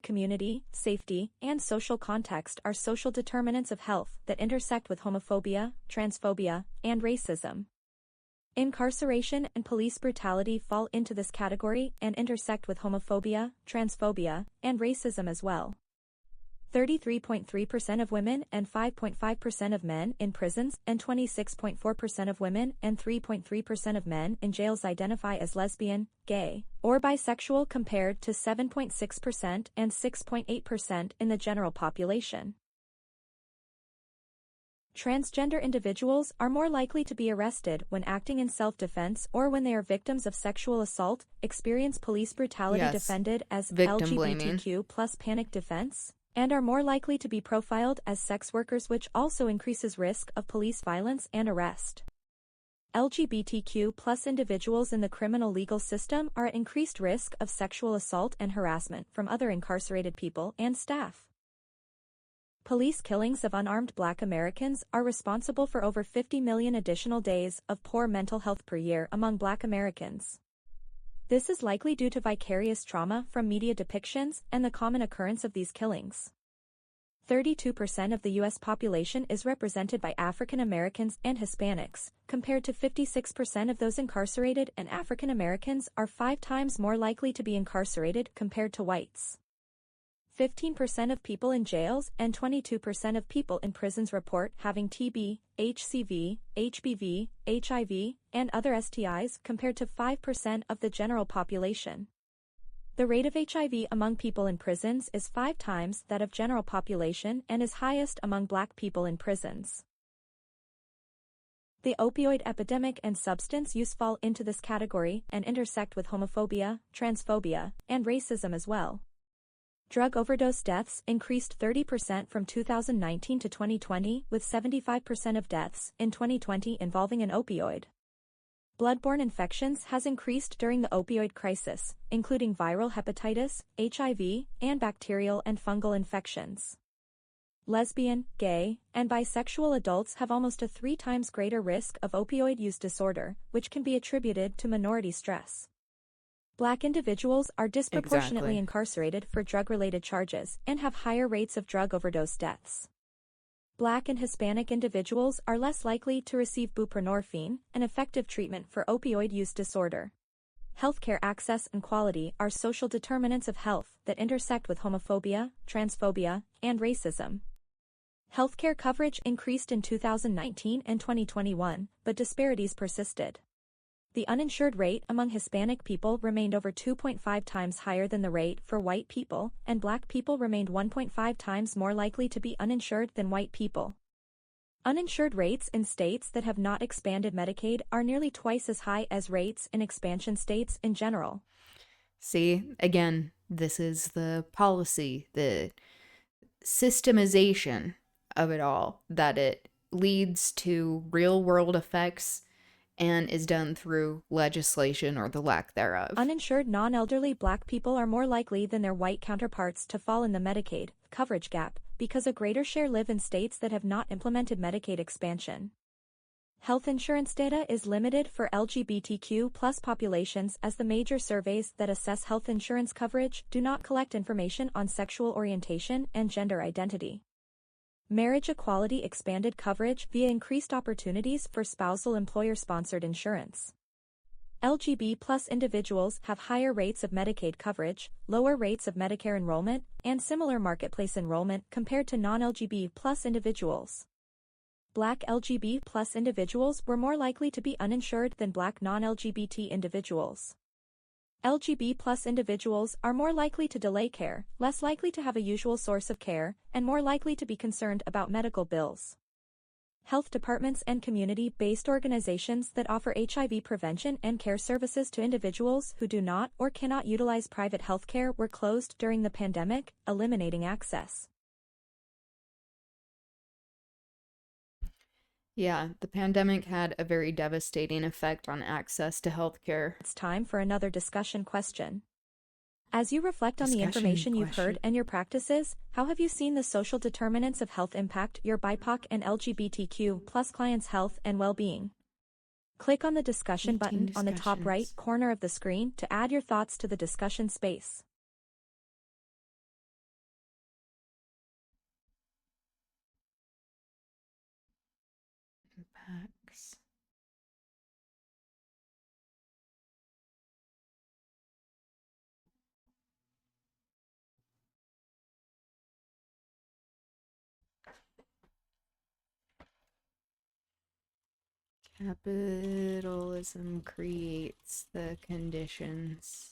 O: Community, safety, and social context are social determinants of health that intersect with homophobia, transphobia, and racism. Incarceration and police brutality fall into this category and intersect with homophobia, transphobia, and racism as well. 33.3% of women and 5.5% of men in prisons and 26.4% of women and 3.3% of men in jails identify as lesbian, gay, or bisexual compared to 7.6% and 6.8% in the general population. Transgender individuals are more likely to be arrested when acting in self-defense or when they are victims of sexual assault, experience police brutality
A: Yes.
O: defended as
A: Victim blaming.
O: LGBTQ plus panic defense, and are more likely to be profiled as sex workers, which also increases risk of police violence and arrest. LGBTQ plus individuals in the criminal legal system are at increased risk of sexual assault and harassment from other incarcerated people and staff. Police killings of unarmed Black Americans are responsible for over 50 million additional days of poor mental health per year among Black Americans. This is likely due to vicarious trauma from media depictions and the common occurrence of these killings. 32% of the U.S. population is represented by African Americans and Hispanics, compared to 56% of those incarcerated, and African Americans are 5 times more likely to be incarcerated compared to whites. 15% of people in jails and 22% of people in prisons report having TB, HCV, HBV, HIV, and other STIs, compared to 5% of the general population. The rate of HIV among people in prisons is 5 times that of general population and is highest among Black people in prisons. The opioid epidemic and substance use fall into this category and intersect with homophobia, transphobia, and racism as well. Drug overdose deaths increased 30% from 2019 to 2020, with 75% of deaths in 2020 involving an opioid. Bloodborne infections has increased during the opioid crisis, including viral hepatitis, HIV, and bacterial and fungal infections. Lesbian, gay, and bisexual adults have almost a 3 times greater risk of opioid use disorder, which can be attributed to minority stress. Black individuals are disproportionately incarcerated for drug-related charges and have higher rates of drug overdose deaths. Black and Hispanic individuals are less likely to receive buprenorphine, an effective treatment for opioid use disorder. Healthcare access and quality are social determinants of health that intersect with homophobia, transphobia, and racism. Healthcare coverage increased in 2019 and 2021, but disparities persisted. The uninsured rate among Hispanic people remained over 2.5 times higher than the rate for white people, and Black people remained 1.5 times more likely to be uninsured than white people. Uninsured rates in states that have not expanded Medicaid are nearly twice as high as rates in expansion states in general.
A: See, again, this is the policy, the systemization of it all, that it leads to real-world effects and is done through legislation or the lack thereof.
O: Uninsured non-elderly Black people are more likely than their white counterparts to fall in the Medicaid coverage gap, because a greater share live in states that have not implemented Medicaid expansion. Health insurance data is limited for LGBTQ plus populations, as the major surveys that assess health insurance coverage do not collect information on sexual orientation and gender identity. Marriage equality expanded coverage via increased opportunities for spousal employer-sponsored insurance. LGBT plus individuals have higher rates of Medicaid coverage, lower rates of Medicare enrollment, and similar marketplace enrollment compared to non-LGBT plus individuals. Black LGBT plus individuals were more likely to be uninsured than Black non-LGBT individuals. LGBT plus individuals are more likely to delay care, less likely to have a usual source of care, and more likely to be concerned about medical bills. Health departments and community-based organizations that offer HIV prevention and care services to individuals who do not or cannot utilize private health care were closed during the pandemic, eliminating access.
A: Yeah, the pandemic had a very devastating effect on access to healthcare.
O: It's time for another discussion question. As you reflect on the information you've heard and your practices, how have you seen the social determinants of health impact your BIPOC and LGBTQ plus clients' health and well-being? Click on the discussion button on the top right corner of the screen to add your thoughts to the discussion space.
A: Impacts. Capitalism creates the conditions.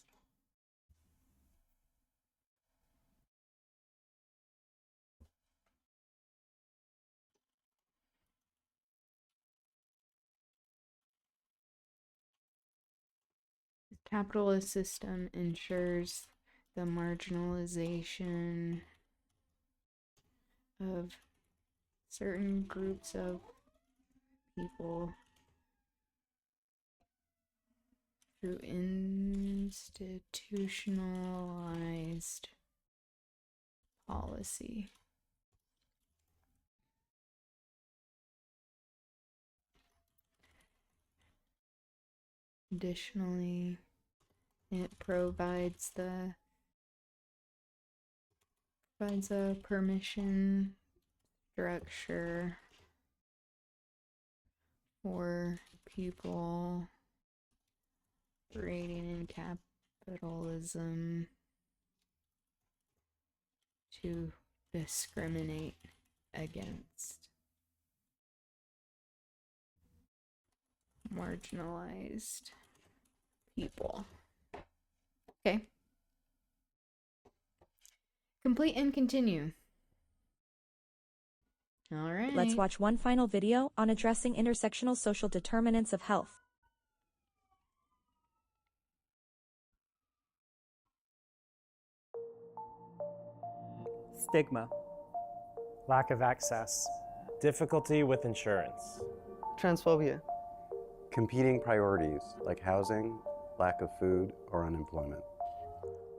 A: capitalist system ensures the marginalization of certain groups of people through institutionalized policy. Additionally, it provides a permission structure for people operating in capitalism to discriminate against marginalized people. Okay. Complete and continue. All right.
O: Let's watch one final video on addressing intersectional social determinants of health.
N: Stigma, lack of access, difficulty with insurance,
P: transphobia,
Q: competing priorities like housing, lack of food, or unemployment.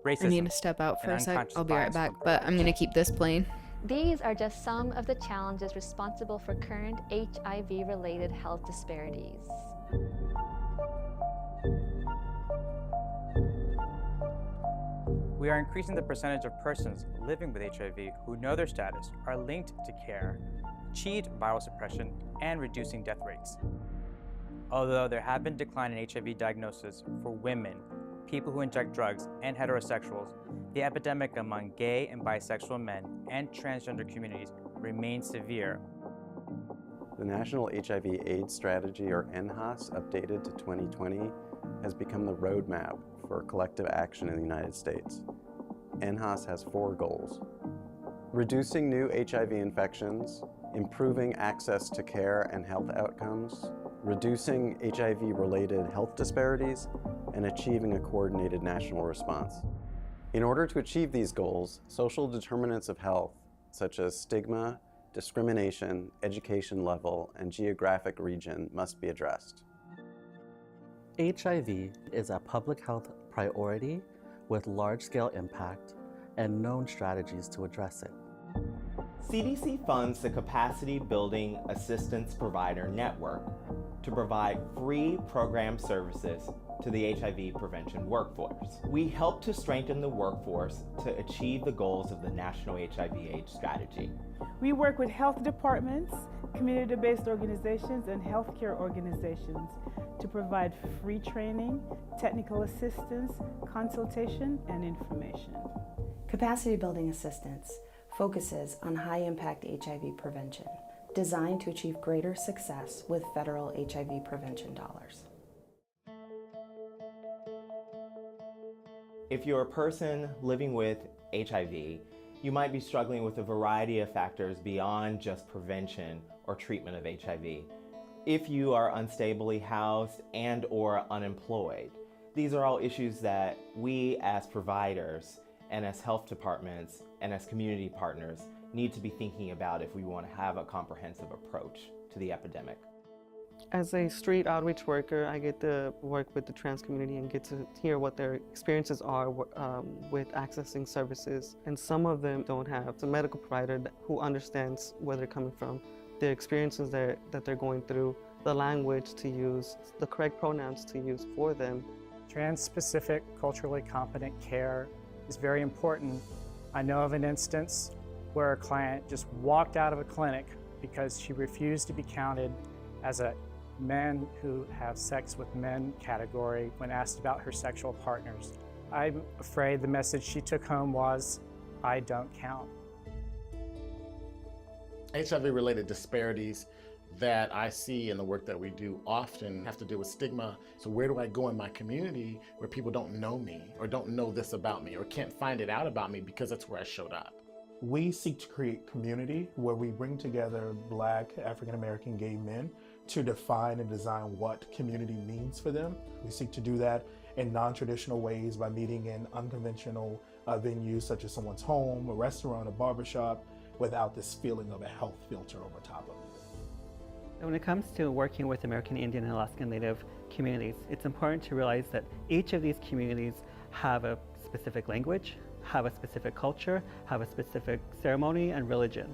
A: I need to step out for a sec. I'll be right back, but I'm going to keep this playing.
R: These are just some of the challenges responsible for current HIV-related health disparities.
N: We are increasing the percentage of persons living with HIV who know their status, are linked to care, achieved viral suppression, and reducing death rates. Although there have been decline in HIV diagnosis for women, people who inject drugs, and heterosexuals, the epidemic among gay and bisexual men and transgender communities remains severe.
Q: The National HIV/AIDS Strategy, or NHAS, updated to 2020, has become the roadmap for collective action in the United States. NHAS has 4 goals: reducing new HIV infections, improving access to care and health outcomes, reducing HIV-related health disparities, and achieving a coordinated national response. In order to achieve these goals, social determinants of health, such as stigma, discrimination, education level, and geographic region, must be addressed.
S: HIV is a public health priority with large-scale impact and known strategies to address it.
T: CDC funds the Capacity Building Assistance Provider Network to provide free program services to the HIV prevention workforce. We help to strengthen the workforce to achieve the goals of the National HIV/AIDS Strategy.
U: We work with health departments, community-based organizations, and healthcare organizations to provide free training, technical assistance, consultation, and information.
V: Capacity Building Assistance focuses on high-impact HIV prevention, designed to achieve greater success with federal HIV prevention dollars.
T: If you're a person living with HIV, you might be struggling with a variety of factors beyond just prevention or treatment of HIV. If you are unstably housed and/or unemployed, these are all issues that we as providers and as health departments and as community partners need to be thinking about if we want to have a comprehensive approach to the epidemic.
P: As a street outreach worker, I get to work with the trans community and get to hear what their experiences are with accessing services. And some of them don't have a medical provider who understands where they're coming from, their experiences that they're going through, the language to use, the correct pronouns to use for them.
N: Trans-specific, culturally competent care is very important. I know of an instance where a client just walked out of a clinic because she refused to be counted as a men who have sex with men category when asked about her sexual partners. I'm afraid the message she took home was, I don't count.
W: HIV-related disparities that I see in the work that we do often have to do with stigma. So where do I go in my community where people don't know me or don't know this about me or can't find it out about me because that's where I showed up?
J: We seek to create community where we bring together Black, African-American, gay men to define and design what community means for them. We seek to do that in non-traditional ways by meeting in unconventional venues such as someone's home, a restaurant, a barbershop, without this feeling of a health filter over top of it.
B: When it comes to working with American Indian and Alaskan Native communities, it's important to realize that each of these communities have a specific language, have a specific culture, have a specific ceremony and religion.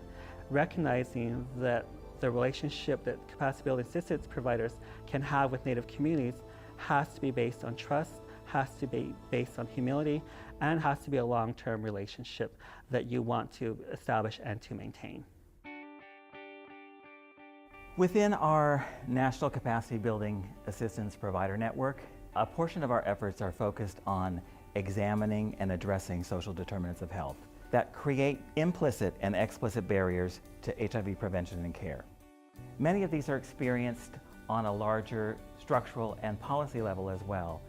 B: Recognizing that the relationship that capacity building assistance providers can have with Native communities has to be based on trust, has to be based on humility, and has to be a long-term relationship that you want to establish and to maintain.
D: Within our National Capacity Building Assistance Provider Network, a portion of our efforts are focused on examining and addressing social determinants of health that create implicit and explicit barriers to HIV prevention and care. Many of these are experienced on a larger structural and policy level as well,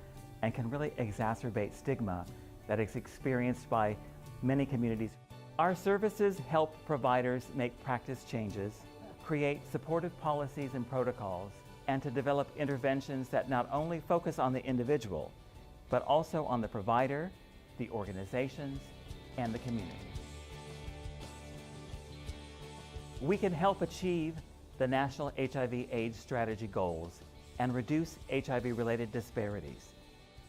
D: and can really exacerbate stigma that is experienced by many communities. Our services help providers make practice changes, create supportive policies and protocols, and to develop interventions that not only focus on the individual, but also on the provider, the organizations, and the community. We can help achieve the National HIV/AIDS Strategy goals and reduce HIV-related disparities.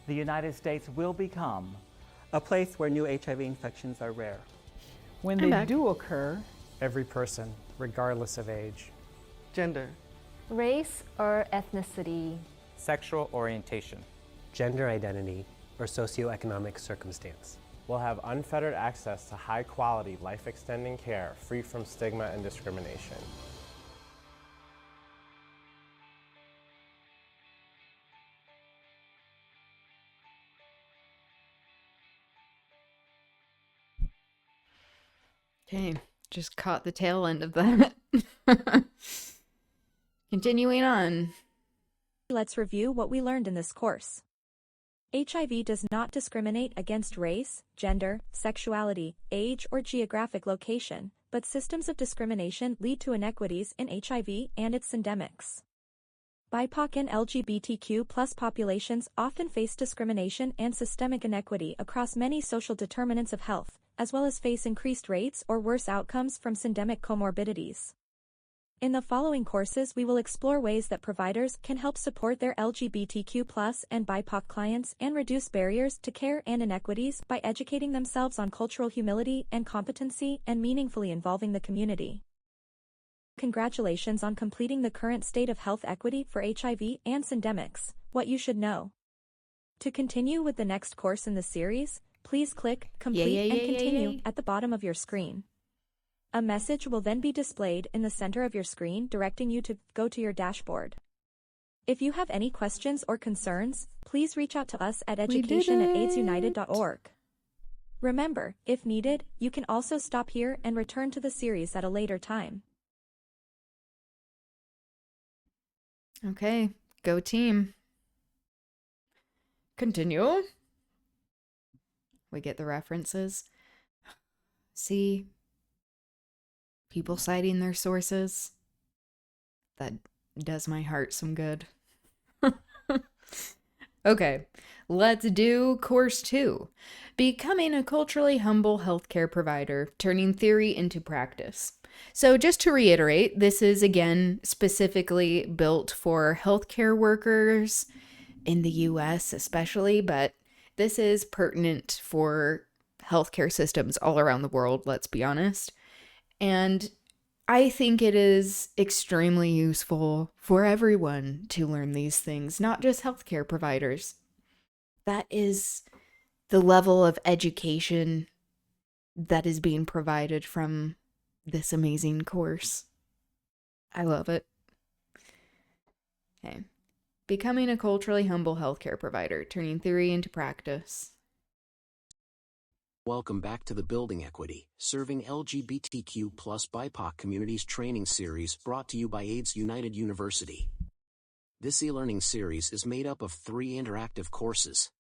D: The United States will become
B: a place where new HIV infections are rare.
U: When they do occur,
N: every person, regardless of age,
P: gender,
R: race or ethnicity,
F: sexual orientation,
X: gender identity, or socioeconomic circumstance
F: will have unfettered access to high-quality, life-extending care free from stigma and discrimination.
A: Okay, just caught the tail end of that. Continuing on.
O: Let's review what we learned in this course. HIV does not discriminate against race, gender, sexuality, age, or geographic location, but systems of discrimination lead to inequities in HIV and its endemics. BIPOC and LGBTQ+ populations often face discrimination and systemic inequity across many social determinants of health, as well as face increased rates or worse outcomes from syndemic comorbidities. In the following courses, we will explore ways that providers can help support their LGBTQ+ and BIPOC clients and reduce barriers to care and inequities by educating themselves on cultural humility and competency and meaningfully involving the community. Congratulations on completing the current state of health equity for HIV and syndemics, what you should know. To continue with the next course in the series, please click Complete and Continue at the bottom of your screen. A message will then be displayed in the center of your screen directing you to go to your dashboard. If you have any questions or concerns, please reach out to us at education@aidsunited.org. Remember, if needed, you can also stop here and return to the series at a later time.
A: Okay, go team. Continue. We get the references. See, people citing their sources. That does my heart some good. Okay, let's do course 2. Becoming a culturally humble healthcare provider, turning theory into practice. So just to reiterate, this is again specifically built for healthcare workers in the U.S. especially, but this is pertinent for healthcare systems all around the world, let's be honest. And I think it is extremely useful for everyone to learn these things, not just healthcare providers. That is the level of education that is being provided from this amazing course. I love it. Okay. Becoming a culturally humble healthcare provider, turning theory into practice.
Y: Welcome back to the Building Equity, Serving LGBTQ plus BIPOC Communities training series brought to you by AIDS United University. This e-learning series is made up of 3 interactive courses,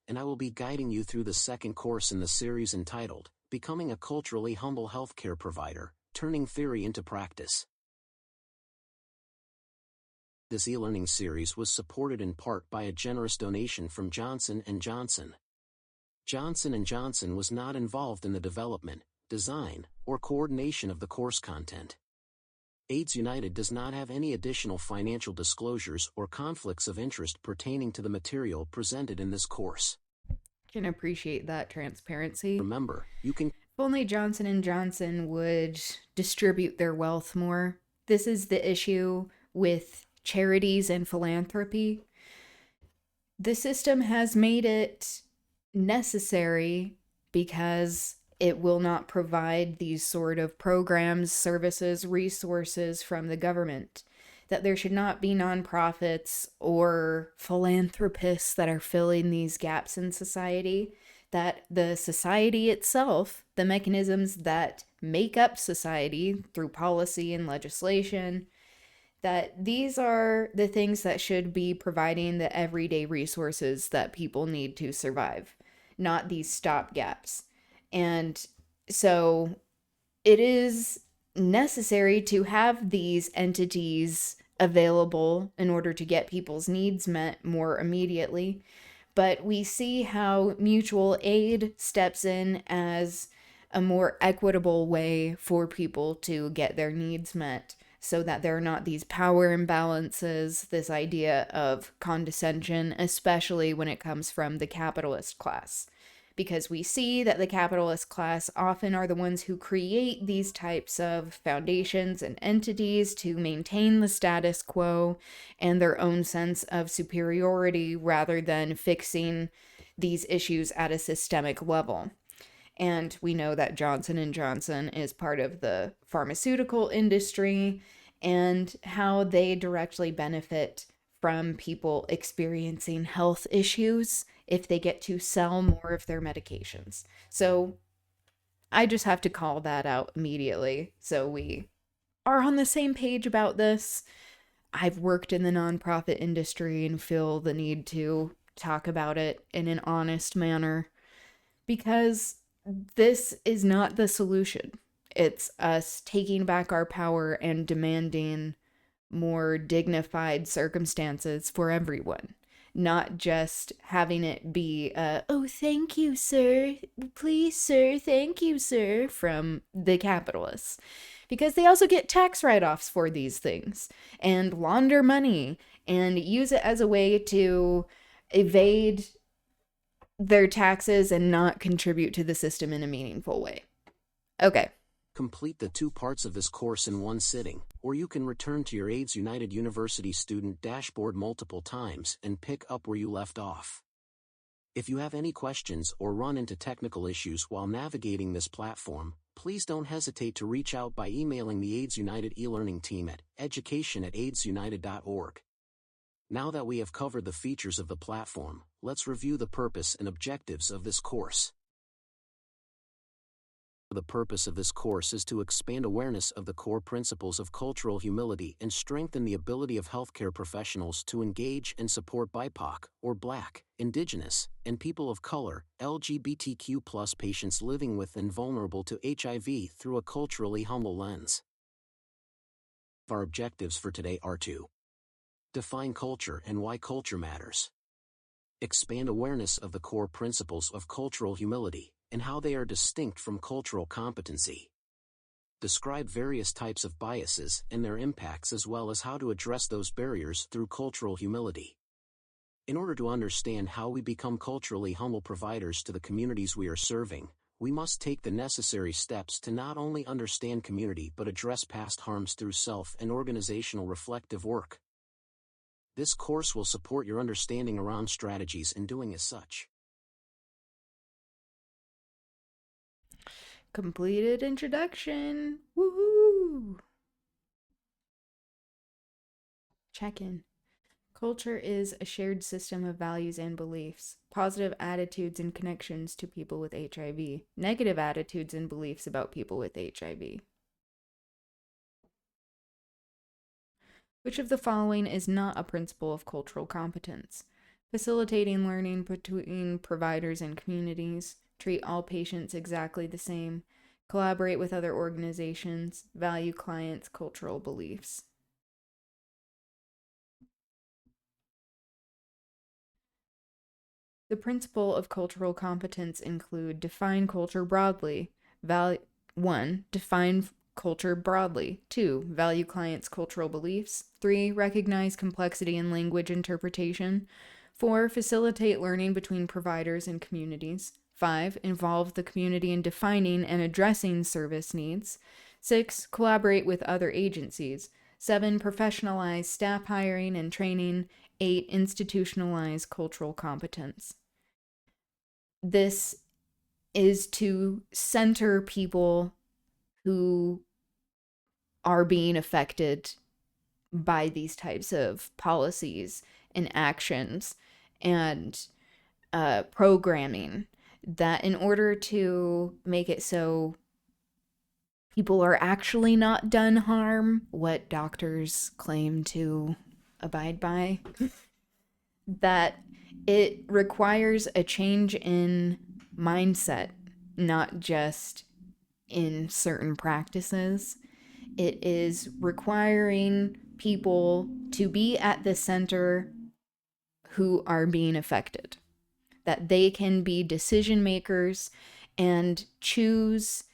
Y: and I will be guiding you through the second course in the series entitled, Becoming a Culturally Humble Healthcare Provider, Turning Theory into Practice. This e-learning series was supported in part by a generous donation from Johnson & Johnson. Johnson & Johnson was not involved in the development, design, or coordination of the course content. AIDS United does not have any additional financial disclosures or conflicts of interest pertaining to the material presented in this course.
A: Can appreciate that transparency.
Y: Remember, you can...
A: If only Johnson & Johnson would distribute their wealth more. This is the issue with charities and philanthropy. The system has made it necessary because it will not provide these sort of programs, services, resources from the government. That there should not be nonprofits or philanthropists that are filling these gaps in society. That the society itself, the mechanisms that make up society through policy and legislation, that these are the things that should be providing the everyday resources that people need to survive, not these stopgaps. And so it is necessary to have these entities available in order to get people's needs met more immediately. But we see how mutual aid steps in as a more equitable way for people to get their needs met, so that there are not these power imbalances, this idea of condescension, especially when it comes from the capitalist class. Because we see that the capitalist class often are the ones who create these types of foundations and entities to maintain the status quo and their own sense of superiority rather than fixing these issues at a systemic level. And we know that Johnson & Johnson is part of the pharmaceutical industry and how they directly benefit from people experiencing health issues if they get to sell more of their medications. So I just have to call that out immediately so we are on the same page about this. I've worked in the nonprofit industry and feel the need to talk about it in an honest manner because this is not the solution. It's us taking back our power and demanding more dignified circumstances for everyone, not just having it be oh, thank you, sir, please, sir, thank you, sir, from the capitalists, because they also get tax write-offs for these things and launder money and use it as a way to evade their taxes and not contribute to the system in a meaningful way. Okay.
Y: Complete the 2 parts of this course in one sitting, or you can return to your AIDS United University student dashboard multiple times and pick up where you left off. If you have any questions or run into technical issues while navigating this platform, please don't hesitate to reach out by emailing the AIDS United e-learning team at education@aidsunited.org. Now that we have covered the features of the platform, let's review the purpose and objectives of this course. The purpose of this course is to expand awareness of the core principles of cultural humility and strengthen the ability of healthcare professionals to engage and support BIPOC, or Black, Indigenous, and people of color, LGBTQ+ patients living with and vulnerable to HIV through a culturally humble lens. Our objectives for today are to define culture and why culture matters, expand awareness of the core principles of cultural humility and how they are distinct from cultural competency, describe various types of biases and their impacts as well as how to address those barriers through cultural humility. In order to understand how we become culturally humble providers to the communities we are serving, we must take the necessary steps to not only understand community but address past harms through self and organizational reflective work. This course will support your understanding around strategies in doing as such.
A: Completed introduction. Woohoo! Check-in. Culture is a shared system of values and beliefs, positive attitudes and connections to people with HIV, negative attitudes and beliefs about people with HIV. Which of the following is not a principle of cultural competence? Facilitating learning between providers and communities, treat all patients exactly the same, collaborate with other organizations, value clients' cultural beliefs. The principle of cultural competence include define culture broadly. 1. Define culture broadly. 2. Value clients' cultural beliefs. 3. Recognize complexity in language interpretation. 4. Facilitate learning between providers and communities. 5. Involve the community in defining and addressing service needs. 6. Collaborate with other agencies. 7. Professionalize staff hiring and training. 8. Institutionalize cultural competence. This is to center people who are being affected by these types of policies and actions and programming, that in order to make it so people are actually not done harm, what doctors claim to abide by, that it requires a change in mindset, not just in certain practices. It is requiring people to be at the center who are being affected, that they can be decision makers and choose,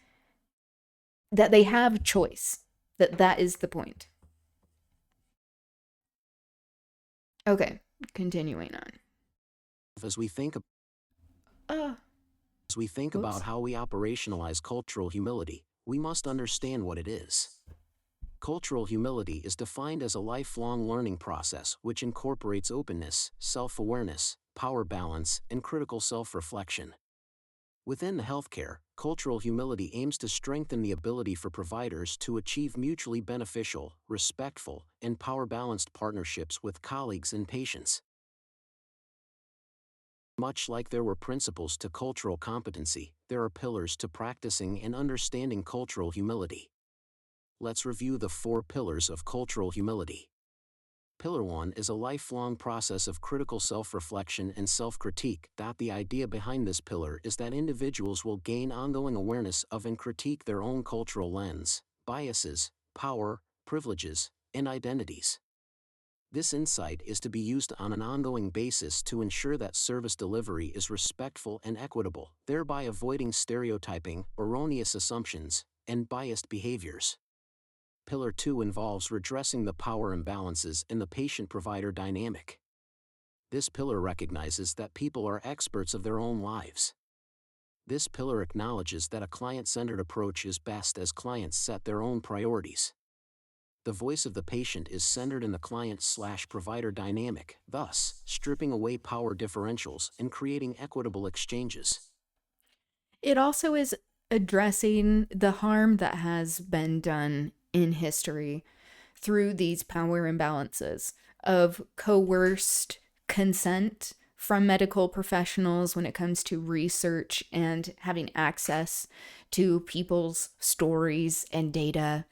A: that they have choice, that is the point. Okay, continuing on.
Y: As we think about how we operationalize cultural humility, we must understand what it is. Cultural humility is defined as a lifelong learning process which incorporates openness, self-awareness, power balance, and critical self-reflection. Within the healthcare, cultural humility aims to strengthen the ability for providers to achieve mutually beneficial, respectful, and power-balanced partnerships with colleagues and patients. Much like there were principles to cultural competency, there are pillars to practicing and understanding cultural humility. Let's review the 4 pillars of cultural humility. Pillar 1 is a lifelong process of critical self-reflection and self-critique. The idea behind this pillar is that individuals will gain ongoing awareness of and critique their own cultural lens, biases, power, privileges, and identities. This insight is to be used on an ongoing basis to ensure that service delivery is respectful and equitable, thereby avoiding stereotyping, erroneous assumptions, and biased behaviors. Pillar 2 involves redressing the power imbalances in the patient-provider dynamic. This pillar recognizes that people are experts of their own lives. This pillar acknowledges that a client-centered approach is best as clients set their own priorities. The voice of the patient is centered in the client/provider dynamic, thus stripping away power differentials and creating equitable exchanges.
A: It also is addressing the harm that has been done in history through these power imbalances of coerced consent from medical professionals when it comes to research and having access to people's stories and data.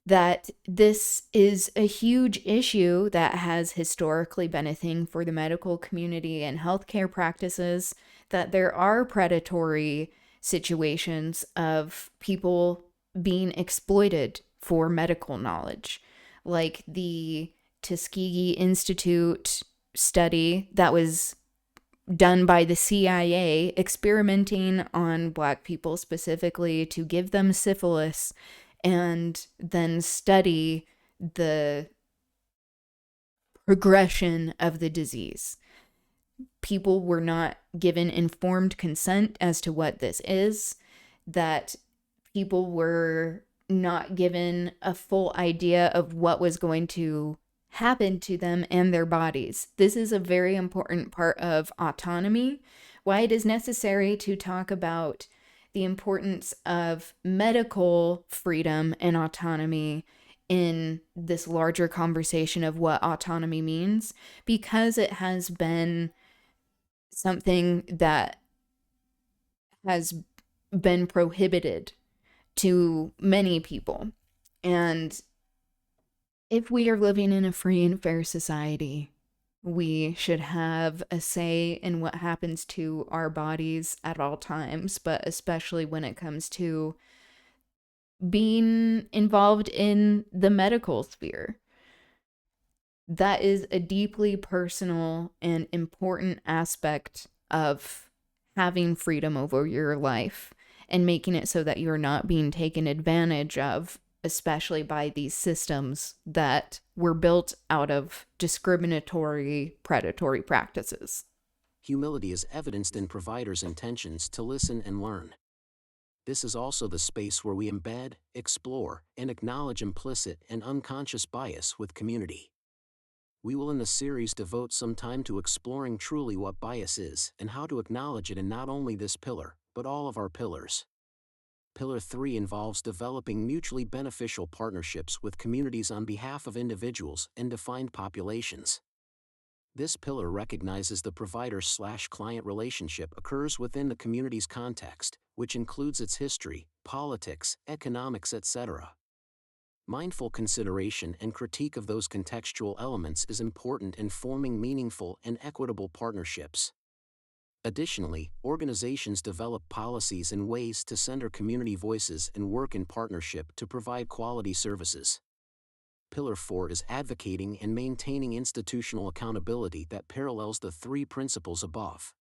A: That this is a huge issue that has historically been a thing for the medical community and healthcare practices, that there are predatory situations of people being exploited for medical knowledge, like the Tuskegee Institute study that was done by the CIA experimenting on Black people specifically to give them syphilis and then study the progression of the disease. People were not given informed consent as to what this is, that people were not given a full idea of what was going to happen to them and their bodies. This is a very important part of autonomy, why it is necessary to talk about the importance of medical freedom and autonomy in this larger conversation of what autonomy means, because it has been something that has been prohibited to many people. And if we are living in a free and fair society, we should have a say in what happens to our bodies at all times, but especially when it comes to being involved in the medical sphere. That is a deeply personal and important aspect of having freedom over your life and making it so that you're not being taken advantage of, especially by these systems that were built out of discriminatory, predatory practices.
Y: Humility is evidenced in providers' intentions to listen and learn. This is also the space where we embed, explore, and acknowledge implicit and unconscious bias with community. We will in the series devote some time to exploring truly what bias is and how to acknowledge it in not only this pillar, but all of our pillars. Pillar 3 involves developing mutually beneficial partnerships with communities on behalf of individuals and defined populations. This pillar recognizes the provider/client relationship occurs within the community's context, which includes its history, politics, economics, etc. Mindful consideration and critique of those contextual elements is important in forming meaningful and equitable partnerships. Additionally, organizations develop policies and ways to center community voices and work in partnership to provide quality services. Pillar 4 is advocating and maintaining institutional accountability that parallels the 3 principles above.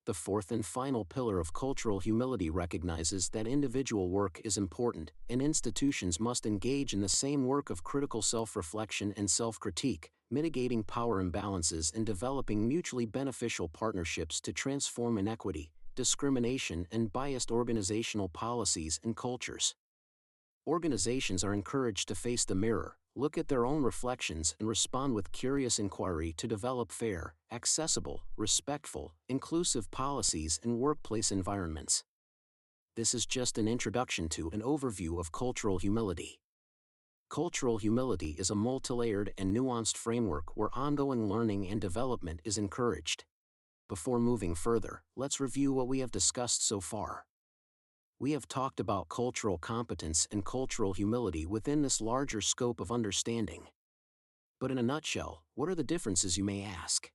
Y: The fourth and final pillar of cultural humility recognizes that individual work is important, and institutions must engage in the same work of critical self-reflection and self-critique, mitigating power imbalances and developing mutually beneficial partnerships to transform inequity, discrimination, and biased organizational policies and cultures. Organizations are encouraged to face the mirror, look at their own reflections, and respond with curious inquiry to develop fair, accessible, respectful, inclusive policies and workplace environments. This is just an introduction to an overview of cultural humility. Cultural humility is a multilayered and nuanced framework where ongoing learning and development is encouraged. Before moving further, let's review what we have discussed so far. We have talked about cultural competence and cultural humility within this larger scope of understanding. But in a nutshell, what are the differences, you may ask?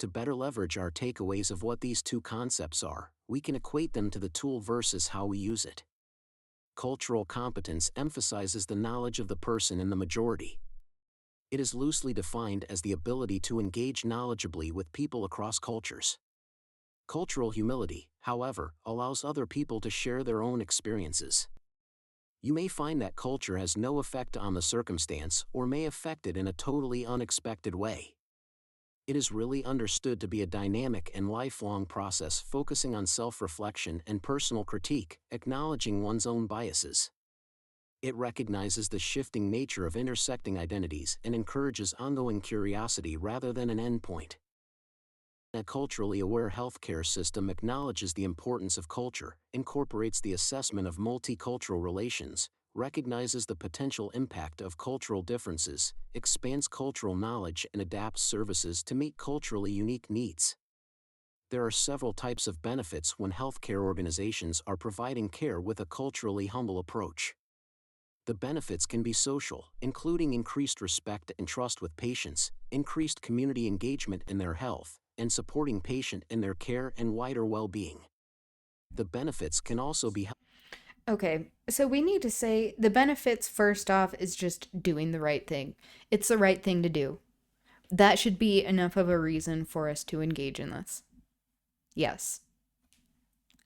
Y: To better leverage our takeaways of what these two concepts are, we can equate them to the tool versus how we use it. Cultural competence emphasizes the knowledge of the person in the majority. It is loosely defined as the ability to engage knowledgeably with people across cultures. Cultural humility, however, allows other people to share their own experiences. You may find that culture has no effect on the circumstance or may affect it in a totally unexpected way. It is really understood to be a dynamic and lifelong process focusing on self-reflection and personal critique, acknowledging one's own biases. It recognizes the shifting nature of intersecting identities and encourages ongoing curiosity rather than an endpoint. A culturally aware healthcare system acknowledges the importance of culture, incorporates the assessment of multicultural relations, recognizes the potential impact of cultural differences, expands cultural knowledge, and adapts services to meet culturally unique needs. There are several types of benefits when healthcare organizations are providing care with a culturally humble approach. The benefits can be social, including increased respect and trust with patients, increased community engagement in their health, and supporting patient in their care and wider well-being. The benefits can also be...
A: Okay, so we need to say the benefits, first off, is just doing the right thing. It's the right thing to do. That should be enough of a reason for us to engage in this. Yes.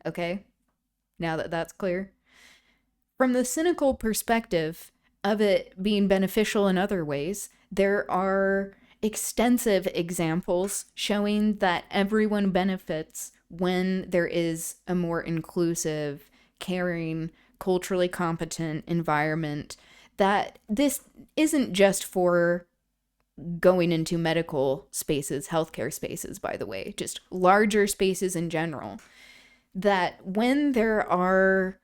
A: Okay, now that that's clear. From the cynical perspective of it being beneficial in other ways, there are extensive examples showing that everyone benefits when there is a more inclusive, caring, culturally competent environment. That this isn't just for going into medical spaces, healthcare spaces, by the way, just larger spaces in general. That when there are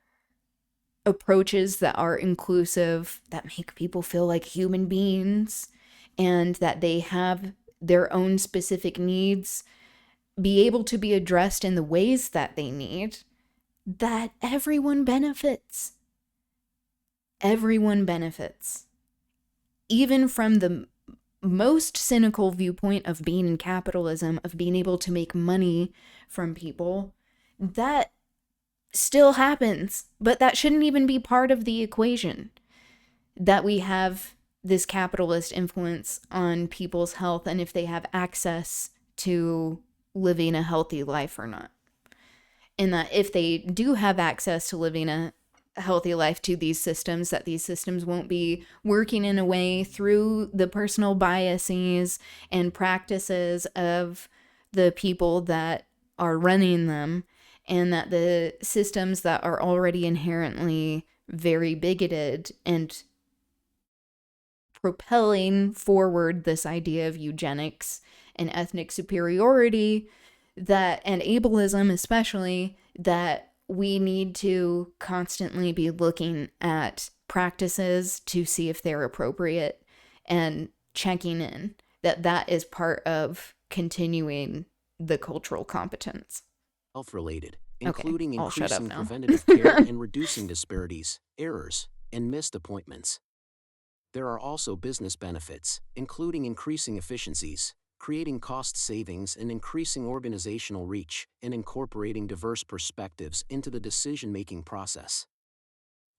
A: approaches that are inclusive, that make people feel like human beings, and that they have their own specific needs be able to be addressed in the ways that they need, that everyone benefits. Everyone benefits. Even from the most cynical viewpoint of being in capitalism, of being able to make money from people, that still happens, but that shouldn't even be part of the equation. That we have this capitalist influence on people's health and if they have access to living a healthy life or not. And that if they do have access to living a healthy life to these systems, that these systems won't be working in a way through the personal biases and practices of the people that are running them, and that the systems that are already inherently very bigoted and propelling forward this idea of eugenics and ethnic superiority, that, and ableism especially, that we need to constantly be looking at practices to see if they're appropriate and checking in, that is part of continuing the cultural competence.
Y: Health-related,
A: Okay,
Y: including
A: I'll shut up
Y: increasing
A: now.
Y: preventative care and reducing disparities, errors, and missed appointments. There are also business benefits, including increasing efficiencies, creating cost savings, and increasing organizational reach, and incorporating diverse perspectives into the decision-making process.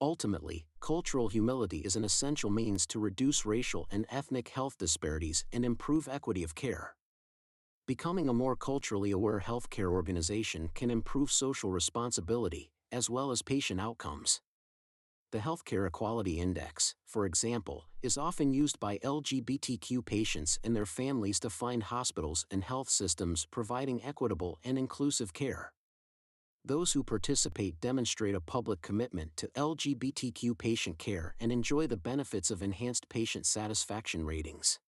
Y: Ultimately, cultural humility is an essential means to reduce racial and ethnic health disparities and improve equity of care. Becoming a more culturally aware healthcare organization can improve social responsibility, as well as patient outcomes. The Healthcare Equality Index, for example, is often used by LGBTQ patients and their families to find hospitals and health systems providing equitable and inclusive care. Those who participate demonstrate a public commitment to LGBTQ patient care and enjoy the benefits of enhanced patient satisfaction ratings.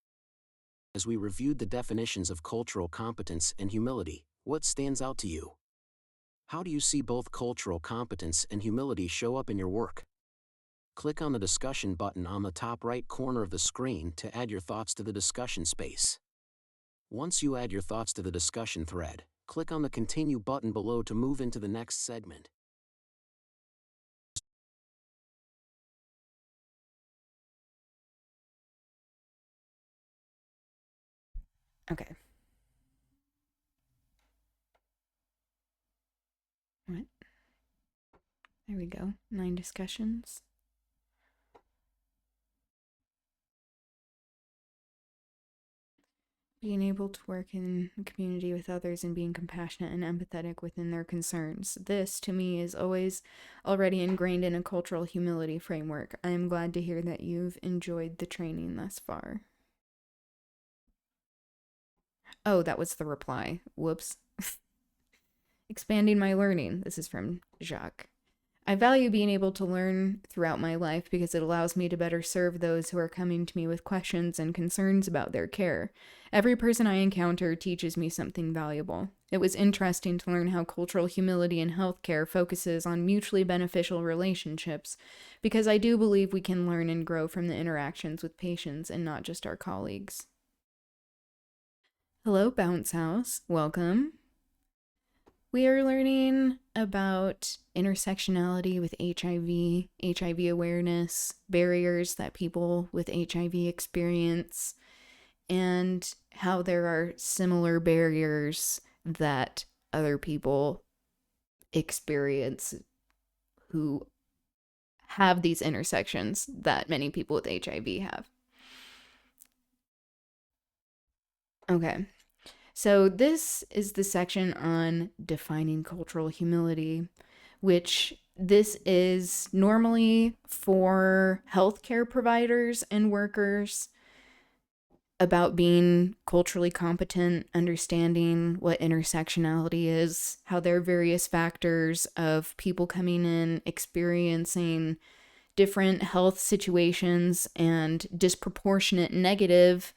Y: As we reviewed the definitions of cultural competence and humility, what stands out to you? How do you see both cultural competence and humility show up in your work? Click on the discussion button on the top right corner of the screen to add your thoughts to the discussion space. Once you add your thoughts to the discussion thread, click on the Continue button below to move into the next segment.
A: Okay. What? There we go. 9 discussions. Being able to work in a community with others and being compassionate and empathetic within their concerns. This, to me, is always already ingrained in a cultural humility framework. I am glad to hear that you've enjoyed the training thus far. Oh, that was the reply. Whoops. Expanding my learning. This is from Jacques. I value being able to learn throughout my life because it allows me to better serve those who are coming to me with questions and concerns about their care. Every person I encounter teaches me something valuable. It was interesting to learn how cultural humility in healthcare focuses on mutually beneficial relationships, because I do believe we can learn and grow from the interactions with patients and not just our colleagues. Hello, Bounce House. Welcome. We are learning about intersectionality with HIV, HIV awareness, barriers that people with HIV experience, and how there are similar barriers that other people experience who have these intersections that many people with HIV have. Okay. So this is the section on defining cultural humility, which this is normally for healthcare providers and workers, about being culturally competent, understanding what intersectionality is, how there are various factors of people coming in, experiencing different health situations and disproportionate negative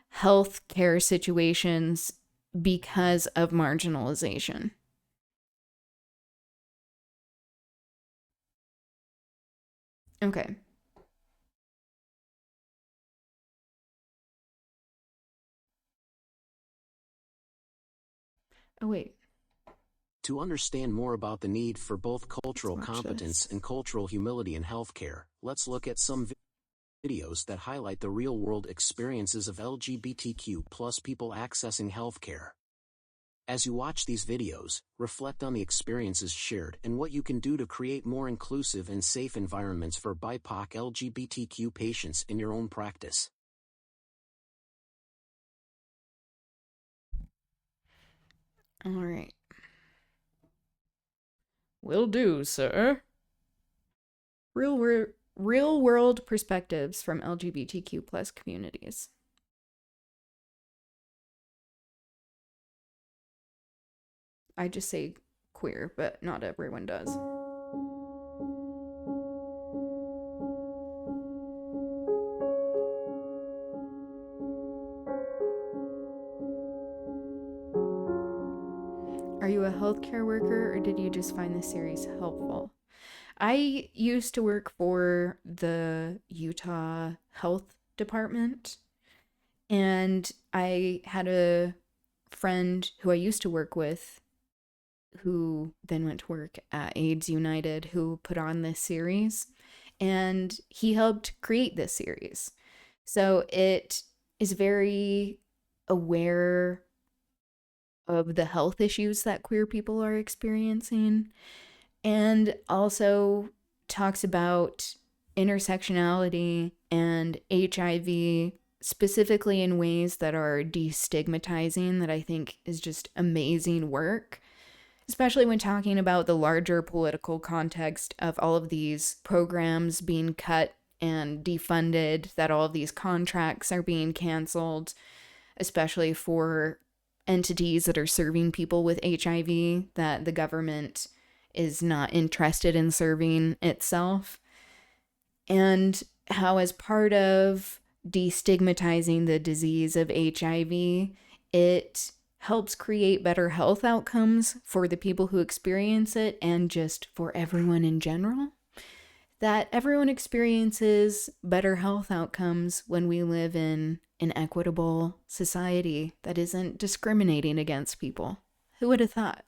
A: health care situations because of marginalization. Okay. Oh, wait.
Y: To understand more about the need for both cultural competence and cultural humility in healthcare, let's look at some videos that highlight the real-world experiences of LGBTQ+ people accessing healthcare. As you watch these videos, reflect on the experiences shared and what you can do to create more inclusive and safe environments for BIPOC LGBTQ patients in your own practice.
A: All right. Will do, sir. Real world perspectives from LGBTQ plus communities. I just say queer, but not everyone does. Are you a healthcare worker, or did you just find this series helpful? I used to work for the Utah Health Department, and I had a friend who I used to work with who then went to work at AIDS United, who put on this series, and he helped create this series. So it is very aware of the health issues that queer people are experiencing, and also talks about intersectionality and HIV specifically in ways that are destigmatizing, that I think is just amazing work, especially when talking about the larger political context of all of these programs being cut and defunded, that all of these contracts are being canceled, especially for entities that are serving people with HIV that the government is not interested in serving itself. And how, as part of destigmatizing the disease of HIV, it helps create better health outcomes for the people who experience it and just for everyone in general. That everyone experiences better health outcomes when we live in an equitable society that isn't discriminating against people. Who would have thought?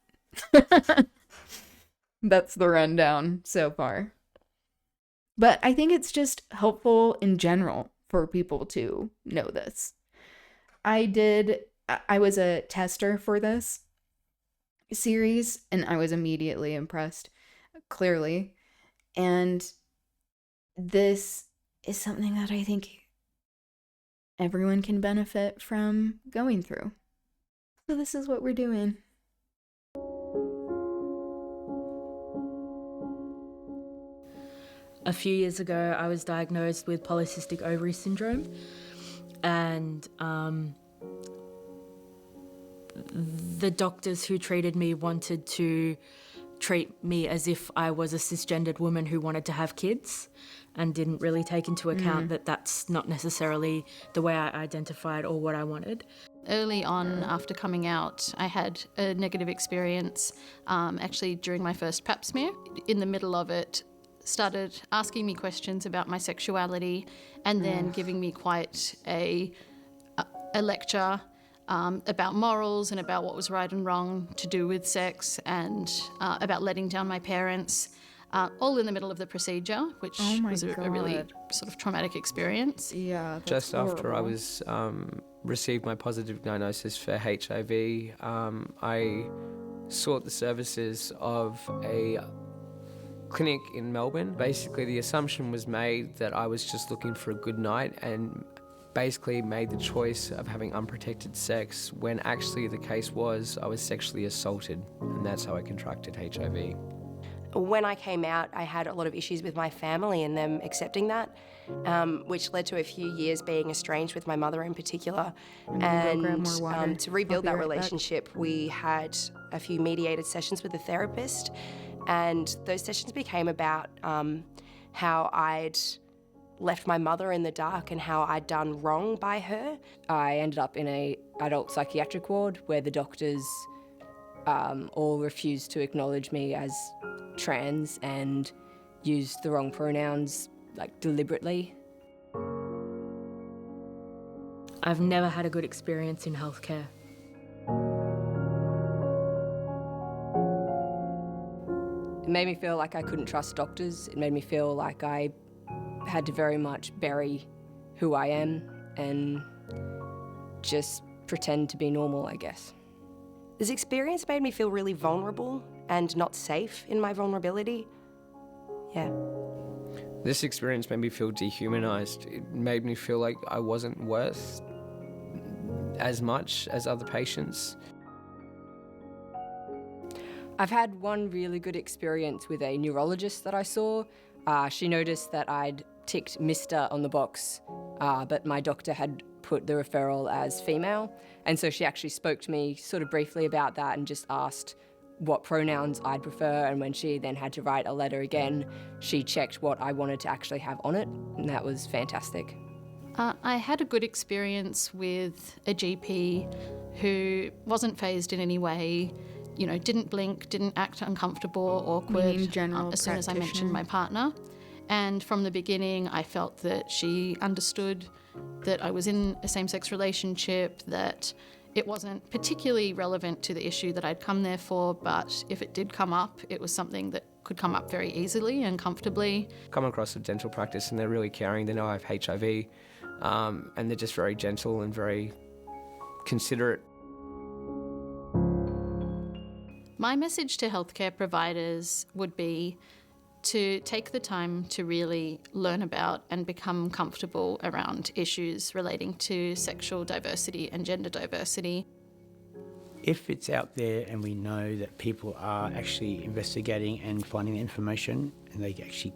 A: That's the rundown so far. But I think it's just helpful in general for people to know this. I was a tester for this series, and I was immediately impressed, clearly. And this is something that I think everyone can benefit from going through. So this is what we're doing.
E: A few years ago, I was diagnosed with polycystic ovary syndrome, and the doctors who treated me wanted to treat me as if I was a cisgendered woman who wanted to have kids, and didn't really take into account that that's not necessarily the way I identified or what I wanted.
G: Early on, after coming out, I had a negative experience, actually during my first pap smear. In the middle of it, started asking me questions about my sexuality, and then giving me quite a lecture about morals and about what was right and wrong to do with sex, and about letting down my parents, all in the middle of the procedure, which was a really sort of traumatic experience.
A: Yeah, that's
H: Just after I
A: horrible.
H: was received my positive diagnosis for HIV, I sought the services of a clinic in Melbourne. Basically, the assumption was made that I was just looking for a good night, and basically made the choice of having unprotected sex, when actually the case was I was sexually assaulted, and that's how I contracted HIV.
I: When I came out, I had a lot of issues with my family and them accepting that, which led to a few years being estranged with my mother in particular. And to rebuild that relationship, we had a few mediated sessions with a therapist, and those sessions became about how I'd left my mother in the dark and how I'd done wrong by her.
L: I ended up in an adult psychiatric ward where the doctors all refused to acknowledge me as trans and used the wrong pronouns, like, deliberately.
E: I've never had a good experience in healthcare.
L: It made me feel like I couldn't trust doctors. It made me feel like I had to very much bury who I am and just pretend to be normal, I guess.
I: This experience made me feel really vulnerable and not safe in my vulnerability. Yeah.
H: This experience made me feel dehumanized. It made me feel like I wasn't worth as much as other patients.
L: I've had one really good experience with a neurologist that I saw. She noticed that I'd ticked Mr. on the box, but my doctor had put the referral as female. And so she actually spoke to me sort of briefly about that and just asked what pronouns I'd prefer. And when she then had to write a letter again, she checked what I wanted to actually have on it. And that was fantastic.
G: I had a good experience with a GP who wasn't fazed in any way, you know, didn't blink, didn't act uncomfortable or awkward as soon as I mentioned my partner. And from the beginning, I felt that she understood that I was in a same-sex relationship, that it wasn't particularly relevant to the issue that I'd come there for, but if it did come up, it was something that could come up very easily and comfortably.
H: Come across a dental practice and they're really caring. They know I have HIV, and they're just very gentle and very considerate.
G: My message to healthcare providers would be to take the time to really learn about and become comfortable around issues relating to sexual diversity and gender diversity.
C: If it's out there and we know that people are actually investigating and finding the information and they actually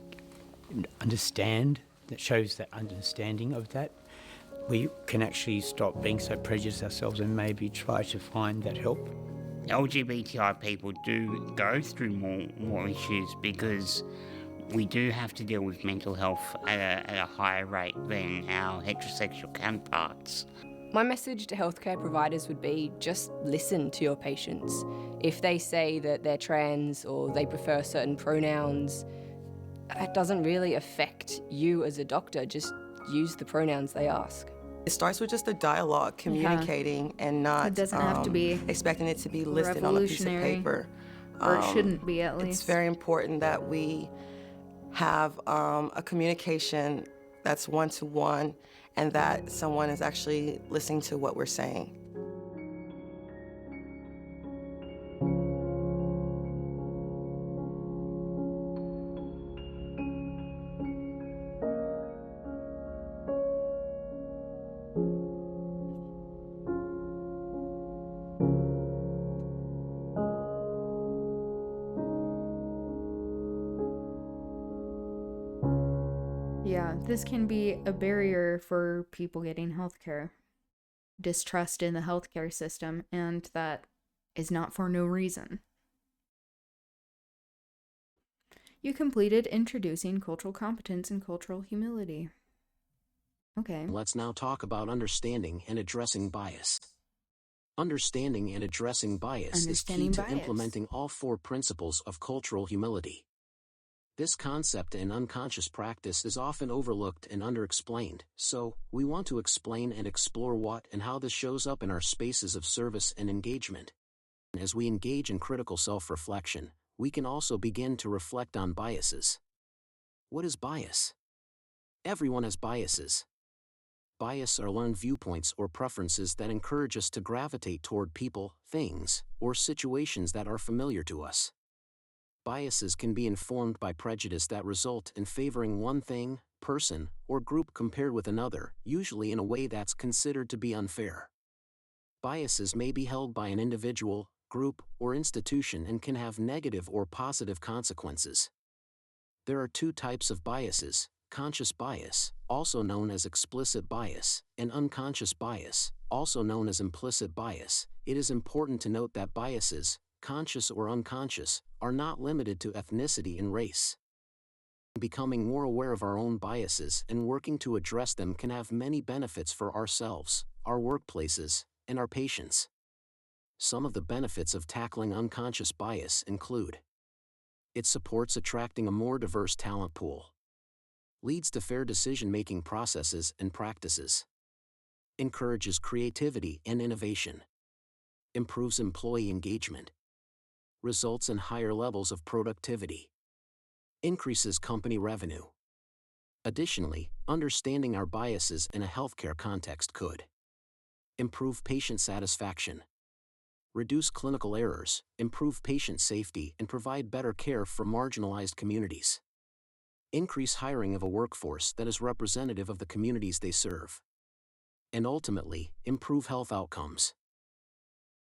C: understand, that shows that understanding of that, we can actually stop being so prejudiced ourselves and maybe try to find that help.
K: LGBTI people do go through more issues because we do have to deal with mental health at a higher rate than our heterosexual counterparts.
L: My message to healthcare providers would be just listen to your patients. If they say that they're trans or they prefer certain pronouns, that doesn't really affect you as a doctor. Just use the pronouns they ask.
M: It starts with just a dialogue, communicating, and not
A: It doesn't have to be
M: expecting it to be listed on a piece of paper.
A: Or it shouldn't be, at least.
M: It's very important that we have a communication that's one-to-one and that someone is actually listening to what we're saying.
A: Yeah, this can be a barrier for people getting healthcare. Distrust in the healthcare system, and that is not for no reason. You completed Introducing Cultural Competence and Cultural Humility. Okay.
Y: Let's now talk about understanding and addressing bias. Understanding and addressing bias is key to implementing all 4 principles of cultural humility. This concept in unconscious practice is often overlooked and underexplained, so we want to explain and explore what and how this shows up in our spaces of service and engagement. As we engage in critical self-reflection, we can also begin to reflect on biases. What is bias? Everyone has biases. Bias are learned viewpoints or preferences that encourage us to gravitate toward people, things, or situations that are familiar to us. Biases can be informed by prejudice that result in favoring one thing, person, or group compared with another, usually in a way that's considered to be unfair. Biases may be held by an individual, group, or institution and can have negative or positive consequences. There are 2 types of biases: conscious bias, also known as explicit bias, and unconscious bias, also known as implicit bias. It is important to note that biases, conscious or unconscious, are not limited to ethnicity and race. Becoming more aware of our own biases and working to address them can have many benefits for ourselves, our workplaces, and our patients. Some of the benefits of tackling unconscious bias include: it supports attracting a more diverse talent pool, leads to fair decision-making processes and practices, encourages creativity and innovation, improves employee engagement, results in higher levels of productivity, increases company revenue. Additionally, understanding our biases in a healthcare context could improve patient satisfaction, reduce clinical errors, improve patient safety, and provide better care for marginalized communities. Increase hiring of a workforce that is representative of the communities they serve. And ultimately, improve health outcomes.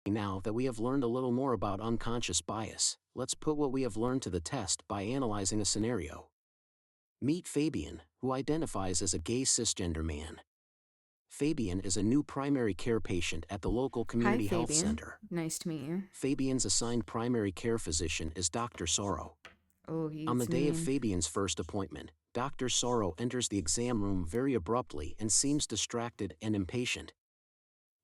Y: Now that we have learned a little more about unconscious bias, let's put what we have learned to the test by analyzing a scenario. Meet Fabian, who identifies as a gay cisgender man. Fabian is a new primary care patient at the local community
A: Hi,
Y: health
A: Fabian.
Y: center.
A: Nice to meet you.
Y: Fabian's assigned primary care physician is Dr. Sorrow.
A: Oh, he's
Y: On the day of
A: mean.
Y: Fabian's first appointment, Dr. Sorrow enters the exam room very abruptly and seems distracted and impatient.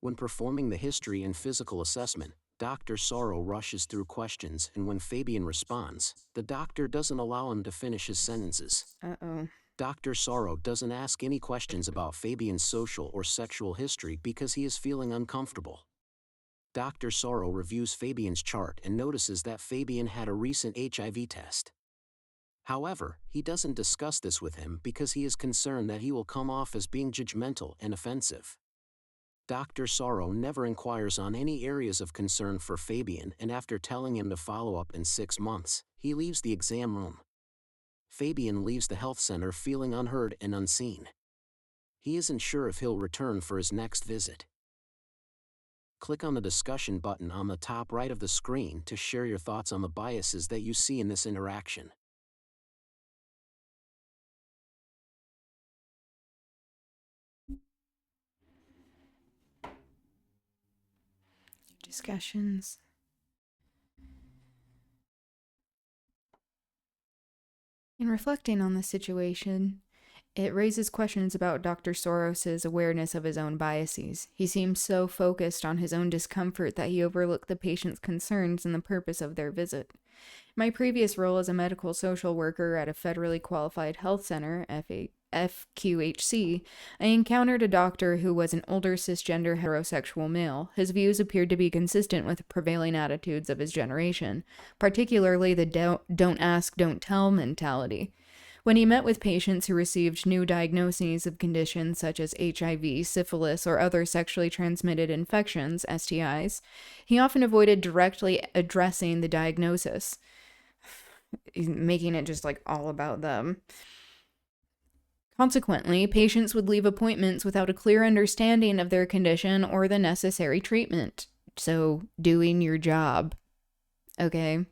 Y: When performing the history and physical assessment, Dr. Sorrow rushes through questions, and when Fabian responds, the doctor doesn't allow him to finish his sentences.
A: Uh-oh.
Y: Dr. Sorrow doesn't ask any questions about Fabian's social or sexual history because he is feeling uncomfortable. Dr. Sorrow reviews Fabian's chart and notices that Fabian had a recent HIV test. However, he doesn't discuss this with him because he is concerned that he will come off as being judgmental and offensive. Dr. Sorrow never inquires on any areas of concern for Fabian, and after telling him to follow up in 6 months, he leaves the exam room. Fabian leaves the health center feeling unheard and unseen. He isn't sure if he'll return for his next visit. Click on the discussion button on the top right of the screen to share your thoughts on the biases that you see in this interaction.
A: Discussions. In reflecting on the situation, it raises questions about Dr. Soros's awareness of his own biases. He seems so focused on his own discomfort that he overlooked the patient's concerns and the purpose of their visit. My previous role as a medical social worker at a federally qualified health center, FQHC, I encountered a doctor who was an older cisgender heterosexual male. His views appeared to be consistent with the prevailing attitudes of his generation, particularly the don't ask, don't tell mentality. When he met with patients who received new diagnoses of conditions such as HIV, syphilis, or other sexually transmitted infections, STIs, he often avoided directly addressing the diagnosis, making it just like all about them. Consequently, patients would leave appointments without a clear understanding of their condition or the necessary treatment. So, doing your job. Okay?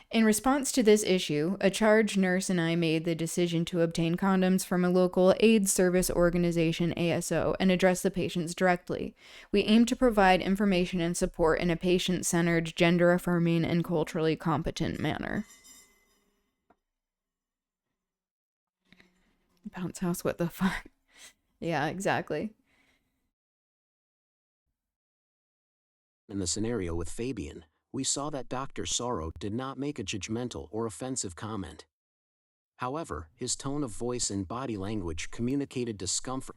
A: In response to this issue, a charge nurse and I made the decision to obtain condoms from a local AIDS service organization, ASO, and address the patients directly. We aim to provide information and support in a patient-centered, gender-affirming, and culturally competent manner. Bounce house, what the fuck? Yeah, exactly.
Y: In the scenario with Fabian, we saw that Dr. Sorrow did not make a judgmental or offensive comment. However, his tone of voice and body language communicated discomfort.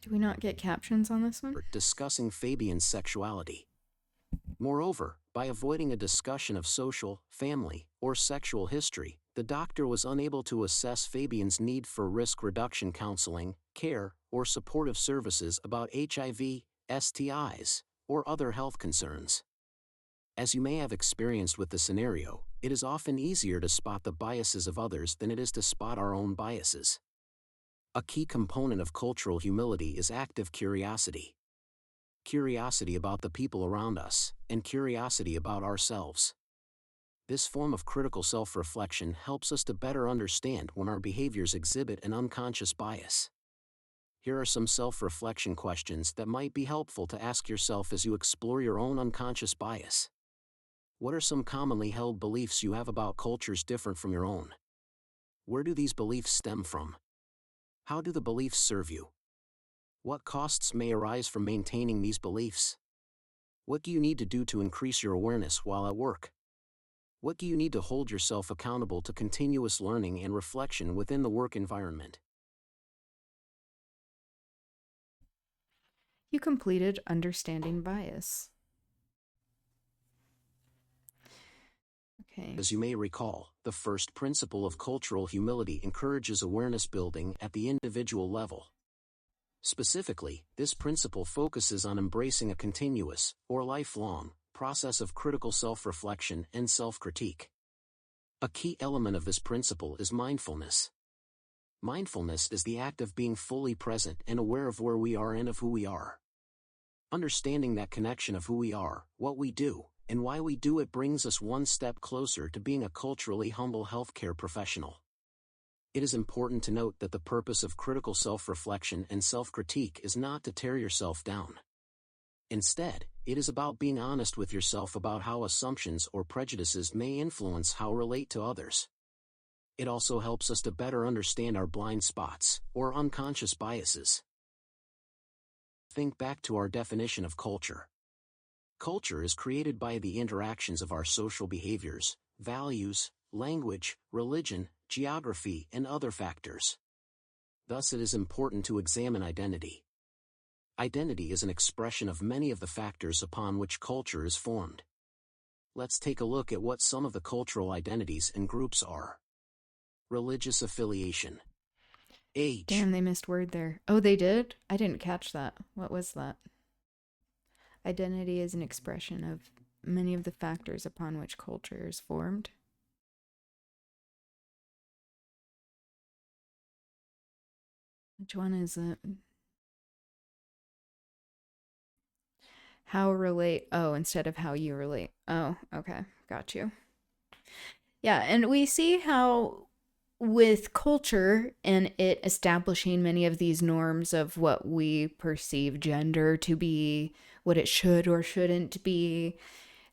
A: Do we not get captions on this one?
Y: Discussing Fabian's sexuality. Moreover, by avoiding a discussion of social, family, or sexual history, the doctor was unable to assess Fabian's need for risk reduction counseling, care, or supportive services about HIV, STIs, or other health concerns. As you may have experienced with the scenario, it is often easier to spot the biases of others than it is to spot our own biases. A key component of cultural humility is active curiosity. Curiosity about the people around us, and curiosity about ourselves. This form of critical self-reflection helps us to better understand when our behaviors exhibit an unconscious bias. Here are some self-reflection questions that might be helpful to ask yourself as you explore your own unconscious bias. What are some commonly held beliefs you have about cultures different from your own? Where do these beliefs stem from? How do the beliefs serve you? What costs may arise from maintaining these beliefs? What do you need to do to increase your awareness while at work? What do you need to hold yourself accountable to continuous learning and reflection within the work environment?
A: You completed Understanding Bias. Okay.
Y: As you may recall, the first principle of cultural humility encourages awareness building at the individual level. Specifically, this principle focuses on embracing a continuous, or lifelong, process of critical self-reflection and self-critique. A key element of this principle is mindfulness. Mindfulness is the act of being fully present and aware of where we are and of who we are. Understanding that connection of who we are, what we do, and why we do it brings us one step closer to being a culturally humble healthcare professional. It is important to note that the purpose of critical self-reflection and self-critique is not to tear yourself down. Instead, it is about being honest with yourself about how assumptions or prejudices may influence how we relate to others. It also helps us to better understand our blind spots, or unconscious biases. Think back to our definition of culture. Culture is created by the interactions of our social behaviors, values, language, religion, geography, and other factors. Thus, it is important to examine identity. Identity is an expression of many of the factors upon which culture is formed. Let's take a look at what some of the cultural identities and groups are. Religious affiliation. Age.
A: Damn, they missed word there. Oh, they did? I didn't catch that. What was that? Identity is an expression of many of the factors upon which culture is formed. Which one is it? How relate. Oh, instead of how you relate. Oh, okay. Got you. Yeah, and we see how with culture and it establishing many of these norms of what we perceive gender to be, what it should or shouldn't be,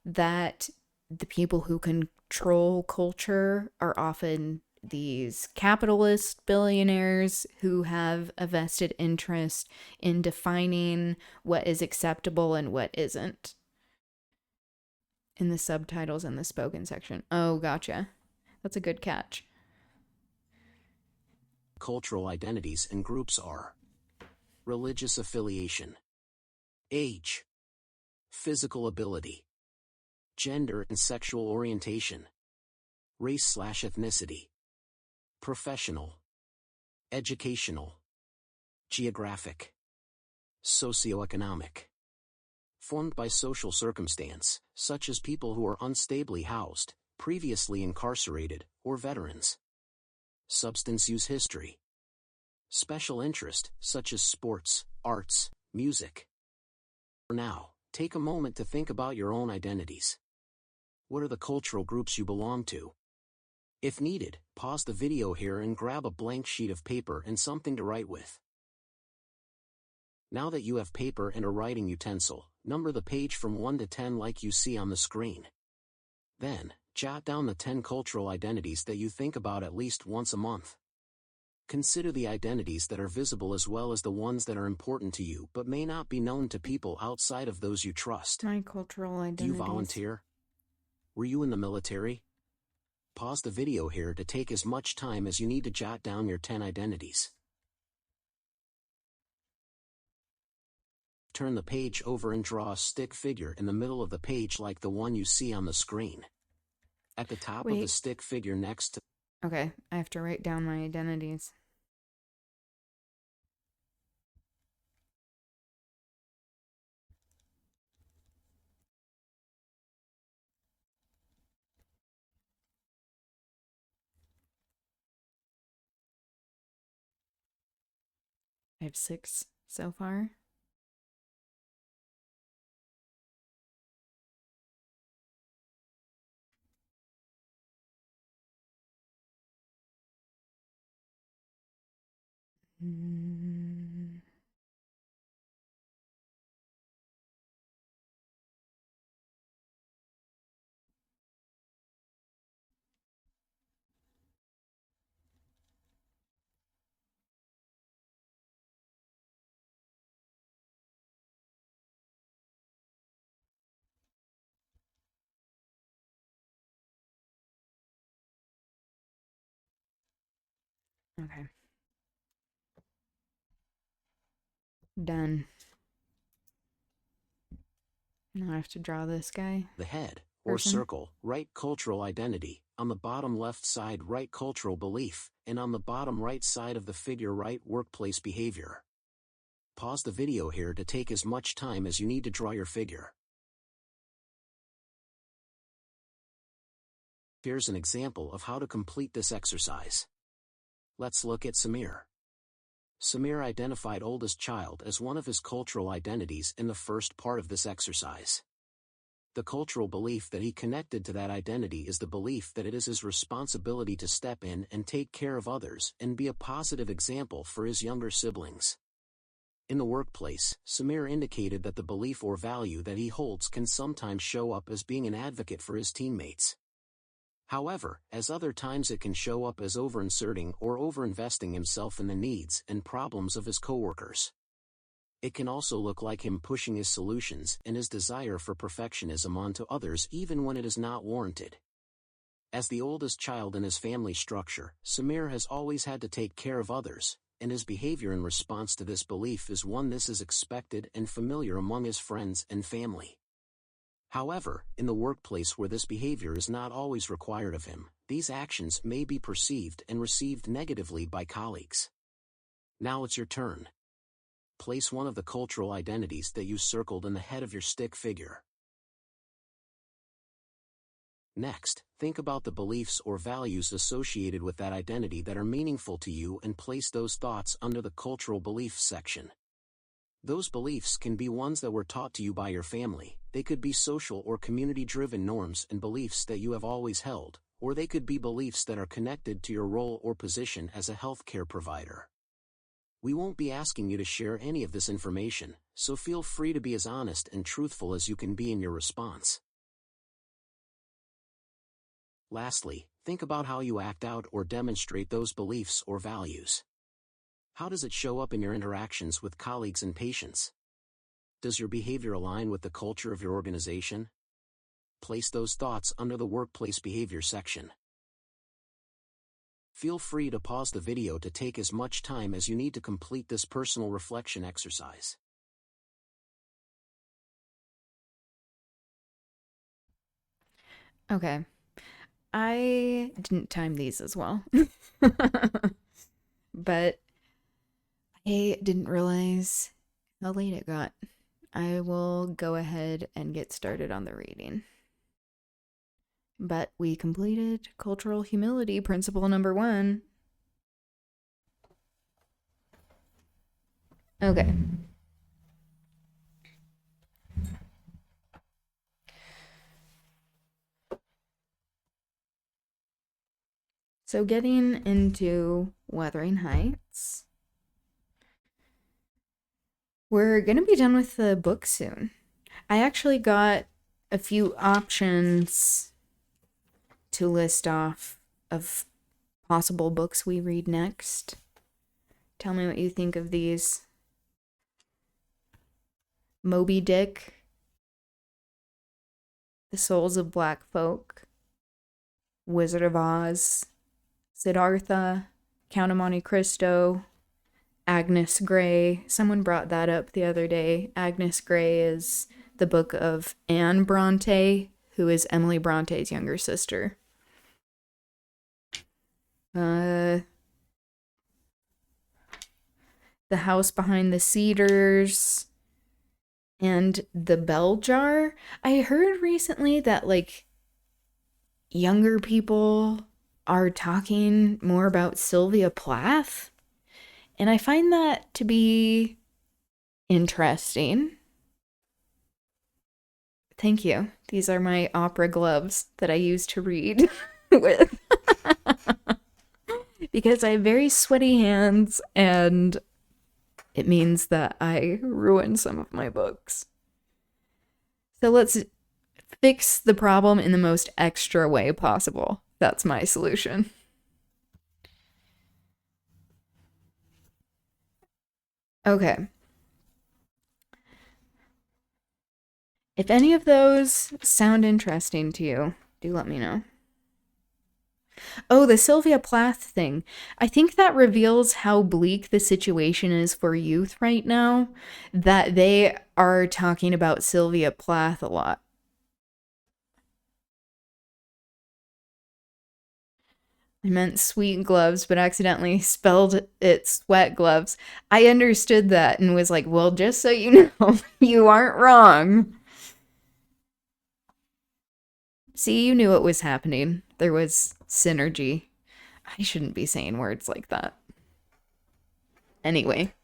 A: that the people who control culture are often these capitalist billionaires who have a vested interest in defining what is acceptable and what isn't. In the subtitles and the spoken section. Oh, gotcha. That's a good catch.
Y: Cultural identities and groups are religious affiliation, age, physical ability, gender and sexual orientation, race/ethnicity, professional, educational, geographic, socioeconomic. Formed by social circumstance, such as people who are unstably housed, previously incarcerated, or veterans. Substance use history. Special interest, such as sports, arts, music. For now, take a moment to think about your own identities. What are the cultural groups you belong to? If needed, pause the video here and grab a blank sheet of paper and something to write with. Now that you have paper and a writing utensil, number the page from 1 to 10 like you see on the screen. Then, jot down the 10 cultural identities that you think about at least once a month. Consider the identities that are visible as well as the ones that are important to you but may not be known to people outside of those you trust.
A: My cultural identities.
Y: Do you volunteer? Were you in the military? Pause the video here to take as much time as you need to jot down your 10 identities. Turn the page over and draw a stick figure in the middle of the page like the one you see on the screen. At the top of the stick figure next to...
A: Okay, I have to write down my identities. I have 6 so far. Okay. Done. Now I have to draw this guy.
Y: The head, or circle, right cultural identity, on the bottom left side right cultural belief, and on the bottom right side of the figure right workplace behavior. Pause the video here to take as much time as you need to draw your figure. Here's an example of how to complete this exercise. Let's look at Samir. Samir identified oldest child as one of his cultural identities in the first part of this exercise. The cultural belief that he connected to that identity is the belief that it is his responsibility to step in and take care of others and be a positive example for his younger siblings. In the workplace, Samir indicated that the belief or value that he holds can sometimes show up as being an advocate for his teammates. However, as other times it can show up as over-inserting or over-investing himself in the needs and problems of his coworkers. It can also look like him pushing his solutions and his desire for perfectionism onto others even when it is not warranted. As the oldest child in his family structure, Samir has always had to take care of others, and his behavior in response to this belief is one this is expected and familiar among his friends and family. However, in the workplace where this behavior is not always required of him, these actions may be perceived and received negatively by colleagues. Now it's your turn. Place one of the cultural identities that you circled in the head of your stick figure. Next, think about the beliefs or values associated with that identity that are meaningful to you and place those thoughts under the cultural beliefs section. Those beliefs can be ones that were taught to you by your family, they could be social or community-driven norms and beliefs that you have always held, or they could be beliefs that are connected to your role or position as a healthcare provider. We won't be asking you to share any of this information, so feel free to be as honest and truthful as you can be in your response. Lastly, think about how you act out or demonstrate those beliefs or values. How does it show up in your interactions with colleagues and patients? Does your behavior align with the culture of your organization? Place those thoughts under the workplace behavior section. Feel free to pause the video to take as much time as you need to complete this personal reflection exercise.
A: Okay. I didn't time these as well. But I didn't realize how late it got. I will go ahead and get started on the reading. But we completed cultural humility principle number 1. Okay. So getting into Wuthering Heights. We're going to be done with the book soon. I actually got a few options to list off of possible books we read next. Tell me what you think of these. Moby Dick, The Souls of Black Folk, Wizard of Oz, Siddhartha, Count of Monte Cristo, Agnes Grey. Someone brought that up the other day. Agnes Grey is the book of Anne Bronte, who is Emily Bronte's younger sister. The House Behind the Cedars, and The Bell Jar. I heard recently that, like, younger people are talking more about Sylvia Plath, and I find that to be interesting. Thank you. These are my opera gloves that I use to read with. Because I have very sweaty hands, and it means that I ruin some of my books. So let's fix the problem in the most extra way possible. That's my solution. Okay. If any of those sound interesting to you, do let me know. Oh, the Sylvia Plath thing. I think that reveals how bleak the situation is for youth right now, that they are talking about Sylvia Plath a lot. I meant sweet gloves, but accidentally spelled it sweat gloves. I understood that and was like, well, just so you know, you aren't wrong. See, you knew what was happening. there was synergy. I shouldn't be saying words like that. Anyway.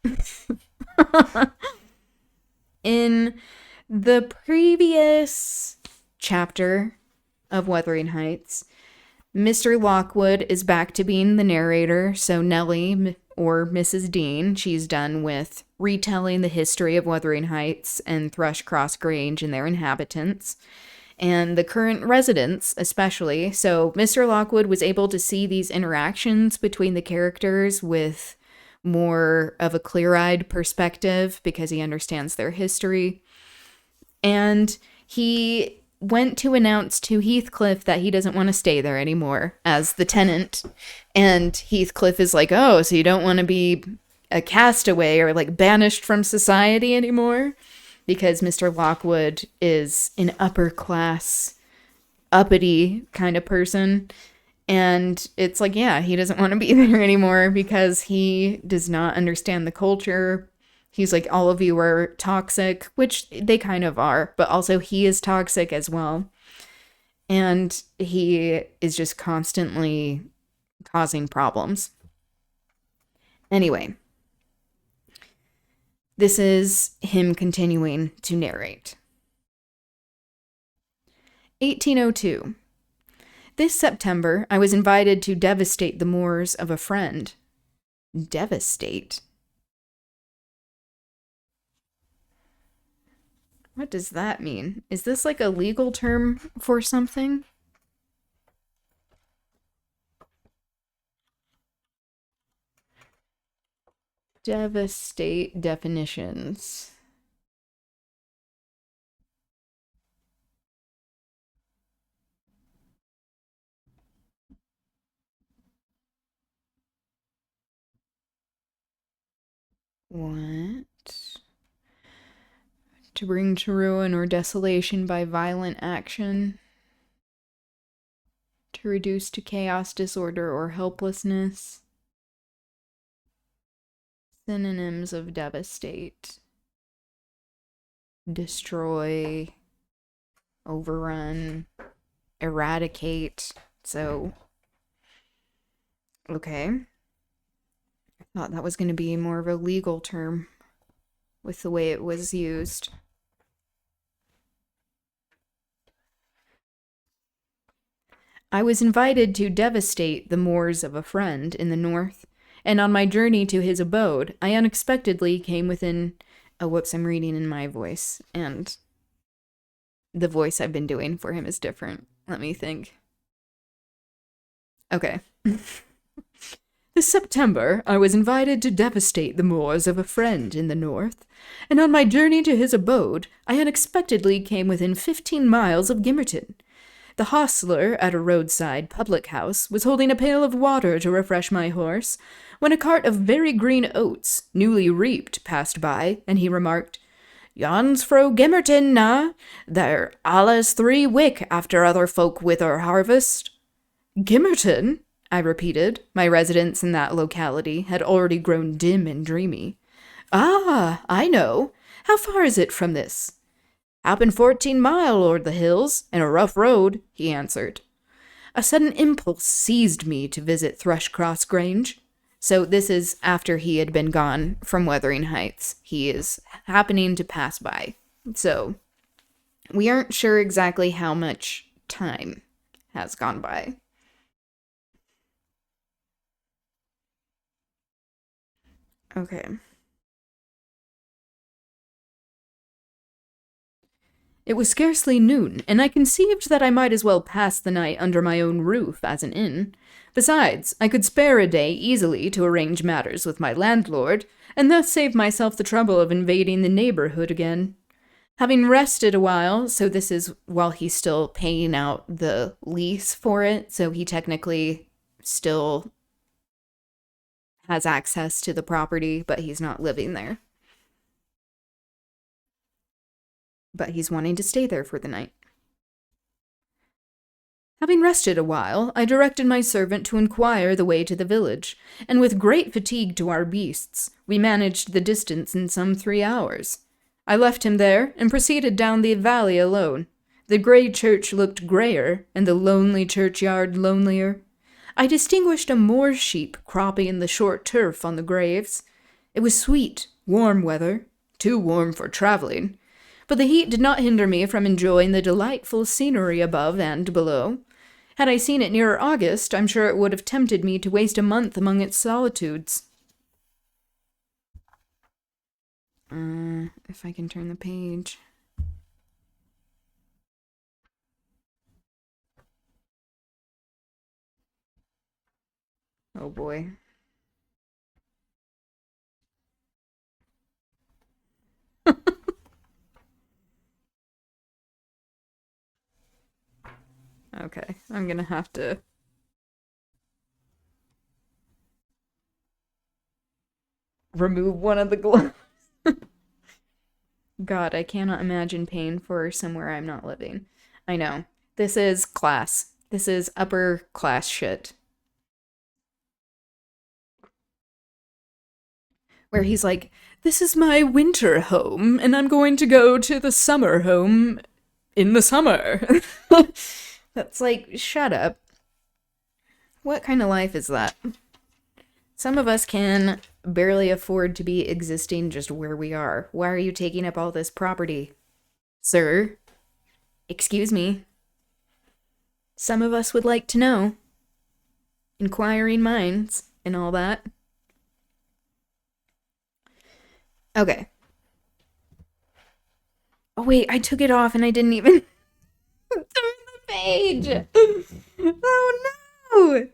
A: In the previous chapter of Wuthering Heights, Mr. Lockwood is back to being the narrator, so Nellie, or Mrs. Dean, she's done with retelling the history of Wuthering Heights and Thrushcross Grange and their inhabitants, and the current residents especially. So Mr. Lockwood was able to see these interactions between the characters with more of a clear-eyed perspective because he understands their history. And he went to announce to Heathcliff that he doesn't want to stay there anymore as the tenant. And Heathcliff is like, oh, so you don't want to be a castaway or like banished from society anymore? Because Mr. Lockwood is an upper class, uppity kind of person. And it's like, yeah, he doesn't want to be there anymore because he does not understand the culture. He's like, all of you are toxic, which they kind of are, but also he is toxic as well. And he is just constantly causing problems. Anyway, this is him continuing to narrate. 1802. This September, I was invited to devastate the moors of a friend. Devastate? What does that mean? Is this like a legal term for something? Devastate definitions. What? To bring to ruin or desolation by violent action. To reduce to chaos, disorder, or helplessness. Synonyms of devastate. Destroy. Overrun. Eradicate. So, okay. I thought that was going to be more of a legal term with the way it was used. I was invited to devastate the moors of a friend in the north, and on my journey to his abode, I unexpectedly came within... Oh, whoops, I'm reading in my voice, and the voice I've been doing for him is different. Let me think. Okay. This September, I was invited to devastate the moors of a friend in the north, and on my journey to his abode, I unexpectedly came within 15 miles of Gimmerton. The hostler at a roadside public house was holding a pail of water to refresh my horse, when a cart of very green oats, newly reaped, passed by, and he remarked, "Yon's fro Gimmerton, na? They're allus 3 wick after other folk with our harvest." Gimmerton? I repeated. My residence in that locality had already grown dim and dreamy. Ah, I know. How far is it from this? Happen 14 mile o'er the hills, and a rough road, he answered. A sudden impulse seized me to visit Thrushcross Grange. So this is after he had been gone from Wuthering Heights. He is happening to pass by. So we aren't sure exactly how much time has gone by. Okay. It was scarcely noon, and I conceived that I might as well pass the night under my own roof as an inn. Besides, I could spare a day easily to arrange matters with my landlord, and thus save myself the trouble of invading the neighborhood again. Having rested a while, so this is while he's still paying out the lease for it, so he technically still has access to the property, but he's not living there. But he's wanting to stay there for the night. Having rested a while, I directed my servant to inquire the way to the village, and with great fatigue to our beasts, we managed the distance in some 3 hours. I left him there, and proceeded down the valley alone. The grey church looked greyer, and the lonely churchyard lonelier. I distinguished a moor sheep cropping in the short turf on the graves. It was sweet, warm weather, too warm for travelling, but the heat did not hinder me from enjoying the delightful scenery above and below. Had I seen it nearer August, I'm sure it would have tempted me to waste a month among its solitudes. If I can turn the page. Oh boy. Okay, I'm gonna have to remove one of the gloves. God, I cannot imagine paying for somewhere I'm not living. I know. This is class. This is upper class shit. Where he's like, this is my winter home, and I'm going to go to the summer home in the summer. That's like, shut up. What kind of life is that? Some of us can barely afford to be existing just where we are. Why are you taking up all this property? Sir? Excuse me. Some of us would like to know. Inquiring minds and all that. Okay. Oh wait, I took it off and I didn't even turn the page. Oh no!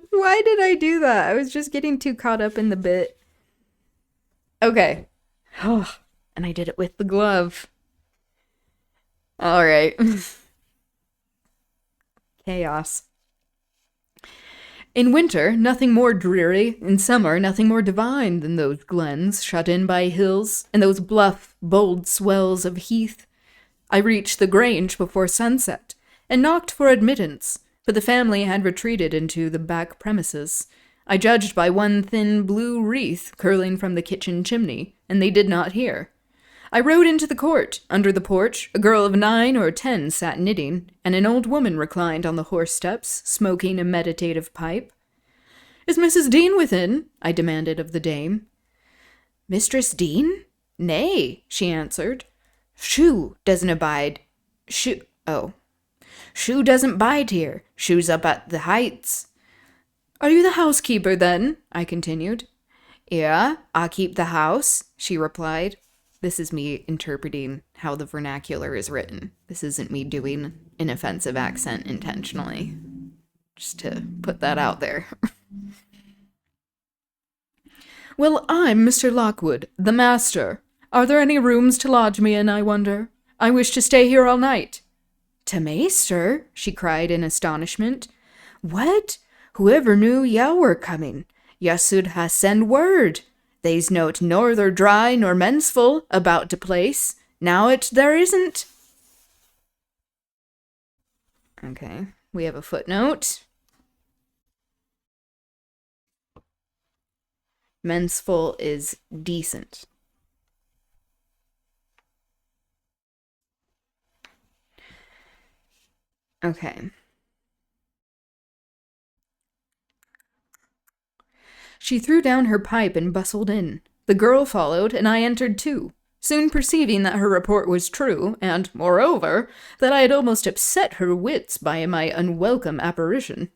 A: Why did I do that? I was just getting too caught up in the bit. Okay. Oh, and I did it with the glove. All right. Chaos. In winter, nothing more dreary. In summer, nothing more divine than those glens shut in by hills and those bluff, bold swells of heath. I reached the Grange before sunset and knocked for admittance, but the family had retreated into the back premises. I judged by one thin blue wreath curling from the kitchen chimney, and they did not hear. I rode into the court. Under the porch, a girl of 9 or 10 sat knitting, and an old woman reclined on the horse steps, smoking a meditative pipe. "Is Mrs. Dean within?" I demanded of the dame. "Mistress Dean? Nay," she answered. "Shoo doesn't abide. Shoo doesn't bide here. Shoo's up at the Heights." "Are you the housekeeper, then?" I continued. "Yeah, I keep the house," she replied. This is me interpreting how the vernacular is written. This isn't me doing an offensive accent intentionally. Just to put that out there. "Well, I'm Mr. Lockwood, the master. Are there any rooms to lodge me in, I wonder? I wish to stay here all night." "To maester?" she cried in astonishment. "What? Whoever knew ya were coming? Ya should ha' send word. They's note norther dry nor mensful about de place. Now it there isn't." Okay, we have a footnote. Mensful is decent. Okay. She threw down her pipe and bustled in. The girl followed, and I entered too, soon perceiving that her report was true, and, moreover, that I had almost upset her wits by my unwelcome apparition.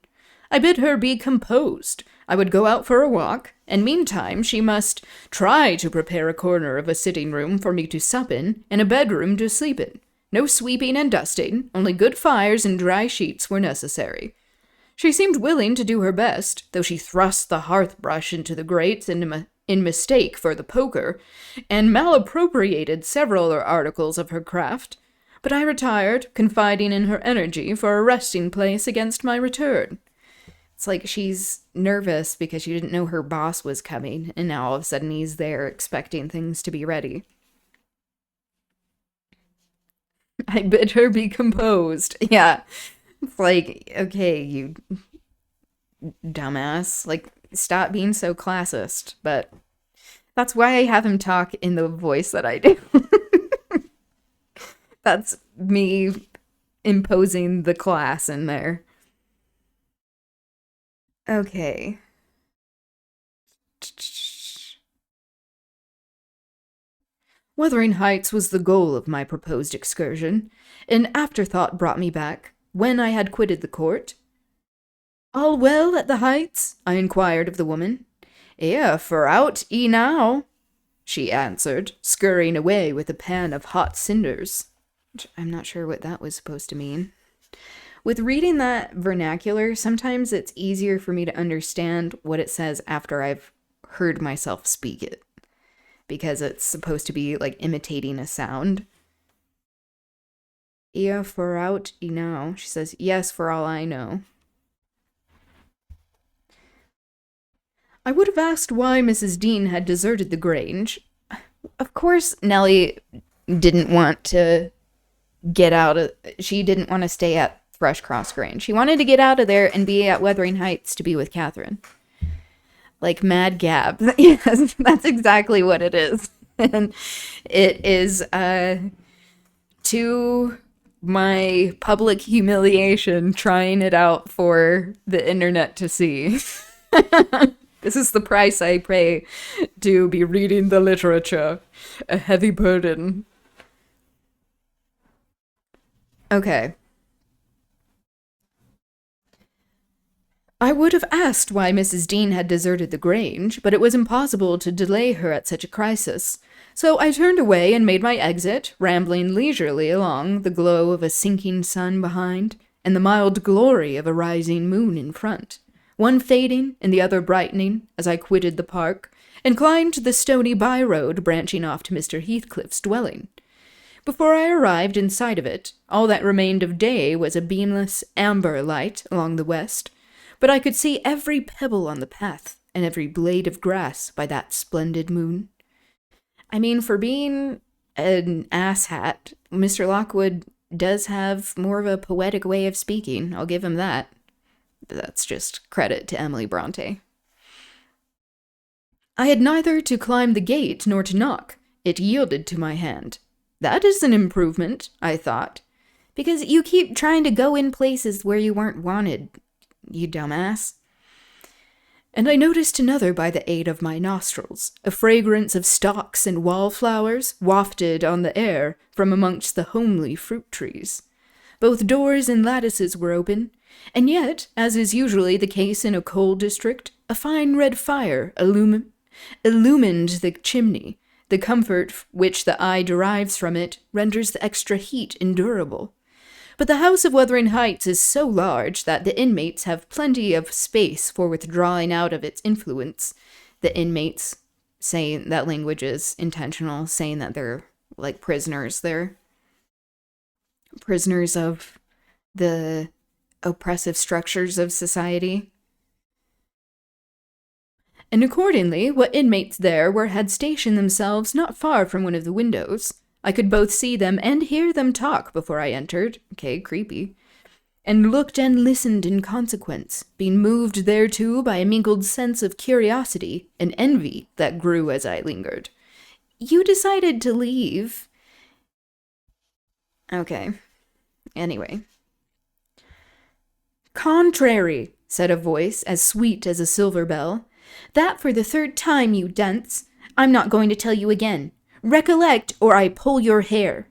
A: I bid her be composed. I would go out for a walk, and meantime she must try to prepare a corner of a sitting-room for me to sup in, and a bedroom to sleep in. No sweeping and dusting, only good fires and dry sheets were necessary. She seemed willing to do her best, though she thrust the hearth-brush into the grate in mistake for the poker, and malappropriated several articles of her craft. But I retired, confiding in her energy for a resting place against my return. It's like she's nervous because she didn't know her boss was coming, and now all of a sudden he's there expecting things to be ready. I bid her be composed. Yeah. It's like, okay, you dumbass. Like, stop being so classist. But That's why I have him talk in the voice that I do. That's me imposing the class in there. Okay. Wuthering Heights was the goal of my proposed excursion. An afterthought brought me back, when I had quitted the court. "All well at the Heights?" I inquired of the woman. "For out now," she answered, scurrying away with a pan of hot cinders. I'm not sure what that was supposed to mean. With reading that vernacular, sometimes it's easier for me to understand what it says after I've heard myself speak it, because it's supposed to be like imitating a sound. For out now, she says, "Yes, for all I know." I would have asked why Mrs. Dean had deserted the Grange. Of course, Nellie didn't want to she didn't want to stay at Thrushcross Grange. She wanted to get out of there and be at Wuthering Heights to be with Catherine. Like Mad Gab. Yes, that's exactly what it is. And it is, to my public humiliation, trying it out for the internet to see. This is the price I pay to be reading the literature. A heavy burden. Okay. I would have asked why Mrs. Dean had deserted the Grange, but it was impossible to delay her at such a crisis. So I turned away and made my exit, rambling leisurely along, the glow of a sinking sun behind, and the mild glory of a rising moon in front, one fading and the other brightening as I quitted the park, and climbed the stony by-road branching off to Mr. Heathcliff's dwelling. Before I arrived in sight of it, all that remained of day was a beamless amber light along the west, but I could see every pebble on the path and every blade of grass by that splendid moon. I mean, for being an asshat, Mr. Lockwood does have more of a poetic way of speaking. I'll give him that. That's just credit to Emily Bronte. I had neither to climb the gate nor to knock. It yielded to my hand. That is an improvement, I thought, because you keep trying to go in places where you weren't wanted, you dumbass. And I noticed another by the aid of my nostrils, a fragrance of stalks and wallflowers wafted on the air from amongst the homely fruit trees. Both doors and lattices were open, and yet, as is usually the case in a coal district, a fine red fire illumined the chimney. The comfort which the eye derives from it renders the extra heat endurable. But the house of Wuthering Heights is so large that the inmates have plenty of space for withdrawing out of its influence. The inmates, saying that language is intentional, saying that they're like prisoners. They're prisoners of the oppressive structures of society. And accordingly, what inmates there had stationed themselves not far from one of the windows. I could both see them and hear them talk before I entered. Okay, creepy. And looked and listened in consequence, being moved thereto by a mingled sense of curiosity and envy that grew as I lingered. You decided to leave. Okay. Anyway. "Contrary," said a voice as sweet as a silver bell. "That for the third time, you dunce. I'm not going to tell you again. Recollect, or I pull your hair."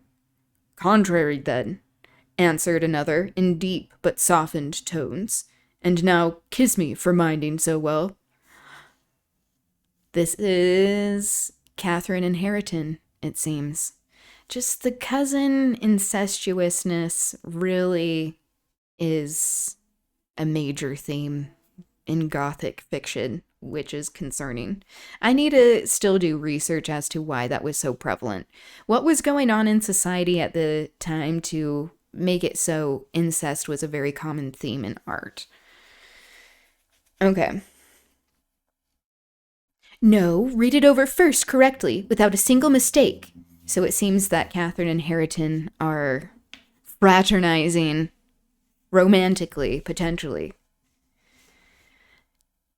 A: "Contrary, then," answered another in deep but softened tones. "And now kiss me for minding so well." This is Catherine and Hareton, it seems. Just the cousin incestuousness really is a major theme in Gothic fiction, which is concerning. I need to still do research as to why that was so prevalent. What was going on in society at the time to make it so incest was a very common theme in art? Okay. "No, read it over first correctly, without a single mistake." So it seems that Catherine and Hareton are fraternizing romantically, potentially.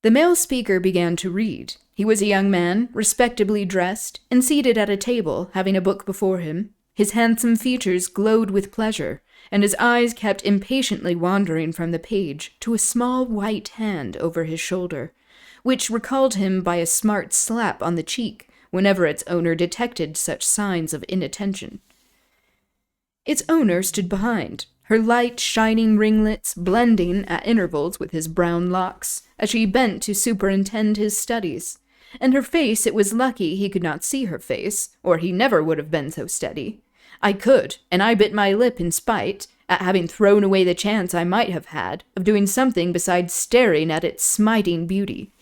A: The male speaker began to read. He was a young man, respectably dressed, and seated at a table, having a book before him. His handsome features glowed with pleasure, and his eyes kept impatiently wandering from the page to a small white hand over his shoulder, which recalled him by a smart slap on the cheek whenever its owner detected such signs of inattention. Its owner stood behind, her light, shining ringlets blending at intervals with his brown locks, as she bent to superintend his studies. And her face, it was lucky he could not see her face, or he never would have been so steady. I could, and I bit my lip in spite at having thrown away the chance I might have had of doing something besides staring at its smiting beauty.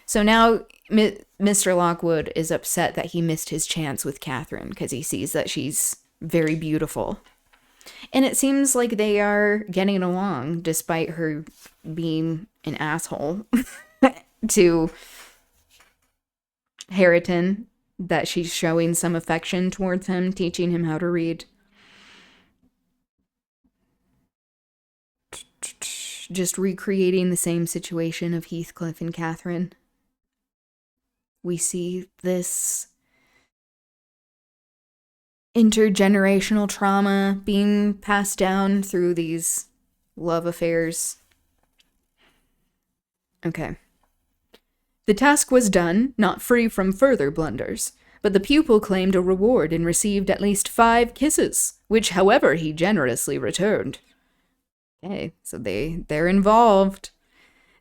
A: So now Mr. Lockwood is upset that he missed his chance with Catherine because he sees that she's very beautiful. And it seems like they are getting along despite her being an asshole to Harriton, that she's showing some affection towards him, teaching him how to read. Just recreating the same situation of Heathcliff and Catherine. We see this intergenerational trauma being passed down through these love affairs. Okay. The task was done, not free from further blunders, but the pupil claimed a reward and received at least 5 kisses, which, however, he generously returned. Okay, so they're involved.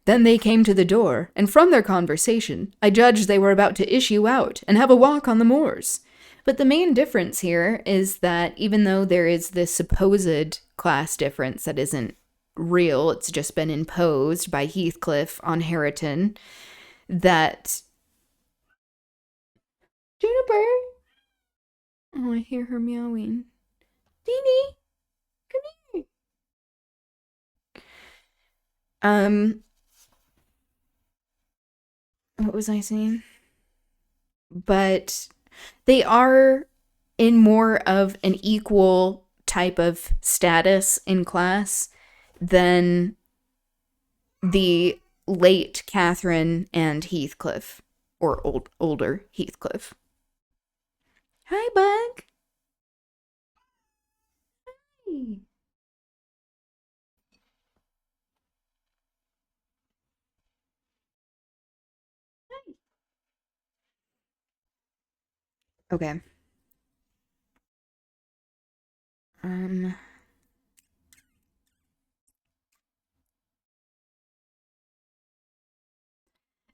A: Then they came to the door, and from their conversation, I judged they were about to issue out and have a walk on the moors. But the main difference here is that even though there is this supposed class difference that isn't real, it's just been imposed by Heathcliff on Harriton, that Juniper. Oh, I hear her meowing. Dee, come here. What was I saying? But they are in more of an equal type of status in class than the late Catherine and Heathcliff, or older Heathcliff. Hi, Bug. Hi. Okay.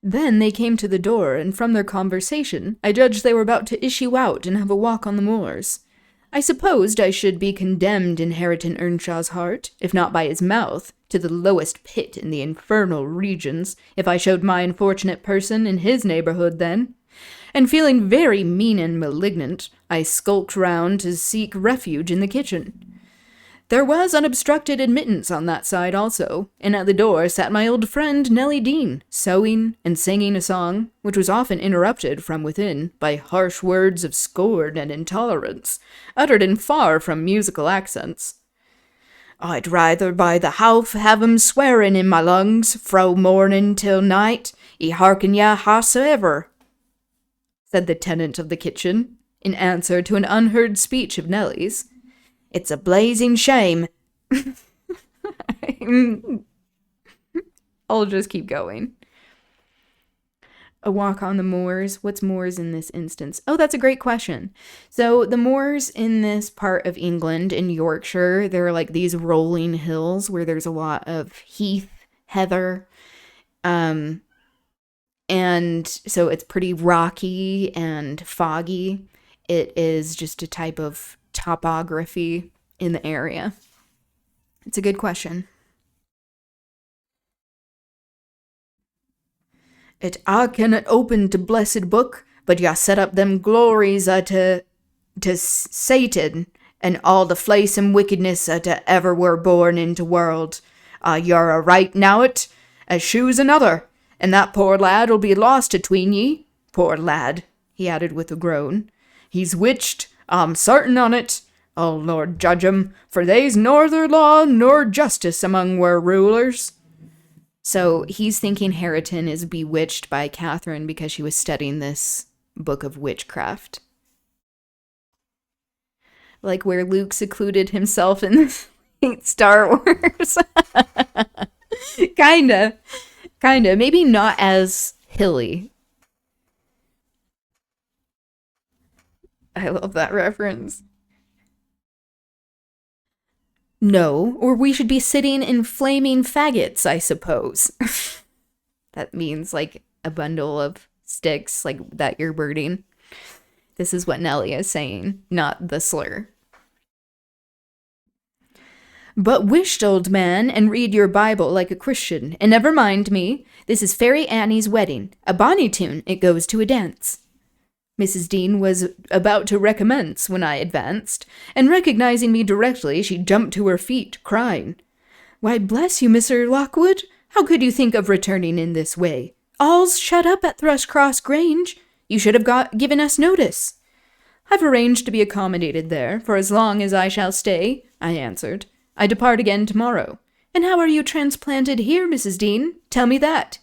A: Then they came to the door, and from their conversation, I judged they were about to issue out and have a walk on the moors. I supposed I should be condemned in Harriton Earnshaw's heart, if not by his mouth, to the lowest pit in the infernal regions, if I showed my unfortunate person in his neighborhood then. And feeling very mean and malignant, I skulked round to seek refuge in the kitchen. There was unobstructed admittance on that side also, and at the door sat my old friend Nellie Dean, sewing and singing a song, which was often interrupted from within by harsh words of scorn and intolerance, uttered in far from musical accents. I'd rather by the half have 'em swearing in my lungs, fro morning till night, hearken ya howsoever, said the tenant of the kitchen, in answer to an unheard speech of Nellie's. It's a blazing shame. I'll just keep going. A walk on the moors. What's moors in this instance? Oh, that's a great question. So the moors in this part of England, in Yorkshire, they're like these rolling hills where there's a lot of heath, heather, and so it's pretty rocky and foggy. It is just a type of topography in the area. It's a good question. I cannot open to blessed book, but ya set up them glories to Satan and all the flaysome wickedness to ever were born into world. You're a right now't, as shoes another, and that poor lad'll be lost atween ye. Poor lad, he added with a groan. He's witched, I'm certain on it. Oh, Lord judge 'em, for they's norther law nor justice among wer rulers. So he's thinking Harriton is bewitched by Catherine because she was studying this book of witchcraft. Like where Luke secluded himself in Star Wars. Kinda. Maybe not as hilly. I love that reference. No, or we should be sitting in flaming faggots, I suppose. That means like a bundle of sticks like that you're burning. This is what Nellie is saying, not the slur. But wisht, old man, and read your Bible like a Christian, and never mind me. This is Fairy Annie's wedding. A bonny tune, it goes to a dance. Mrs. Dean was about to recommence when I advanced, and recognizing me directly, she jumped to her feet, crying, "Why, bless you, Mr. Lockwood! How could you think of returning in this way? All's shut up at Thrushcross Grange. You should have given us notice." "I've arranged to be accommodated there, for as long as I shall stay," I answered. "I depart again tomorrow." "And how are you transplanted here, Mrs. Dean? Tell me that."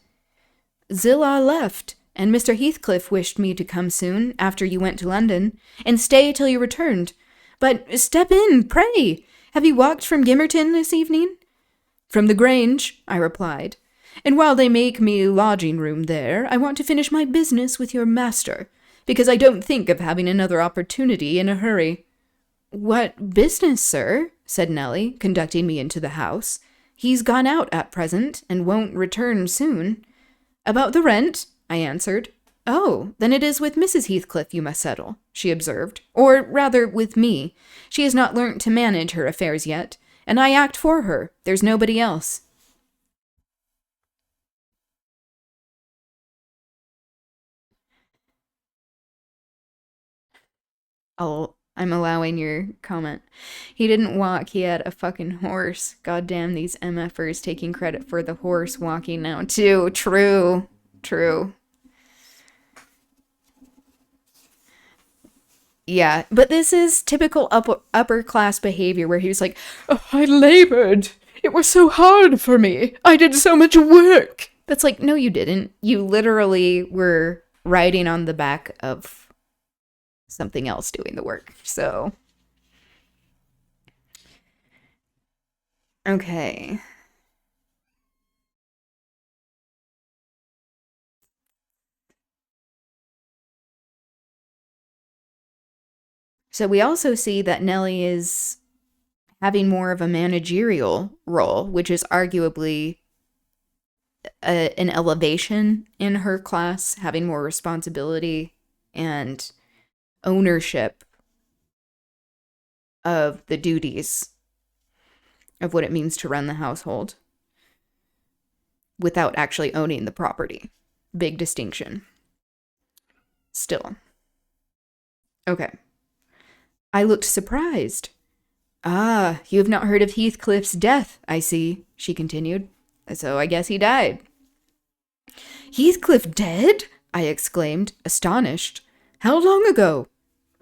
A: "Zillah left, and Mr. Heathcliff wished me to come soon, after you went to London, and stay till you returned. But step in, pray. Have you walked from Gimmerton this evening?" "From the Grange," I replied. "And while they make me lodging room there, I want to finish my business with your master, because I don't think of having another opportunity in a hurry." "What business, sir?" said Nellie, conducting me into the house. "He's gone out at present, and won't return soon." "About the rent?" I answered. "Oh, then it is with Mrs. Heathcliff you must settle," she observed. "Or rather, with me. She has not learnt to manage her affairs yet, and I act for her. There's nobody else." I'm allowing your comment. "He didn't walk, he had a fucking horse. Goddamn these MFers taking credit for the horse walking now too. True. Yeah, but this is typical upper class behavior where he was like, "Oh, I labored. It was so hard for me. I did so much work." That's like, no, you didn't. You literally were riding on the back of something else doing the work. So, okay. So we also see that Nellie is having more of a managerial role, which is arguably an elevation in her class, having more responsibility and ownership of the duties of what it means to run the household without actually owning the property. Big distinction. Still. Okay. I looked surprised. "Ah, you have not heard of Heathcliff's death, I see," she continued. "So I guess he died." "Heathcliff dead?" I exclaimed, astonished. "How long ago?"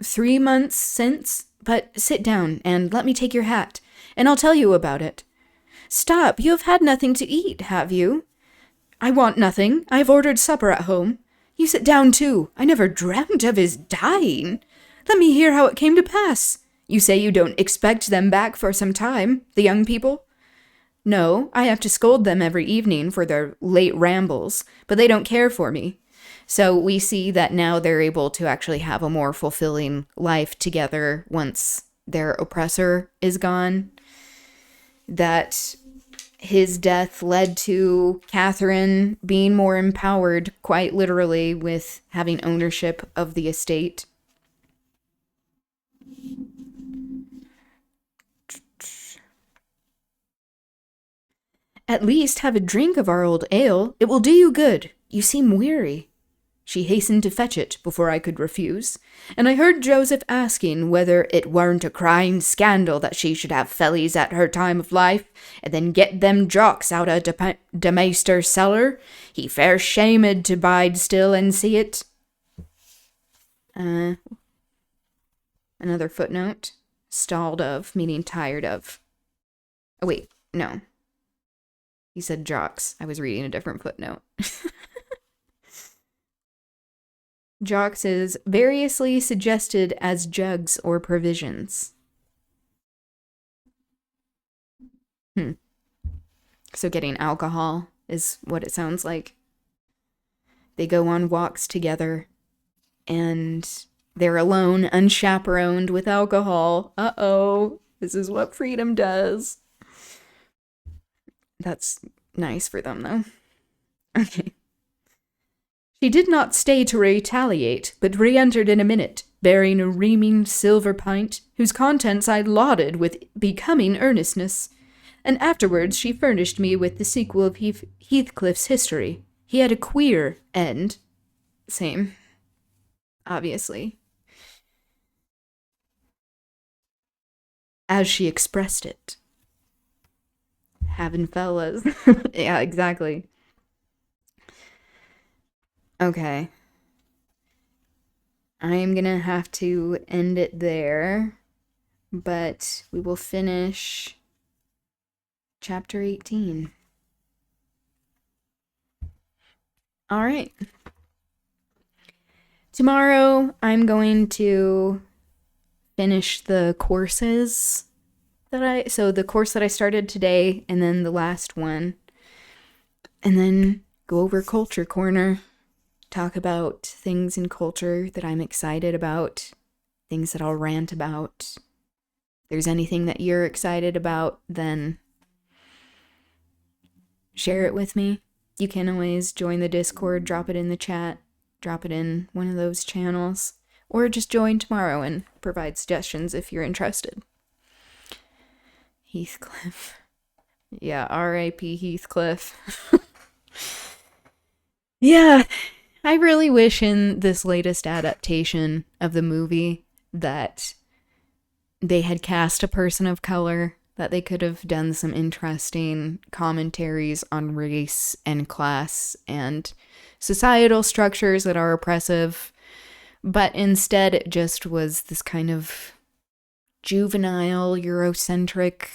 A: 3 months since. But sit down and let me take your hat, and I'll tell you about it." "Stop, you have had nothing to eat, have you?" "I want nothing. I have ordered supper at home." "You sit down too. I never dreamt of his dying. Let me hear how it came to pass. You say you don't expect them back for some time, the young people?" "No, I have to scold them every evening for their late rambles, but they don't care for me." So we see that now they're able to actually have a more fulfilling life together once their oppressor is gone. That his death led to Catherine being more empowered, quite literally, with having ownership of the estate. "At least have a drink of our old ale. It will do you good. You seem weary." She hastened to fetch it before I could refuse, and I heard Joseph asking whether it weren't a crying scandal that she should have fellies at her time of life, and then get them jocks out of de maester's cellar. He fair shamed to bide still and see it. Another footnote. Stalled of, meaning tired of. Oh, wait, no. He said jocks. I was reading a different footnote. Jocks is variously suggested as jugs or provisions. So getting alcohol is what it sounds like. They go on walks together and they're alone, unchaperoned with alcohol. Uh-oh, this is what freedom does. That's nice for them, though. Okay. She did not stay to retaliate, but re-entered in a minute, bearing a reaming silver pint, whose contents I lauded with becoming earnestness. And afterwards she furnished me with the sequel of Heathcliff's history. He had a queer end. Same. Obviously. As she expressed it. Having fellas. Yeah, exactly. Okay. I'm gonna have to end it there, but we will finish chapter 18. All right. Tomorrow, I'm going to finish the courses so the course that I started today, and then the last one, and then go over Culture Corner, talk about things in culture that I'm excited about, things that I'll rant about. If there's anything that you're excited about, then share it with me. You can always join the Discord, drop it in the chat, drop it in one of those channels, or just join tomorrow and provide suggestions if you're interested. Heathcliff. Yeah, R.I.P. Heathcliff. Yeah, I really wish in this latest adaptation of the movie that they had cast a person of color, that they could have done some interesting commentaries on race and class and societal structures that are oppressive, but instead it just was this kind of juvenile, Eurocentric,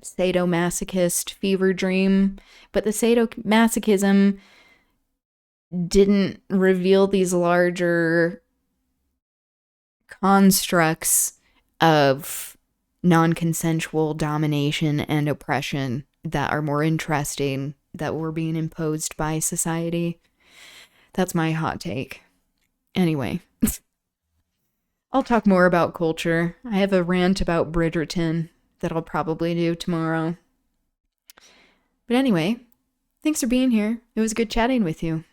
A: sadomasochist fever dream. But the sadomasochism didn't reveal these larger constructs of non-consensual domination and oppression that are more interesting, that were being imposed by society. That's my hot take. Anyway, I'll talk more about culture. I have a rant about Bridgerton that I'll probably do tomorrow. But anyway, thanks for being here. It was good chatting with you.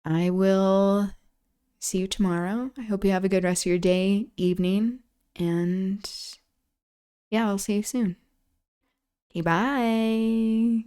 A: I will see you tomorrow. I hope you have a good rest of your day, evening, and yeah, I'll see you soon. Okay, bye.